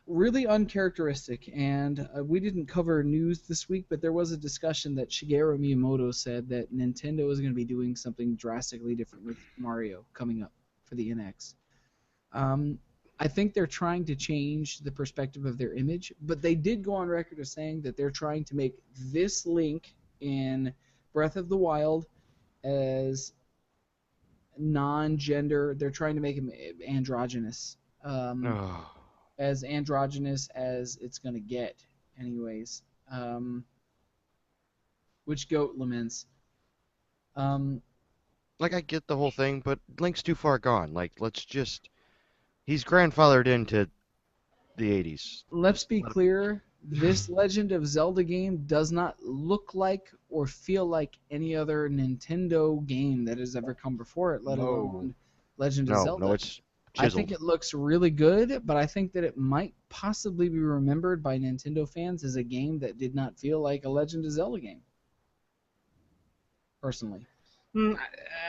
really uncharacteristic. And we didn't cover news this week, but there was a discussion that Shigeru Miyamoto said that Nintendo is going to be doing something drastically different with Mario coming up for the NX. Um, I think they're trying to change the perspective of their image, but they did go on record as saying that they're trying to make this Link in Breath of the Wild as non-gender. They're trying to make him androgynous. Oh. As androgynous as it's going to get, anyways. Which goat laments? Um, Like, I get the whole thing, but Link's too far gone. Like, he's grandfathered into the 80s. let's Just be let clear. This Legend of Zelda game does not look like or feel like any other Nintendo game that has ever come before it, let no. alone Legend of No, Zelda. it's I think chiseled. it looks really good, but I think that it might possibly be remembered by Nintendo fans as a game that did not feel like a Legend of Zelda game, personally.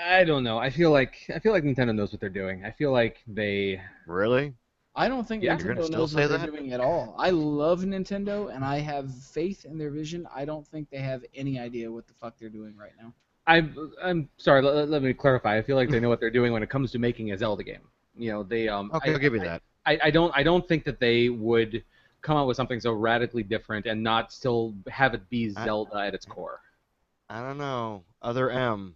I don't know. I feel like Nintendo knows what they're doing. I feel like they Really? I don't think yeah. You're gonna Nintendo still knows what say they're that? doing at all. I love Nintendo and I have faith in their vision. I don't think they have any idea what the fuck they're doing right now. I'm sorry. Let me clarify. I feel like they know what they're doing when it comes to making a Zelda game. You know, Okay, I'll give you that. I don't think that they would come out with something so radically different and not still have it be I Zelda at its core. I don't know. Other M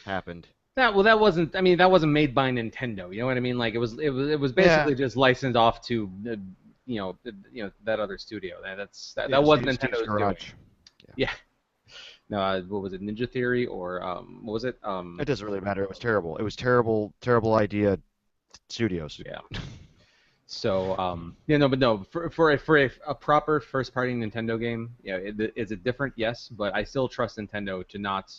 happened. That wasn't. I mean, that wasn't made by Nintendo. You know what I mean? Like, it was Yeah. basically just licensed off to that other studio. Yeah, That wasn't Steve's Nintendo's doing. garage. Yeah. Yeah. No, what was it? Ninja Theory or what was it? It doesn't really matter. It was terrible. It was terrible, terrible idea. Studios. Yeah. So, yeah, no, but no, a proper first party Nintendo game, yeah, is it different? Yes, but I still trust Nintendo to not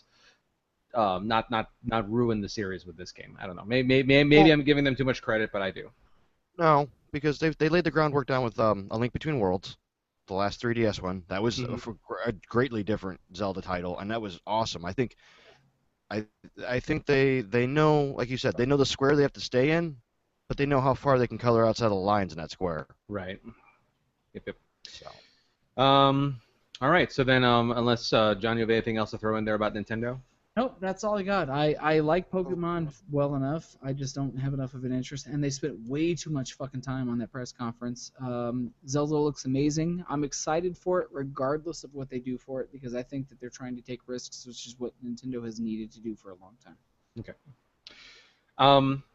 ruin the series with this game. I don't know. Maybe Well, I'm giving them too much credit, but I do. no, because they laid the groundwork down with A Link Between Worlds, the last 3DS one. That was Hmm. a greatly different Zelda title, and that was awesome. I I think they know, like you said, they know the square they have to stay in, but they know how far they can color outside of the lines in that square. Right. Yep, yep. So All right. So then, unless John, you have anything else to throw in there about Nintendo? Nope, that's all I got. I like Pokemon well enough. I just don't have enough of an interest. And they spent way too much fucking time on that press conference. Zelda looks amazing. I'm excited for it regardless of what they do for it because I think that they're trying to take risks, which is what Nintendo has needed to do for a long time. Okay.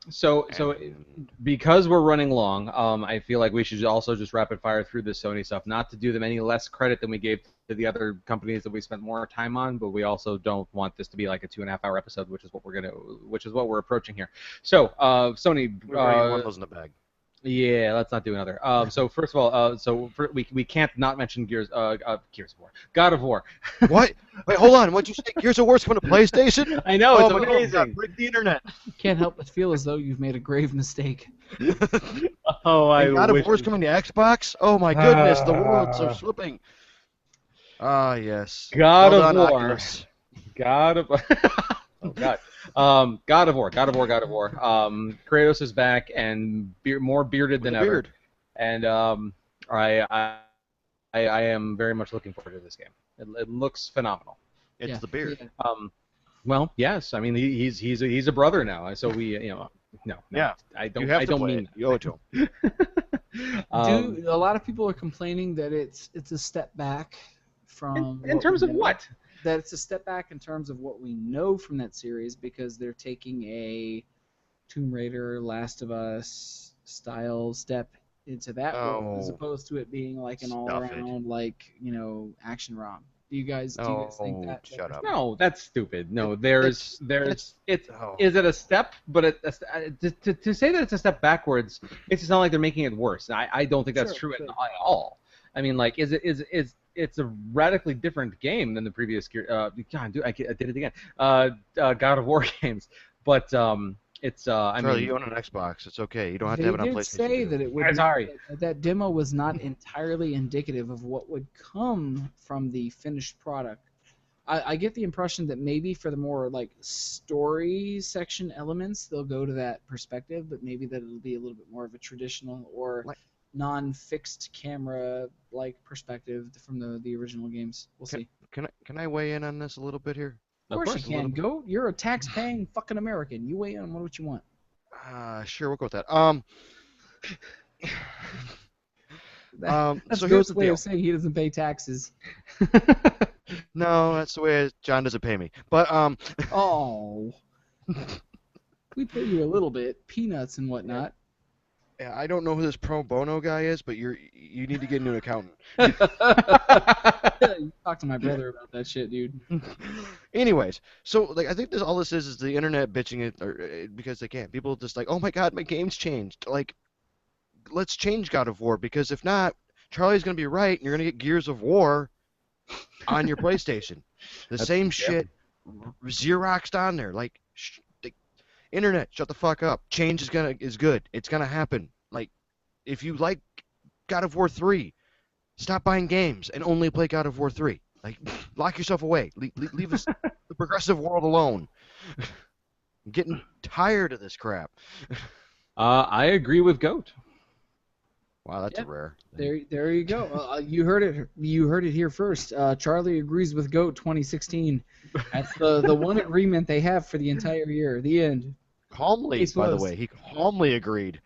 So and because we're running long, I feel like we should also just rapid fire through the Sony stuff, not to do them any less credit than we gave to the other companies that we spent more time on, but we also don't want this to be like a 2.5 hour episode, which is what we're approaching here. So, Sony, we've already got one of those in the bag. yeah, let's not do another. So first of all, we can't not mention Gears of War, God of War. What? Wait, hold on. What'd you say? Gears of War's coming to PlayStation? I know Oh it's my God, amazing. break the internet. Can't help but feel as though you've made a grave mistake. Oh, I And God of wish. War's coming to Xbox? Oh my goodness, the worlds are flipping. Ah, yes. God Well of done, War. Oculus. God of Oh God. God of War, God of War, God of War. Kratos is back and more bearded With than a ever, beard. and I am very much looking forward to this game. It looks phenomenal. It's Yeah, the beard. yeah. Well, yes. I mean, he's a brother now, so we no, Yeah. You I have to don't play mean it. You owe it to him. that. A lot of people are complaining that it's a step back from In what we terms of know. what? That it's a step back in terms of what we know from that series because they're taking a Tomb Raider, Last of Us style step into that world as Oh, opposed to it being like an all stuff it. around action ROM. Do you guys think No, that shut up. No, that's stupid. No, That's it's oh. is it a step? But to say that it's a step backwards, it's just not like they're making it worse. I don't think that's Sure, true sure. at all. I mean, like, is it's a radically different game than the previous God, dude, I did it again. God of War games, but it's I Charlie, mean, you own an Xbox. It's okay. You don't have to They have it on did PlayStation say 2. that it would I'm not, sorry. that demo was not entirely indicative of what would come from the finished product. I get the impression that maybe for the more like story section elements, they'll go to that perspective, but maybe that it'll be a little bit more of a traditional or Like, non-fixed camera like perspective from the original games. We'll can see. can I weigh in on this a little bit here? Of Of course you course. Just a little can, bit. Goat. You're a tax-paying fucking American. You weigh in on what you want. Sure, we'll go with that. That's So here's Goat's the way of deal. saying he doesn't pay taxes. No, that's the way John doesn't pay me. But Oh, we pay you a little bit, peanuts and yeah, whatnot. yeah, I don't know who this pro bono guy is, but you need to get a new accountant. You talk to my brother about that shit, dude. Anyways, so like I think this all this is the internet bitching it or, because they can't. People just like, oh my God, my game's changed. Like, let's change God of War because if not, Charlie's gonna be right, and you're gonna get Gears of War on your PlayStation. The That's same yeah. shit Xeroxed on there. Like, the internet, shut the fuck up. Change is good. It's gonna happen. Like, if you like God of War 3, stop buying games and only play God of War 3. Like, lock yourself away. Leave us the progressive world alone. I'm getting tired of this crap. I agree with Goat. Wow, that's a Yeah, rare thing. there you go. You heard it. You heard it here first. Charlie agrees with Goat 2016. That's the one agreement they have for the entire year. The end. Calmly, Case by the closed. way, he calmly agreed.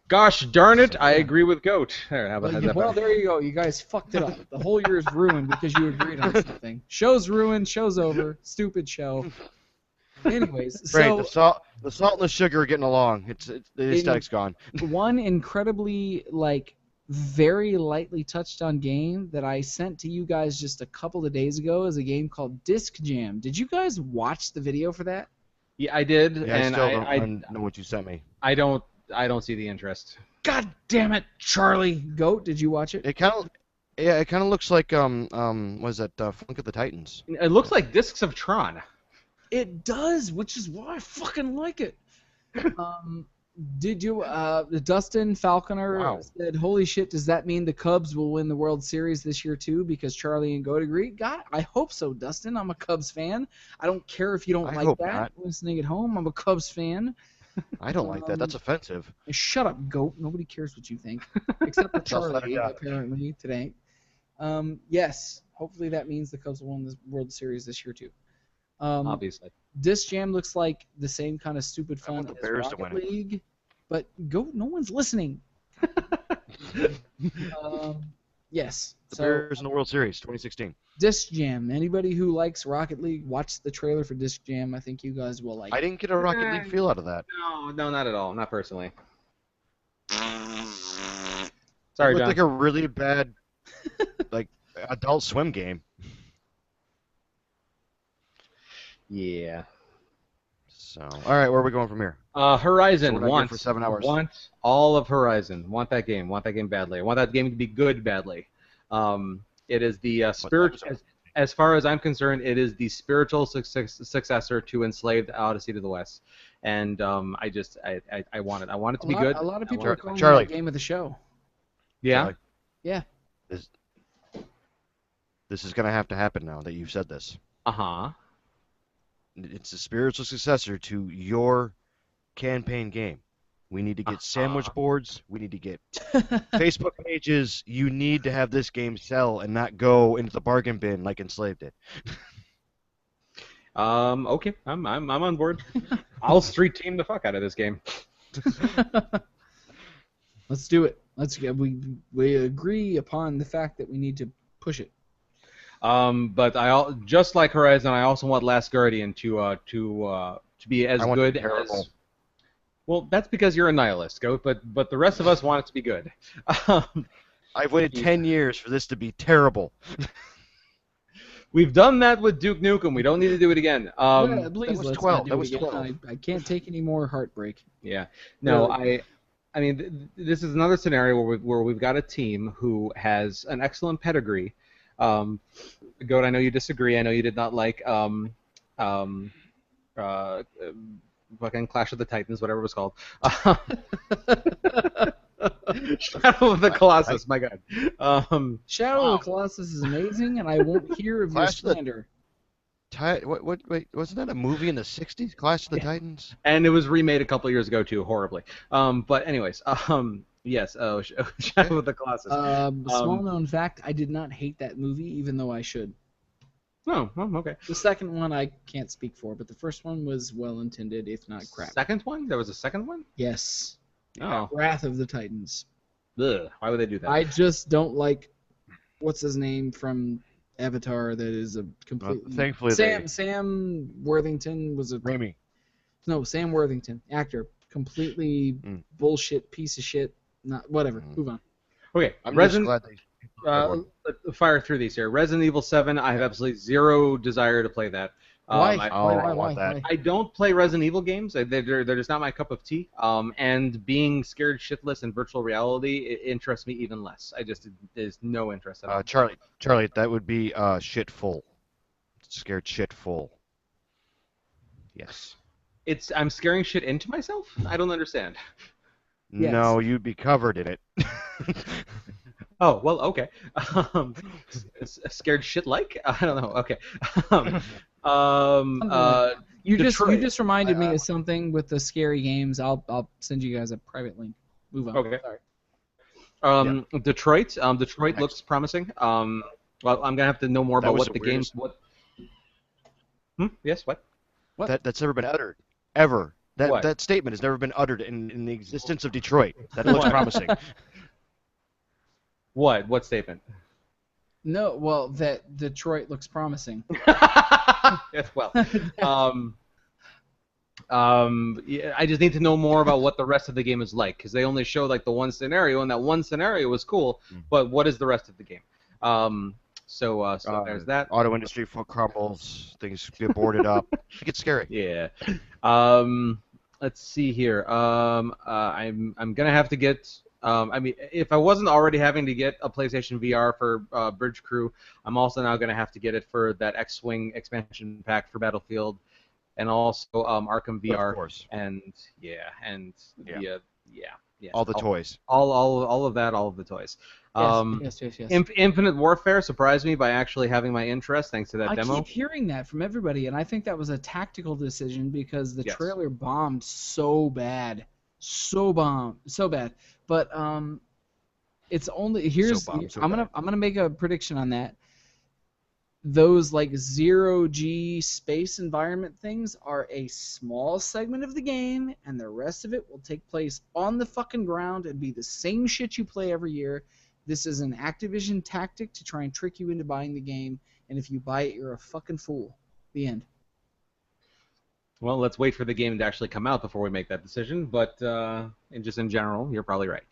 Gosh darn it, So I yeah, agree with Goat. There, how about that? Well, there you go. You guys fucked it up. The whole year is ruined because you agreed on something. Show's ruined. Show's over. Stupid show. Anyways, great. so The salt and the sugar are getting along. The in aesthetic's gone. one incredibly very lightly touched on game that I sent to you guys just a couple of days ago is a game called Disc Jam. Did you guys watch the video for that? Yeah, I did, Yeah, I and still don't know what you sent me. I don't see the interest. God damn it, Charlie. Goat, did you watch it? It kind of, yeah, it kind of looks like was that Funk of the Titans? It looks like Discs of Tron. It does, which is why I fucking like it. Did you Dustin Falconer Wow. said, "Holy shit, does that mean the Cubs will win the World Series this year too?" Because Charlie and Goat agree. God, I hope so, Dustin. I'm a Cubs fan. I don't care if you don't I like hope that. not. Listening at home, I'm a Cubs fan. I don't like that. That's Um, offensive. Shut up, Goat. Nobody cares what you think, except for Charlie Self-centered. apparently today. Yes, hopefully that means the Cubs will win the World Series this year too. Um, Obviously. Disc Jam looks like the same kind of stupid I want fun the as Bears to Rocket win it. League, but no one's listening. Yes. The So Bears in the World Series, 2016. Disc Jam. Anybody who likes Rocket League, watch the trailer for Disc Jam. I think you guys will like I it. didn't get a Rocket League feel out of that. No, not at all. Not personally. It Sorry, looked John. like a really bad, like, Adult Swim game. Yeah. So, all right, where are we going from here? Horizon. So we're not here for 7 hours. Want all of Horizon. Want that game. Want that game badly. I want that game to be good badly. It is the spirit. episode? As far as I'm concerned, it is the spiritual successor to Enslaved Odyssey to the West. And I want it. I want it to be good. A lot of people I are want- calling Charlie. that game of the show. Yeah. Charlie, Yeah. this is gonna have to happen now that you've said this. Uh-huh. It's a spiritual successor to your campaign game. We need to get sandwich Uh-huh. boards. We need to get Facebook pages. You need to have this game sell and not go into the bargain bin like Enslaved did. Okay, I'm on board. I'll street team the fuck out of this game. Let's do it. We agree upon the fact that we need to push it. But just like Horizon, I also want Last Guardian to be as I want it to good be terrible. as. Well, that's because you're a nihilist, Goat. But the rest of us want it to be good. Um, I've waited 10 years for this to be terrible. we've done that with Duke Nukem. We don't need to do it again. Please was let's 12. not do That it was again. 12. I can't take any more heartbreak. Yeah. No, Really. I mean, this is another scenario where we've got a team who has an excellent pedigree. Um, Goat, I know you disagree. I know you did not like um, uh, fucking Clash of the Titans, whatever it was called. Shadow of the Colossus, my God. Shadow Wow. of the Colossus is amazing, and I won't hear of your Clash of the slander. Wait, wasn't that a movie in the 60s? Clash of the Titans? And it was remade a couple years ago too, horribly. But anyways, yes, Shadow of the Colossus. Small known fact: I did not hate that movie, even though I should. Oh, okay. The second one I can't speak for, but the first one was well intended, if not crap. Second one? There was a second one? Yes. Oh, Wrath of the Titans. ugh. Why would they do that? I just don't like what's his name from Avatar. That is a completely Thankfully, Sam Worthington was a Raimi. no Sam Worthington actor. Completely bullshit piece of shit. Not whatever. Move on. Okay, I'm Resident. just glad they. Let's fire through these here. Resident Evil 7. I have absolutely zero desire to play that. Why? I want that. I don't play Resident Evil games. They're just not my cup of tea. And being scared shitless in virtual reality, it interests me even less. There's no interest at all. Charlie, that would be shit full. Scared shit full. Yes. I'm scaring shit into myself. I don't understand. Yes. No, you'd be covered in it. Oh well, okay. Scared shit like? I don't know. Okay. You Detroit. just reminded me of something with the scary games. I'll send you guys a private link. Move on. Okay. Sorry. Detroit. Detroit looks promising. Well, I'm gonna have to know more That about was what the the games. weirdest- What? Yes. What? That's never been uttered. Ever. What? That statement has never been uttered in the existence of Detroit. That looks promising. What? What statement? No, well, that Detroit looks promising. Yes. Well. Yeah, I just need to know more about what the rest of the game is like because they only show like the one scenario, and that one scenario was cool. But what is the rest of the game? So there's that. Auto industry crumbles. Things get boarded up. It gets scary. Yeah. Let's see here. I'm gonna have to get. I mean, if I wasn't already having to get a PlayStation VR for Bridge Crew, I'm also now gonna have to get it for that X-Wing expansion pack for Battlefield, and also Arkham VR. Of course. And yes, All the toys. all of that, all of the toys. Yes. Infinite Warfare surprised me by actually having my interest thanks to that demo. I keep hearing that from everybody, and I think that was a tactical decision because the Yes. trailer bombed so bad, so bad. But it's only I'm gonna make a prediction on that. Those like zero-G space environment things are a small segment of the game, and the rest of it will take place on the fucking ground and be the same shit you play every year. This is an Activision tactic to try and trick you into buying the game, and if you buy it, you're a fucking fool. The end. Well, let's wait for the game to actually come out before we make that decision. But just in general, you're probably right.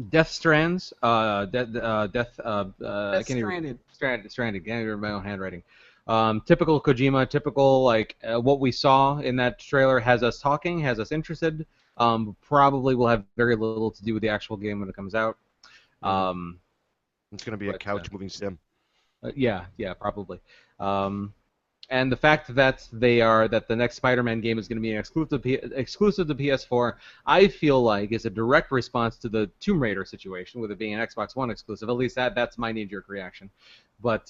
Death Strands. I can't even. Stranded. Can't even read my own handwriting. Typical Kojima. Typical like what we saw in that trailer has us talking, has us interested. Probably will have very little to do with the actual game when it comes out. It's going to be a couch-moving sim. Yeah, probably. And the fact that that the next Spider-Man game is going to be an exclusive to PS4, I feel like is a direct response to the Tomb Raider situation with it being an Xbox One exclusive. At least that's my knee-jerk reaction. But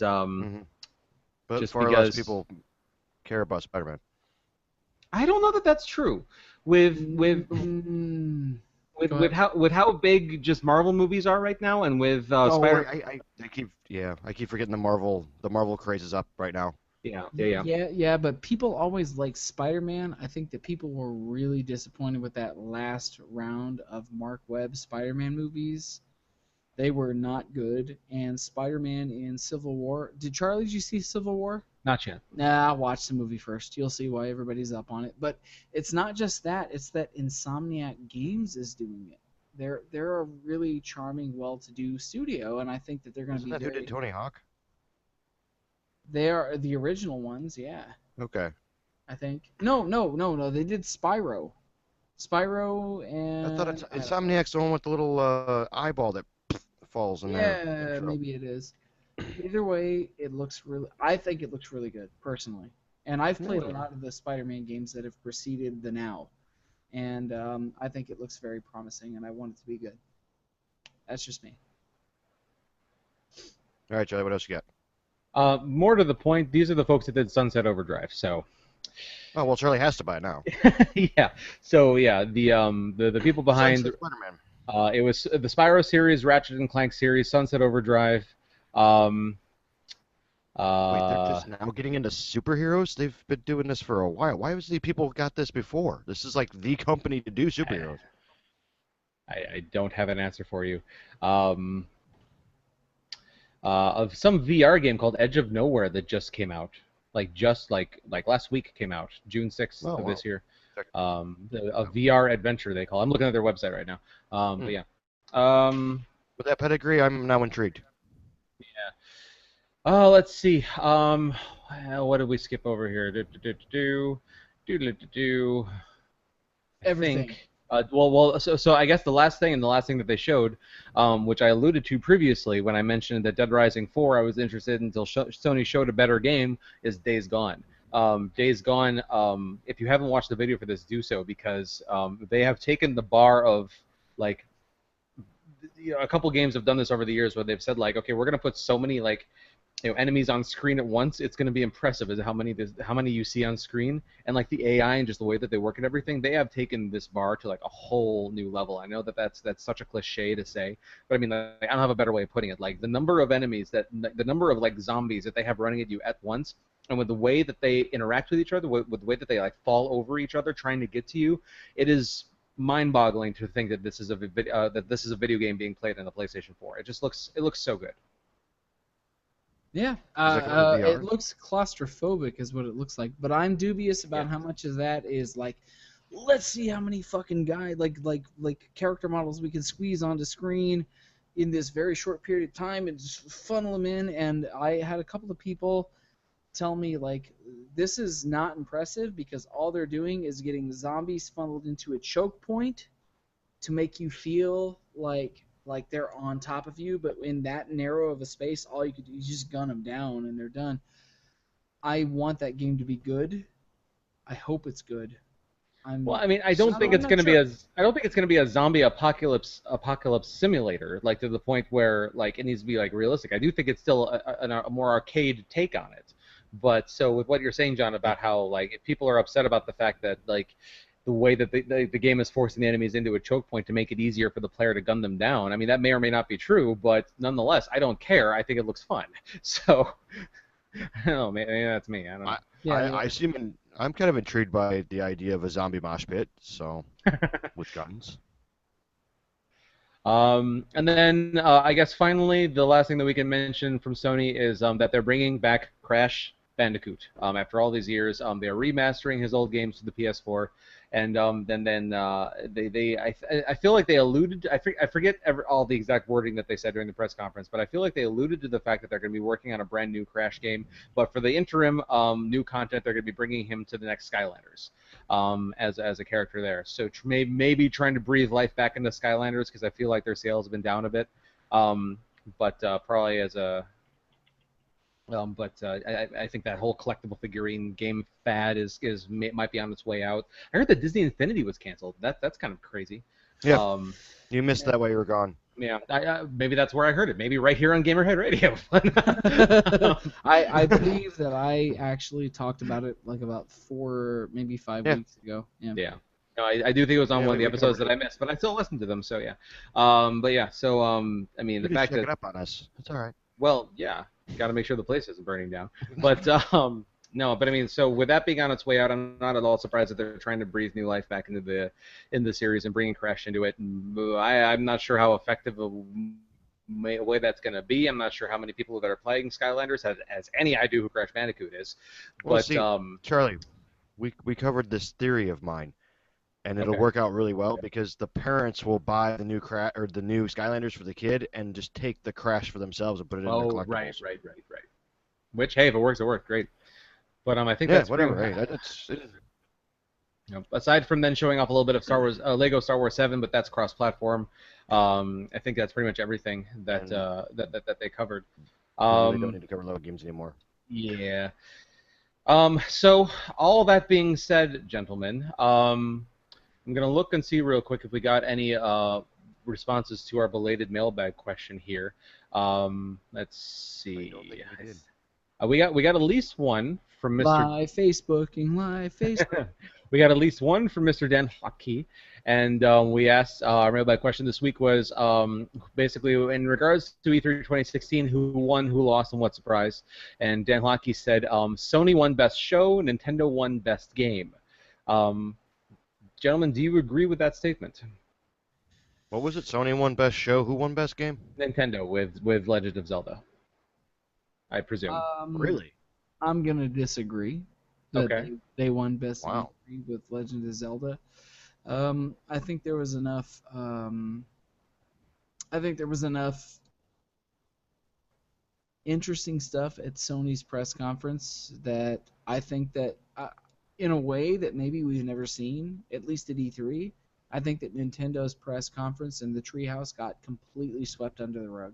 But just far less because people care about Spider-Man. I don't know that that's true. With with Mm, with go with ahead. how big just Marvel movies are right now, and with Oh, Spider. I keep forgetting the Marvel craze is up right now. Yeah. Yeah, but people always like Spider-Man. I think that people were really disappointed with that last round of Mark Webb Spider-Man movies. They were not good. And Spider-Man in Civil War. Did you see Civil War? Not yet. Nah, watch the movie first. You'll see why everybody's up on it. But it's not just that, it's that Insomniac Games is doing it. They're a really charming, well-to-do studio, and I think that they're going to Isn't be that who did very. Tony Hawk? They are the original ones, yeah. Okay. I think. No. They did Spyro. Spyro I thought and it's I don't know. Insomniac's the one with the little eyeball that falls in their Yeah, intro. maybe it is. Either way, it looks really. I think it looks really good personally. And I've played a Hmm. lot of the Spider-Man games that have preceded the now, and I think it looks very promising, and I want it to be good. That's just me. All right, Charlie, what else you got? More to the point, these are the folks that did Sunset Overdrive. So Oh, well, Charlie has to buy it now. yeah. So yeah, the people behind Sunset Spider-Man. it was the Spyro series, Ratchet and Clank series, Sunset Overdrive. Um, Wait, they're uh, just now getting into superheroes? They've been doing this for a while. Why was the people got this before? This is like the company to do superheroes. I don't have an answer for you. Um, of some VR game called Edge of Nowhere that just came out, like last week came out, June 6th Oh, of this wow. year. Check A it out. VR adventure they call. I'm looking at their website right now. But Hmm. yeah. Um, With that pedigree, I'm now intrigued. yeah. Oh, let's see. What did we skip over here? Do. I Everything. think. So I guess the last thing and the last thing that they showed, which I alluded to previously when I mentioned that Dead Rising 4 I was interested until Sony showed a better game, is Days Gone. Days Gone, if you haven't watched the video for this, do so because they have taken the bar of like a couple games have done this over the years where they've said like, okay, we're gonna put so many like enemies on screen at once, it's going to be impressive as how many you see on screen, and like the AI and just the way that they work and everything. They have taken this bar to like a whole new level. I know that that's such a cliche to say, but I mean like, I don't have a better way of putting it. Like the number of enemies the number of like zombies that they have running at you at once, and with the way that they interact with each other, with the way that they like fall over each other trying to get to you, it is mind-boggling to think that this is a video game being played on the PlayStation 4. It looks so good. Yeah, Is that going to be it VR? looks claustrophobic, is what it looks like. But I'm dubious Yeah. about how much of that is like, let's see how many fucking like character models we can squeeze onto screen in this very short period of time and just funnel them in. And I had a couple of people tell me like, this is not impressive because all they're doing is getting zombies funneled into a choke point to make you feel like they're on top of you, but in that narrow of a space, all you could do is just gun them down and they're done. I want that game to be good. I hope it's good. Well, I'm I mean, I'm not sure. I don't think it's going to be a zombie apocalypse simulator, like to the point where like it needs to be like realistic. I do think it's still a more arcade take on it. But so with what you're saying, John, about how like if people are upset about the fact that like the way that the game is forcing the enemies into a choke point to make it easier for the player to gun them down. I mean, that may or may not be true, but nonetheless, I don't care. I think it looks fun. So I don't know. Maybe that's me. I don't I, know. Yeah, I seem I'm kind of intrigued by the idea of a zombie mosh pit. So with guns. And then I guess finally, the last thing that we can mention from Sony is that they're bringing back Crash Bandicoot. After all these years, they are remastering his old games to the PS4, and I feel like they alluded. I forget all the exact wording that they said during the press conference, but I feel like they alluded to the fact that they're going to be working on a brand new Crash game. But for the interim, new content, they're going to be bringing him to the next Skylanders as a character there. So maybe trying to breathe life back into Skylanders because I feel like their sales have been down a bit. But probably as a I think that whole collectible figurine game fad might be on its way out. I heard that Disney Infinity was canceled. That's kind of crazy. Yeah, Um, you missed that while you were gone. Yeah, maybe that's where I heard it. Maybe right here on Gamerhead Radio. Um, I believe that I actually talked about it like about 4 maybe 5 Yeah, weeks ago. Yeah. yeah. No, I do think it was on yeah, one of the we episodes covered that it. I missed, but I still listen to them. So yeah. But yeah. So I mean, You the can fact check that it up on us. It's all right. well, yeah, got to make sure the place isn't burning down. But no, but I mean, so with that being on its way out, I'm not at all surprised that they're trying to breathe new life back into the series and bringing Crash into it. And I'm not sure how effective a way that's going to be. I'm not sure how many people that are playing Skylanders has any idea who Crash Bandicoot is. Well, But see, Charlie, we covered this theory of mine, and it'll okay. work out really well because the parents will buy the new or the new Skylanders for the kid and just take the Crash for themselves and put it in their Oh, right, collectibles. right, right, right. Which, hey, if it works, it works. Great. But I think Yeah, that's pretty. whatever. Hey, that's Aside from then showing off a little bit of Star Wars, Lego Star Wars 7, but that's cross-platform. I think that's pretty much everything that and that they covered. we really don't Um, need to cover Lego games anymore. yeah. So all that being said, gentlemen, I'm gonna look and see real quick if we got any responses to our belated mailbag question here. Let's I don't see. think we did. We got at least one from Mr. Live Facebooking, live Facebook. We got at least one from Mr. Dan Hockey, and we asked our mailbag question this week was basically in regards to E3 2016, who won, who lost, and what surprised. And Dan Hockey said Sony won Best Show, Nintendo won Best Game. Um, Gentlemen, do you agree with that statement? What was it? Sony won Best Show. Who won Best Game? Nintendo with Legend of Zelda, I presume. Um, Really? I'm gonna disagree that Okay. they won Best Wow. E3 with Legend of Zelda. I think there was enough. I think there was enough interesting stuff at Sony's press conference that I think that, in a way that maybe we've never seen, at least at E3, I think that Nintendo's press conference and the Treehouse got completely swept under the rug.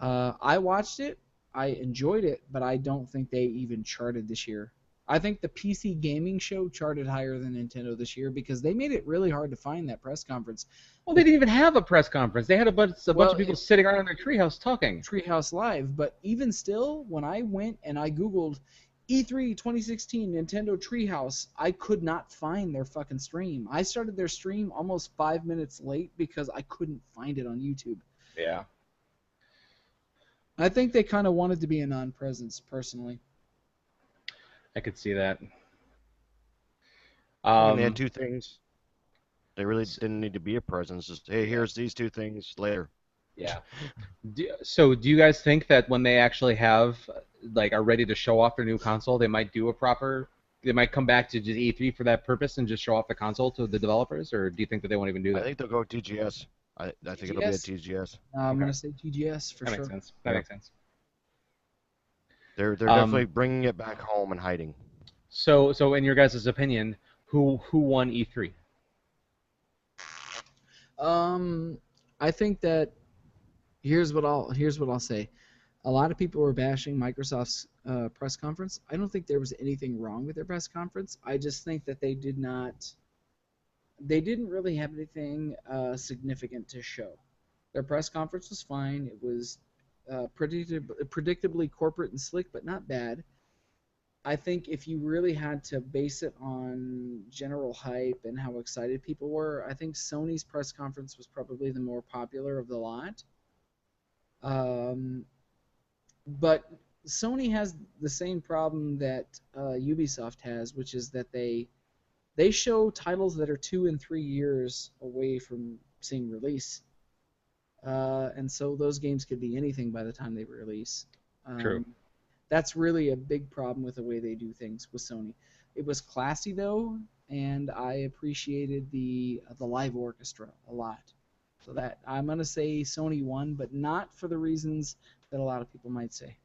I watched it, I enjoyed it, but I don't think they even charted this year. I think the PC gaming show charted higher than Nintendo this year because they made it really hard to find that press conference. Well, they didn't even have a press conference. They had a bunch Well, of people it, sitting around in their treehouse talking. Treehouse Live, but even still, when I went and I Googled E3 2016 Nintendo Treehouse, I could not find their fucking stream. I started their stream almost 5 minutes late because I couldn't find it on YouTube. Yeah. I think they kind of wanted to be a non-presence, personally. I could see that. I mean, they had Um, two things. They really didn't need to be a presence. Just hey, here's these two things later. yeah. So, do you guys think that when they actually are ready to show off their new console, they might come back to just E3 for that purpose and just show off the console to the developers, or do you think that they won't even do I that? think they'll go TGS. I think it'll be at TGS? TGS. I'm Okay, gonna say TGS for that sure. makes sense. That Yeah. makes sense. They're definitely Um, bringing it back home and hiding. so in your guys' opinion, who won E3? Um, I think that here's what I'll say. A lot of people were bashing Microsoft's press conference. I don't think there was anything wrong with their press conference. I just think that they didn't really have anything significant to show. Their press conference was fine. It was predictably corporate and slick, but not bad. I think if you really had to base it on general hype and how excited people were, I think Sony's press conference was probably the more popular of the lot. Um, but Sony has the same problem that Ubisoft has, which is that they show titles that are 2 and 3 years away from seeing release, and so those games could be anything by the time they release. True. That's really a big problem with the way they do things with Sony. It was classy though, and I appreciated the live orchestra a lot. So that I'm gonna say Sony won, but not for the reasons that a lot of people might say.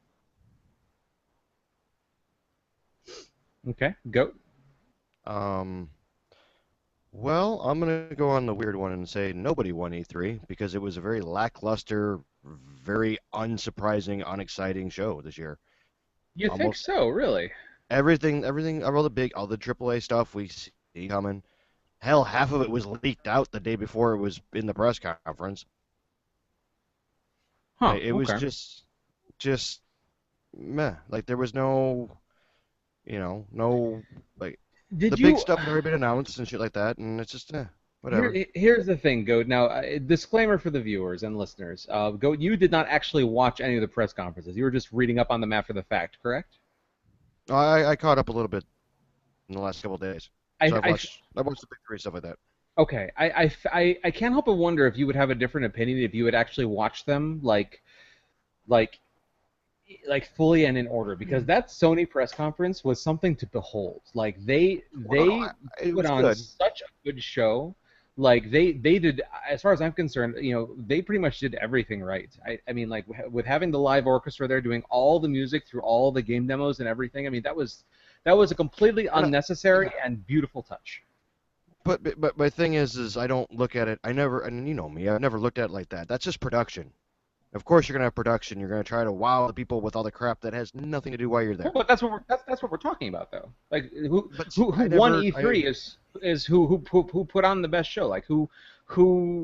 Okay, go. Um, well, I'm gonna go on the weird one and say nobody won E3 because it was a very lackluster, very unsurprising, unexciting show this year. You think Almost so, really? everything, all the AAA stuff we see coming. Hell, half of it was leaked out the day before it was in the press conference. Huh. Like, it was Okay. just meh. Like there was no, no like Did the big you? stuff had already been announced and shit like that, and it's just whatever. Here's the thing, Goat. Now, disclaimer for the viewers and listeners. Goat, you did not actually watch any of the press conferences. You were just reading up on them after the fact, correct? I caught up a little bit in the last couple of days, so I, I, I've watched the big three stuff like that. okay. I can't help but wonder if you would have a different opinion if you had actually watched them, like, fully and in order, because that Sony press conference was something to behold. Like Well, no, they it put was on good. such a good show. Like they did, as far as I'm concerned, they pretty much did everything right. I mean, like with having the live orchestra there doing all the music through all the game demos and everything. I mean, that was a completely And unnecessary and beautiful touch. but my thing is I don't look at it. I never, and you know me, I've never looked at it like that. That's just production. Of course, you're gonna have production. You're gonna try to wow the people with all the crap that has nothing to do while you're Well, there. but that's what we're talking about, though. Like who But see, who won E3 is who put on the best show. Like who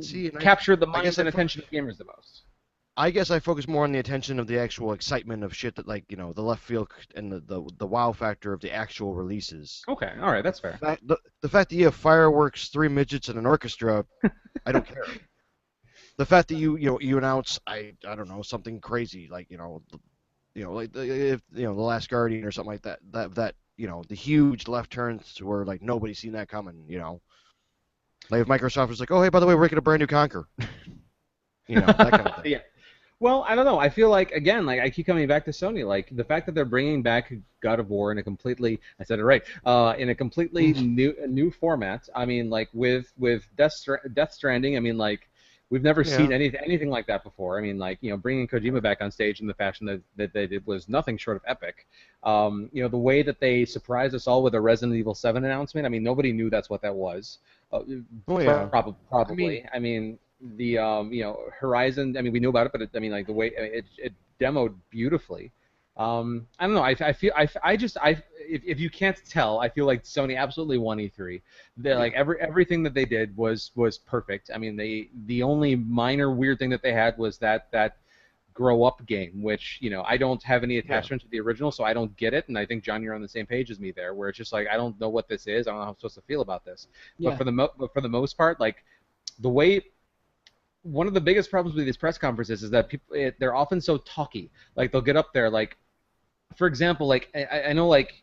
see, and captured the I guess minds I and attention of gamers the most. I guess I focus more on the attention of the actual excitement of shit that like the left field and the wow factor of the actual releases. Okay, all right, that's fair. The fact that you have fireworks, three midgets, and an orchestra, I don't care. The fact that you announce I don't know something crazy like like if the Last Guardian or something like that the huge left turns where like nobody's seen that coming. Like if Microsoft was like, oh hey, by the way, we're making a brand new Conquer, that kind of thing. Yeah. Well, I don't know. I feel like again, like I keep coming back to Sony. Like the fact that they're bringing back God of War in a completely, I said it right, in a completely new format. I mean, like with Death Stranding. I mean, like we've never seen Yeah, anything like that before. I mean, like bringing Kojima back on stage in the fashion that they did was nothing short of epic. The way that they surprised us all with a Resident Evil 7 announcement. I mean, nobody knew that's what that was. Uh, oh yeah. I mean, Probably. I mean, the Horizon. I mean, we knew about it, but I mean, like the way it demoed beautifully. I don't know. I feel I just if you can't tell, I feel like Sony absolutely won E3. They Yeah. like everything that they did was perfect. I mean, the only minor weird thing that they had was that grow up game, which I don't have any Yeah. attachment to the original, so I don't get it. And I think John, you're on the same page as me there, where it's just like I don't know what this is. I don't know how I'm supposed to feel about this. But yeah, but for the most part, like the way one of the biggest problems with these press conferences is that they're often so talky. Like they'll get up there, like for example, like I know like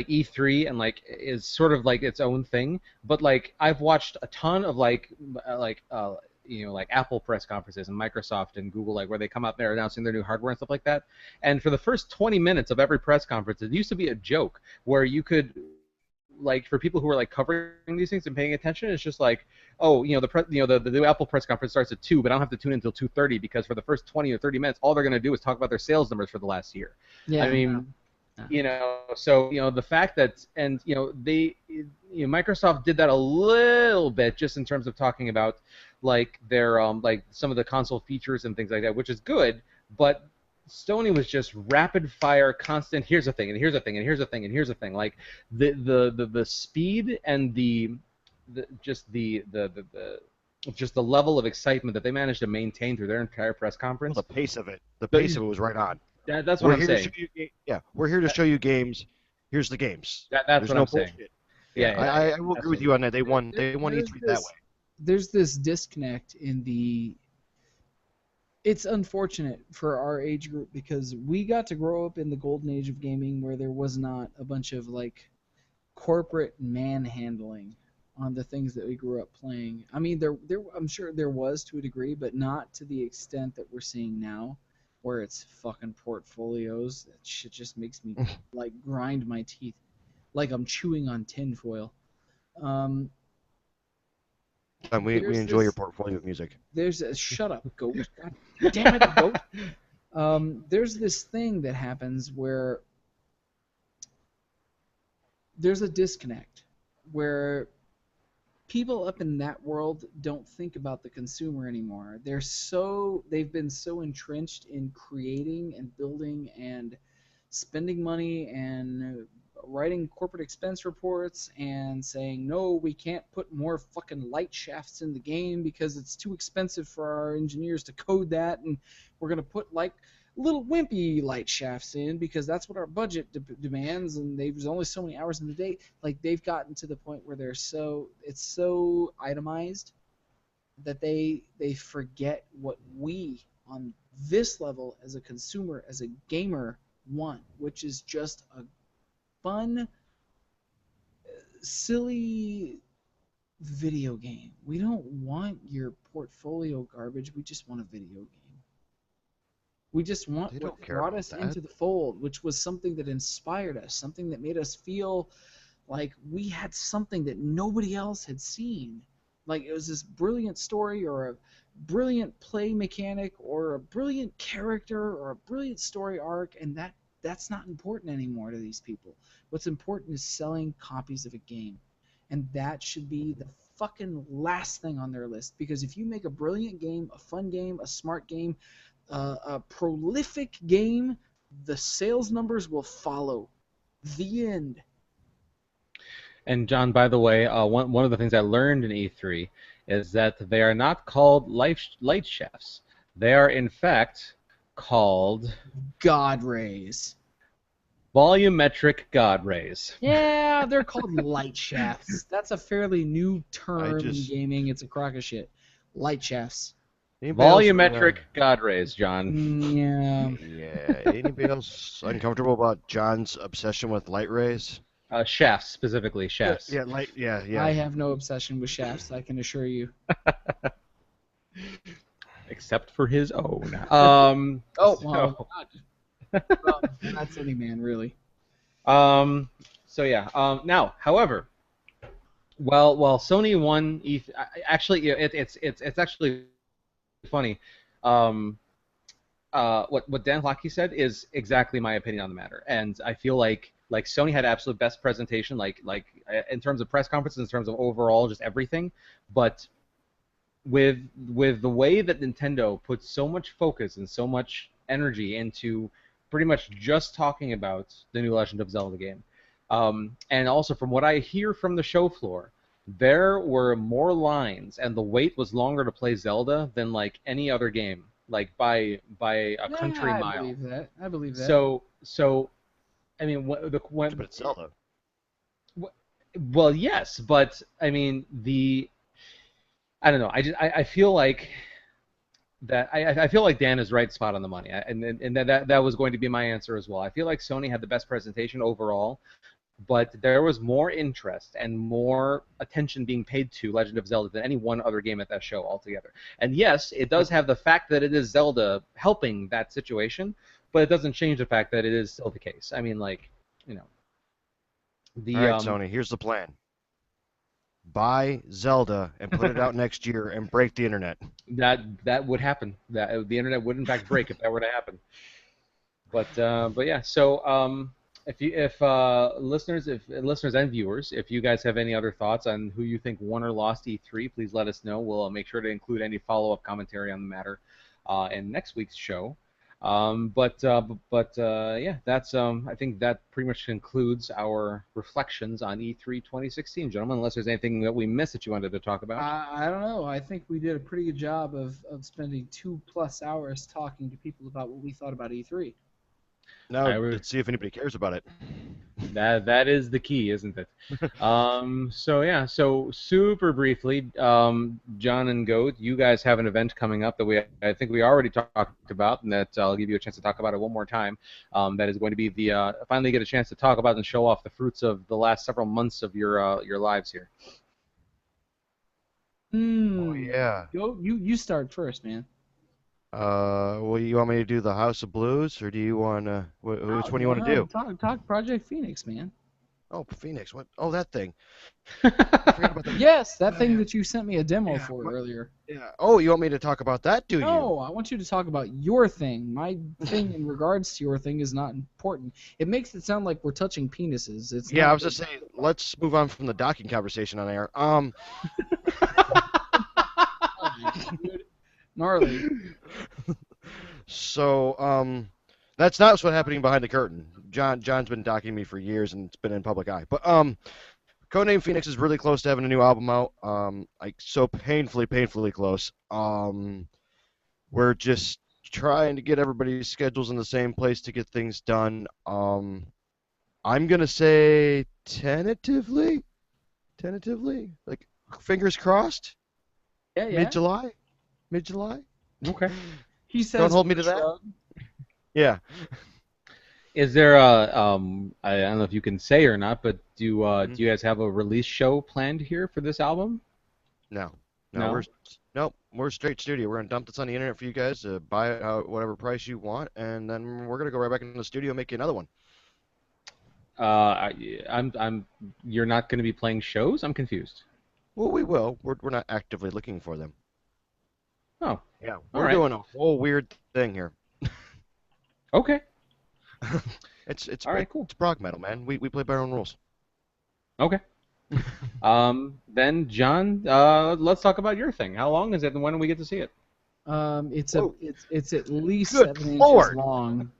E3 and like is sort of like its own thing, but like I've watched a ton of like Apple press conferences and Microsoft and Google, like where they come out there announcing their new hardware and stuff like that. And for the first 20 minutes of every press conference, it used to be a joke where you could like for people who are like covering these things and paying attention, it's just like, oh, the new Apple press conference starts at 2, but I don't have to tune in until 2:30 because for the first 20 or 30 minutes, all they're going to do is talk about their sales numbers for the last year. I yeah, mean, yeah. so the fact that and Microsoft did that a little bit just in terms of talking about like their like some of the console features and things like that, which is good, but Sony was just rapid fire, constant. Here's a thing, and here's a thing, and here's a thing, and here's a thing. Like the speed and the just just the level of excitement that they managed to maintain through their entire press Well, conference. the pace The, of it was right on. that's what We're I'm here to show saying. you. Yeah, we're here to show you games. Here's the games. That's There's what no I'm saying. bullshit. Yeah, Yeah, yeah, yeah. I will agree with Absolutely. you on that. They There, won. there, They won there's E3 that way. this disconnect in the. It's unfortunate for our age group because we got to grow up in the golden age of gaming where there was not a bunch of like corporate manhandling on the things that we grew up playing. I mean, there I'm sure there was to a degree, but not to the extent that we're seeing now, where it's fucking portfolios. That shit just makes me like grind my teeth, like I'm chewing on tinfoil. Um, And we there's enjoy your this, portfolio of music. there's a shut up, goat. God damn it, goat. There's this thing that happens where there's a disconnect where people up in that world don't think about the consumer anymore. They've been so entrenched in creating and building and spending money and writing corporate expense reports and saying, no, we can't put more fucking light shafts in the game because it's too expensive for our engineers to code that, and we're going to put like little wimpy light shafts in because that's what our budget demands, and there's only so many hours in the day. Like, they've gotten to the point where it's so itemized that they forget what we on this level as a consumer, as a gamer, want, which is just a fun, silly video game. We don't want your portfolio garbage. We just want a video game. We just want They what don't care brought about us that. into the fold, which was something that inspired us, something that made us feel like we had something that nobody else had seen. Like, it was this brilliant story or a brilliant play mechanic or a brilliant character or a brilliant story arc, and that's not important anymore to these people. What's important is selling copies of a game. And that should be the fucking last thing on their list, because if you make a brilliant game, a fun game, a smart game, a prolific game, the sales numbers will follow. The end. And John, by the way, one of the things I learned in E3 is that they are not called light shafts. They are in fact called God rays. volumetric God rays. Yeah, they're called light shafts. That's a fairly new I term in just gaming. It's a crock of shit. Light shafts. anybody else? Volumetric God rays, John. Yeah. Yeah. Anybody else uncomfortable about John's obsession with light rays? Shafts, specifically shafts. Yeah, light. Yeah, I yeah. have no obsession with shafts, I can assure you. Except for his own. Oh, well, So, well, that's any man, really. um, so yeah. Now, however, while Sony won, actually, yeah, it's actually funny. Um, what Dan Hockey said is exactly my opinion on the matter, and I feel like Sony had absolute best presentation, in terms of press conferences, in terms of overall just everything, but with the way that Nintendo puts so much focus and so much energy into pretty much just talking about the new Legend of Zelda game, and also from what I hear from the show floor, there were more lines and the wait was longer to play Zelda than like any other game, like by a Yeah, country I mile. believe that. I believe that. So I mean, But it's Zelda. well, yes, but I mean I don't know. I feel like I feel like Dan is right spot on the money, and that was going to be my answer as well. I feel like Sony had the best presentation overall, but there was more interest and more attention being paid to Legend of Zelda than any one other game at that show altogether. And yes, it does have the fact that it is Zelda helping that situation, but it doesn't change the fact that it is still the case. I mean, like, you know, All the right, Sony. Here's the plan. Buy Zelda and put it out next year and break the internet. that would happen. That the internet would in fact break if that were to happen. But yeah. So if listeners and viewers, if you guys have any other thoughts on who you think won or lost E3, please let us know. We'll make sure to include any follow-up commentary on the matter in next week's show. Yeah, that's I think that pretty much concludes our reflections on E3 2016, gentlemen. Unless there's anything that we missed that you wanted to talk about. I don't know. I think we did a pretty good job of spending 2+ hours talking to people about what we thought about E3. Now, I re- let's see if anybody cares about it. that is the key, isn't it? So yeah, so super briefly, John and Goat, you guys have an event coming up that I think we already talked about, and that I'll give you a chance to talk about it one more time. That is going to be the finally get a chance to talk about and show off the fruits of the last several months of your lives here. Oh yeah. Go, you start first, man. Well, you want me to do the House of Blues, or do you want which one do you want to do? Talk Project Phoenix, man. Oh, Phoenix. What? Oh, that thing. I forgot about the. Yes, that thing that you sent me a demo Yeah, for what- earlier. Yeah. Oh, you want me to talk about that? Do you? No, I want you to talk about your thing. My thing in regards to your thing is not important. It makes it sound like we're touching penises. It's Yeah, not. I was just saying. Let's move on from the docking conversation on air. Dude, gnarly. So That's not what's happening behind the curtain. John's been docking me for years, and it's been in public eye. But Codename Phoenix is really close to having a new album out. Like so painfully close. We're just trying to get everybody's schedules in the same place to get things done. I'm gonna say tentatively, like fingers crossed, Yeah, yeah. mid-July, mid-July. Okay. He Don't says hold me with a to that. shrug. Yeah. Is there I don't know if you can say or not, but Mhm. do you guys have a release show planned here for this album? No, no, No. we're straight studio. We're gonna dump this on the internet for you guys to buy it out whatever price you want, and then we're gonna go right back into the studio and make you another one. I'm you're not going to be playing shows? I'm confused. Well, we will. We're not actively looking for them. Oh, Yeah, all we're right. doing a whole weird thing here. Okay. It's All right, cool. it's prog metal, man. We play by our own rules. Okay. Then John, let's talk about your thing. How long is it, and when do we get to see it? Whoa, It's at least good 7 inches Lord, long.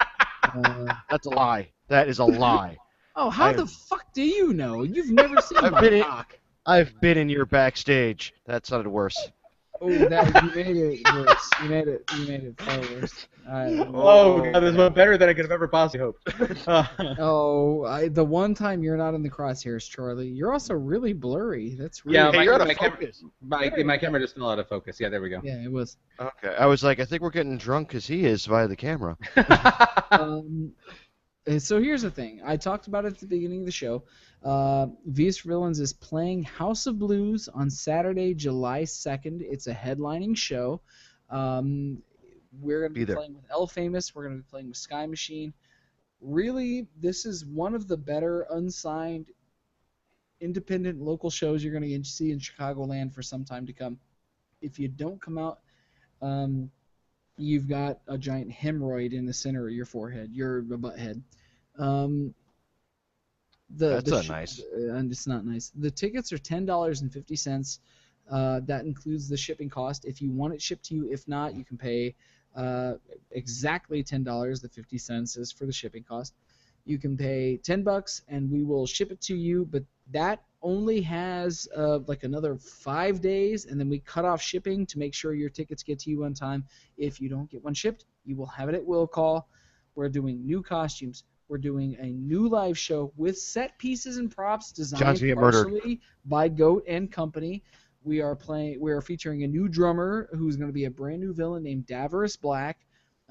that's a lie. That is a lie. Oh, how the I've fuck do you know? You've never seen I've my been cock. I've been in your backstage. That sounded worse. Oh, that you made it worse. You made it far worse. Oh Oh God, this man. went better than I could have ever possibly hoped. The one time you're not in the crosshairs, Charlie. You're also really blurry. That's Yeah, really Hey, you're out of my camera, focus. my camera just fell out of focus. Yeah, there we go. yeah, it was. Okay, I was like, I think we're getting drunk as he is via the camera. Um, and so here's the thing. I talked about it at the beginning of the show. VS Villains is playing House of Blues on Saturday, July 2nd. It's a headlining show. Um, we're going to Be be there. playing with El Famous. We're going to be playing with Sky Machine. Really, this is one of the better unsigned independent local shows you're going to see in Chicagoland for some time to come. If you don't come out, um, you've got a giant hemorrhoid in the center of your forehead. You're a butt head. Um, That's a nice. and it's not nice. The tickets are $10.50. That includes the shipping cost. If you want it shipped to you, if not, you can pay exactly $10. The 50 cents is for the shipping cost. You can pay $10 and we will ship it to you, but that only has like another 5 days, and then we cut off shipping to make sure your tickets get to you on time. If you don't get one shipped, you will have it at will call. We're doing new costumes. We're doing a new live show with set pieces and props John's designed gonna get murdered. partially by Goat and Company. We are featuring a new drummer who's going to be a brand new villain named Davros Black,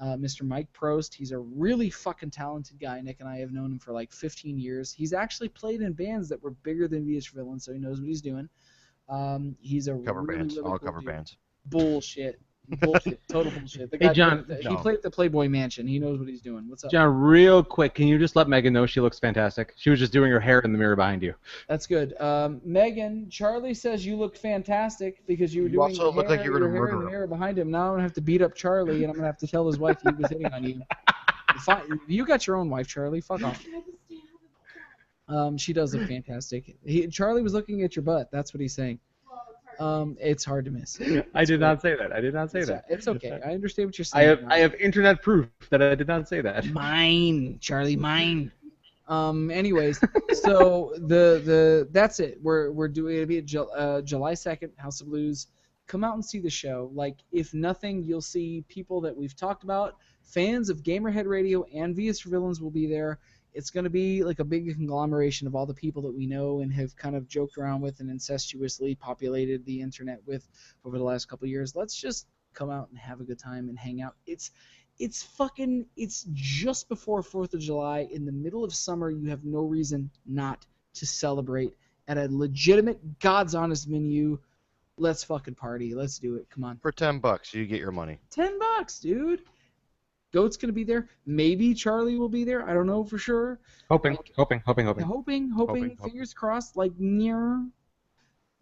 Mr. Mike Prost. He's a really fucking talented guy. Nick and I have known him for like 15 years. He's actually played in bands that were bigger than VH Villain, so he knows what he's doing. He's a Cover really, bands, really all cool cover dude. bands. Bullshit. Bullshit. Total bullshit. The Hey, guy John. he No. played at the Playboy Mansion. He knows what he's doing. What's up? John, real quick, can you just let Megan know she looks fantastic? She was just doing her hair in the mirror behind you. That's good. Megan, Charlie says you look fantastic because you were You doing also look like you're your gonna hair in the murder him. mirror behind him. Now I'm gonna have to beat up Charlie, and I'm gonna have to tell his wife he was hitting on you. You got your own wife, Charlie. Fuck off. She does look fantastic. Charlie was looking at your butt. That's what he's saying. It's hard to miss. I did not say that. I did not say that. It's okay. I understand what you're I saying. have I have internet proof that I did not say that. Mine, Charlie, mine. Anyways, so that's it. We're doing it'll be July 2nd, House of Blues. Come out and see the show. Like, if nothing, you'll see people that we've talked about. Fans of Gamerhead Radio and VS for Villains will be there. It's going to be like a big conglomeration of all the people that we know and have kind of joked around with and incestuously populated the internet with over the last couple of years. Let's just come out and have a good time and hang out. It's just before 4th of July in the middle of summer. You have no reason not to celebrate at a legitimate, God's honest venue. Let's fucking party. Let's do it. Come on. For $10, you get your money. $10, dude. Goat's gonna be there. Maybe Charlie will be there. I don't know for sure. Hoping. Hoping. Fingers crossed. Like near.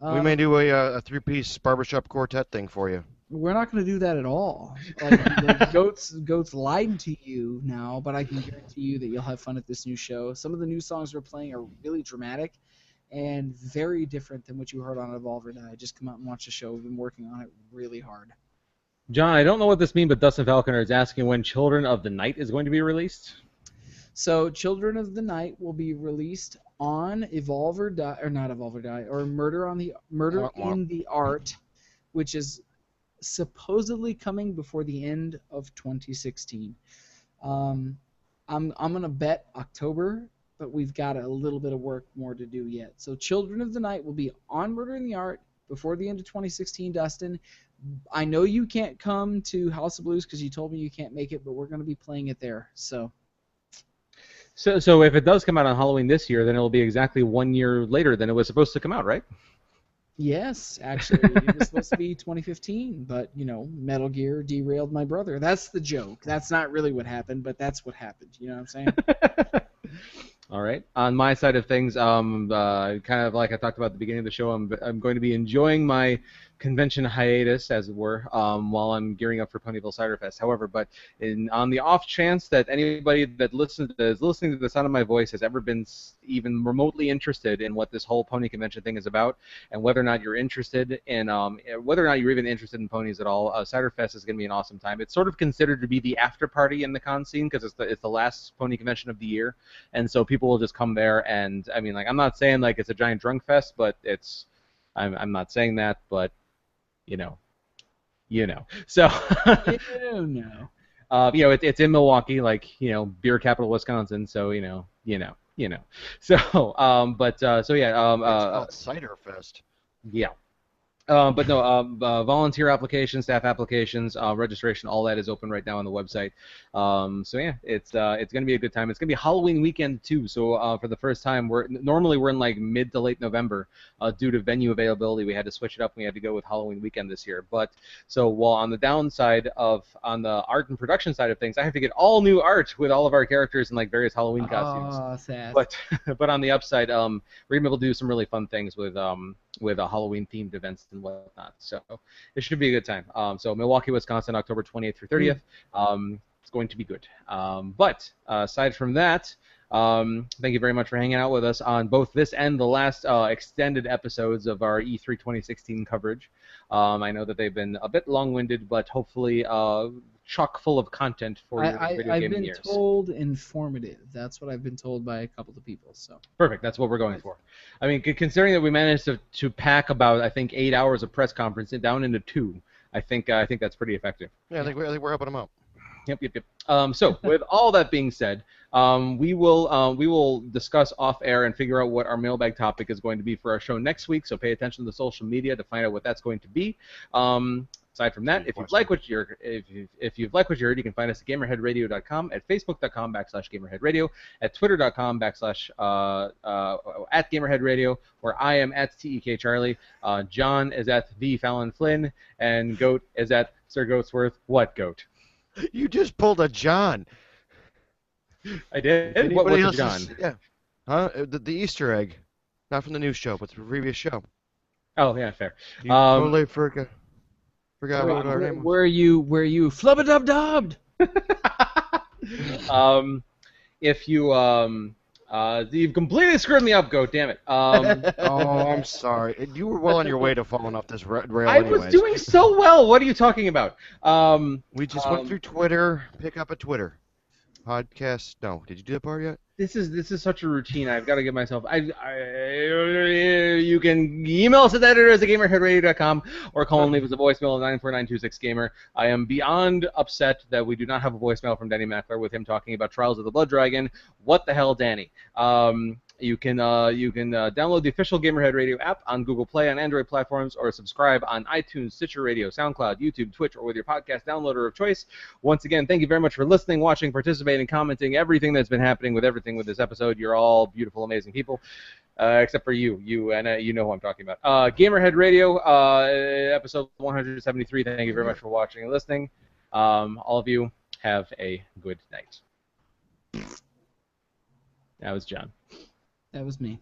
We may do a three-piece barbershop quartet thing for you. We're not going to do that at all. Like Goat's lied to you now, but I can guarantee you that you'll have fun at this new show. Some of the new songs we're playing are really dramatic and very different than what you heard on Evolve or Die. Just come out and watch the show. We've been working on it really hard. John, I don't know what this means, but Dustin Falconer is asking when Children of the Night is going to be released. So, Children of the Night will be released on Evolve or Die, or not Evolve or Die, or Murder Wah, wah. in the Art, which is supposedly coming before the end of 2016. Um, I'm gonna bet October, but we've got a little bit of work more to do yet. So, Children of the Night will be on Murder in the Art before the end of 2016. Dustin, I know you can't come to House of Blues because you told me you can't make it, but we're gonna be playing it there. So. So if it does come out on Halloween this year, then it'll be exactly 1 year later than it was supposed to come out, right? Yes, actually, it was supposed to be 2015, but Metal Gear derailed my brother. That's the joke. That's not really what happened, but that's what happened. You know what I'm saying? All right. On my side of things, kind of like I talked about at the beginning of the show, I'm going to be enjoying my convention hiatus, as it were, while I'm gearing up for Ponyville Cider Fest. However, on the off chance that anybody that is listening to the sound of my voice has ever been even remotely interested in what this whole pony convention thing is about, and whether or not you're interested in, whether or not you're even interested in ponies at all, Cider Fest is going to be an awesome time. It's sort of considered to be the after party in the con scene because it's the last pony convention of the year. And so people will just come there, and I mean, like, I'm not saying like it's a giant drunk fest, but I'm not saying that, but you know, So, it's in Milwaukee, like beer capital Wisconsin. So So, so yeah, It's called Cider Fest. yeah. But no, volunteer applications, staff applications, registration, all that is open right now on the website. So yeah, it's going to be a good time. It's going to be Halloween weekend too. So for the first time, normally we're in like mid to late November. Due to venue availability, we had to switch it up. And we had to go with Halloween weekend this year. But so while on the downside on the art and production side of things, I have to get all new art with all of our characters in like various Halloween costumes. Oh, sad. But on the upside, we're gonna be able to do some really fun things with Halloween themed events and whatnot. So it should be a good time. So Milwaukee, Wisconsin, October 28th through 30th. It's going to be good. But aside from that, thank you very much for hanging out with us on both this and the last extended episodes of our E3 2016 coverage. I know that they've been a bit long-winded, but hopefully chock full of content for your video gaming ears. I've been told informative. That's what I've been told by a couple of people. So perfect. That's what we're going for. I mean, considering that we managed to pack about, I think, 8 hours of press conference down into 2, I think that's pretty effective. Yeah, I think we're helping them out. Yep. So with all that being said, we will discuss off air and figure out what our mailbag topic is going to be for our show next week. So pay attention to the social media to find out what that's going to be. Aside from that, if you've liked what you heard, you can find us at gamerheadradio.com, at facebook.com/gamerheadradio, at twitter.com/ at gamerheadradio, where I am at TEK Charlie. John is at the Fallon Flynn, and Goat is at Sir Goatsworth. What Goat? You just pulled a John. I did. What's a John? Yeah. Huh? The Easter egg. Not from the news show, but the previous show. Oh yeah, fair. You totally forgot what our name was. Where you flubba-dub-dubbed? If you've completely screwed me up, Goat. Damn it. Oh, I'm sorry. You were well on your way to falling off this rail. I was doing so well. What are you talking about? We just went through Twitter. Pick up a Twitter podcast. No, did you do that part yet? This is such a routine. I've got to get myself. You can email us at editors@gamerheadradio.com or call and leave us a voicemail at 94926gamer. I am beyond upset that we do not have a voicemail from Danny Mackler with him talking about Trials of the Blood Dragon. What the hell, Danny? You can download the official Gamerhead Radio app on Google Play on Android platforms, or subscribe on iTunes, Stitcher Radio, SoundCloud, YouTube, Twitch, or with your podcast downloader of choice. Once again, thank you very much for listening, watching, participating, commenting, everything that's been happening with everything with this episode. You're all beautiful, amazing people, except for you and you know who I'm talking about. Gamerhead Radio, episode 173. Thank you very much for watching and listening. All of you have a good night. That was John. That was me.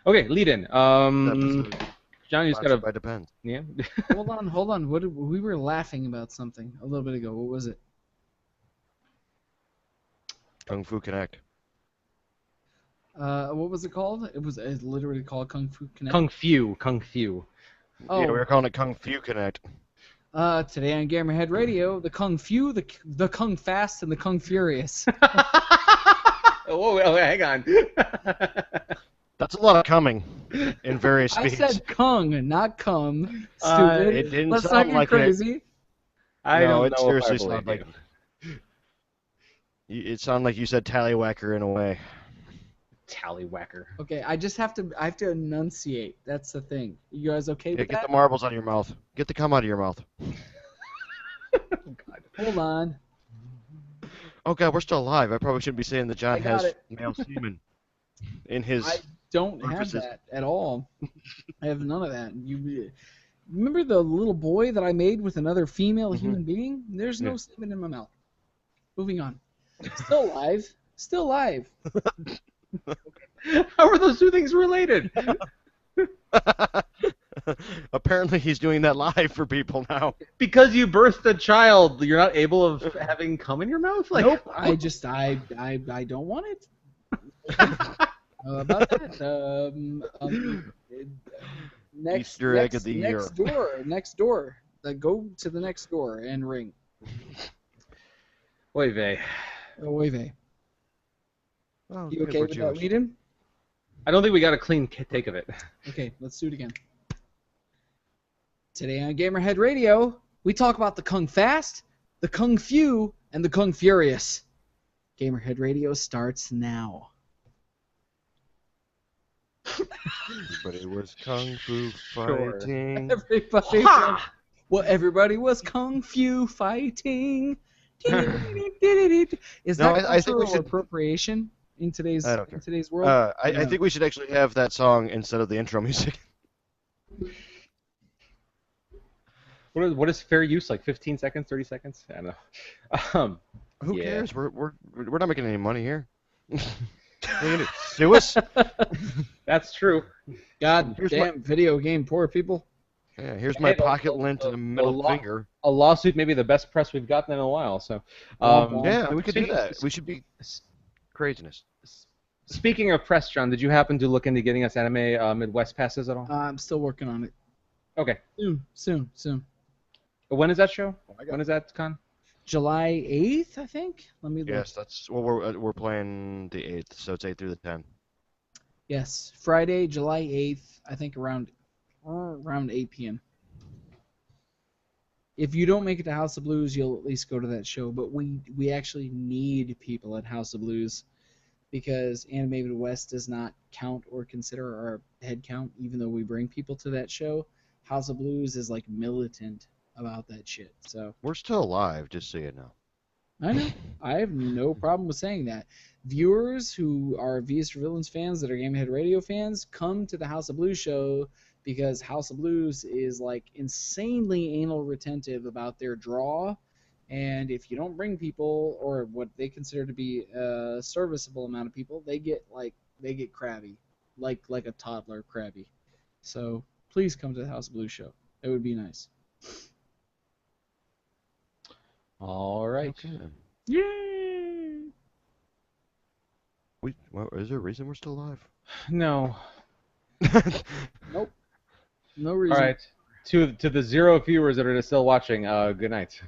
Okay, lead in. John, you just gotta. Depends. Yeah. Hold on. We were laughing about something a little bit ago. What was it? Kung Fu Connect. What was it called? It was literally called Kung Fu Connect. Kung Fu. Oh. Yeah, we were calling it Kung Fu Connect. Today on Gamerhead Radio, the Kung Fu, the Kung Fast, and the Kung Furious. Whoa, hang on. That's a lot of coming in various I speeds. said Kung, not cum. Uh, Stupid. It didn't Let's not sound get like crazy. I No, don't it know if I seriously believe sounded like you. it sounded like you said tallywhacker in a way. Tallywhacker. Okay, I have to enunciate. That's the thing. You guys okay Yeah, with get that? the marbles out of your mouth. Get the cum out of your mouth. God. Hold on. Oh god, we're still alive. I probably shouldn't be saying that John I got has it. male semen in I his don't have orifices. that at all. I have none of that. You remember the little boy that I made with another female human being? There's no Yeah. semen in my mouth. Moving on. Still alive. Still alive. How are those two things related? Apparently he's doing that live for people now. Because you birthed a child, you're not able of having cum in your mouth? Like, Nope. I don't want it. About that. Next Easter egg of the year. Next door. Go to the next door and ring. Oy vey. Oy vey. Oh, You good, okay we're with that Jewish. lead-in? I don't think we got a clean take of it. Okay, let's do it again. Today on Gamerhead Radio, we talk about the Kung Fast, the Kung Fu, and the Kung Furious. Gamerhead Radio starts now. Everybody was kung fu Sure. fighting. Everybody was Kung Fu fighting. Is No, that I think we cultural should- appropriation in today's I don't care. world? I No. think we should actually have that song instead of the intro music. What is fair use? Like 15 seconds, 30 seconds? I don't know. Who Yeah. cares? We're not making any money here. What are you gonna do? Sue us? That's true. God Here's damn video game poor people. Yeah, here's my Hey, pocket lint and a middle law- finger. A lawsuit may be the best press we've gotten in a while. So, Yeah, we could do speaking- that. We should be craziness. Speaking of press, John, did you happen to look into getting us anime Midwest passes at all? I'm still working on it. Okay. Soon. When is that show? When is that con? July 8th, I think. Let me look. Yes, that's well. We're playing the 8th, so it's 8 through the 10. Yes, Friday, July 8th, I think around 8 p.m. If you don't make it to House of Blues, you'll at least go to that show. But we actually need people at House of Blues because Anime Midwest does not count or consider our head count, even though we bring people to that show. House of Blues is like militant about that shit. So We're still alive, just so you know. I know. I have no problem with saying that. Viewers who are Vs for Villains fans that are Gamehead Radio fans, come to the House of Blues show because House of Blues is like insanely anal retentive about their draw. And if you don't bring people or what they consider to be a serviceable amount of people, they get crabby, like a toddler crabby. So please come to the House of Blues show. It would be nice. All right. Okay. Yay! Well, is there a reason we're still alive? No. Nope. No reason. All right. To the 0 viewers that are still watching, good night.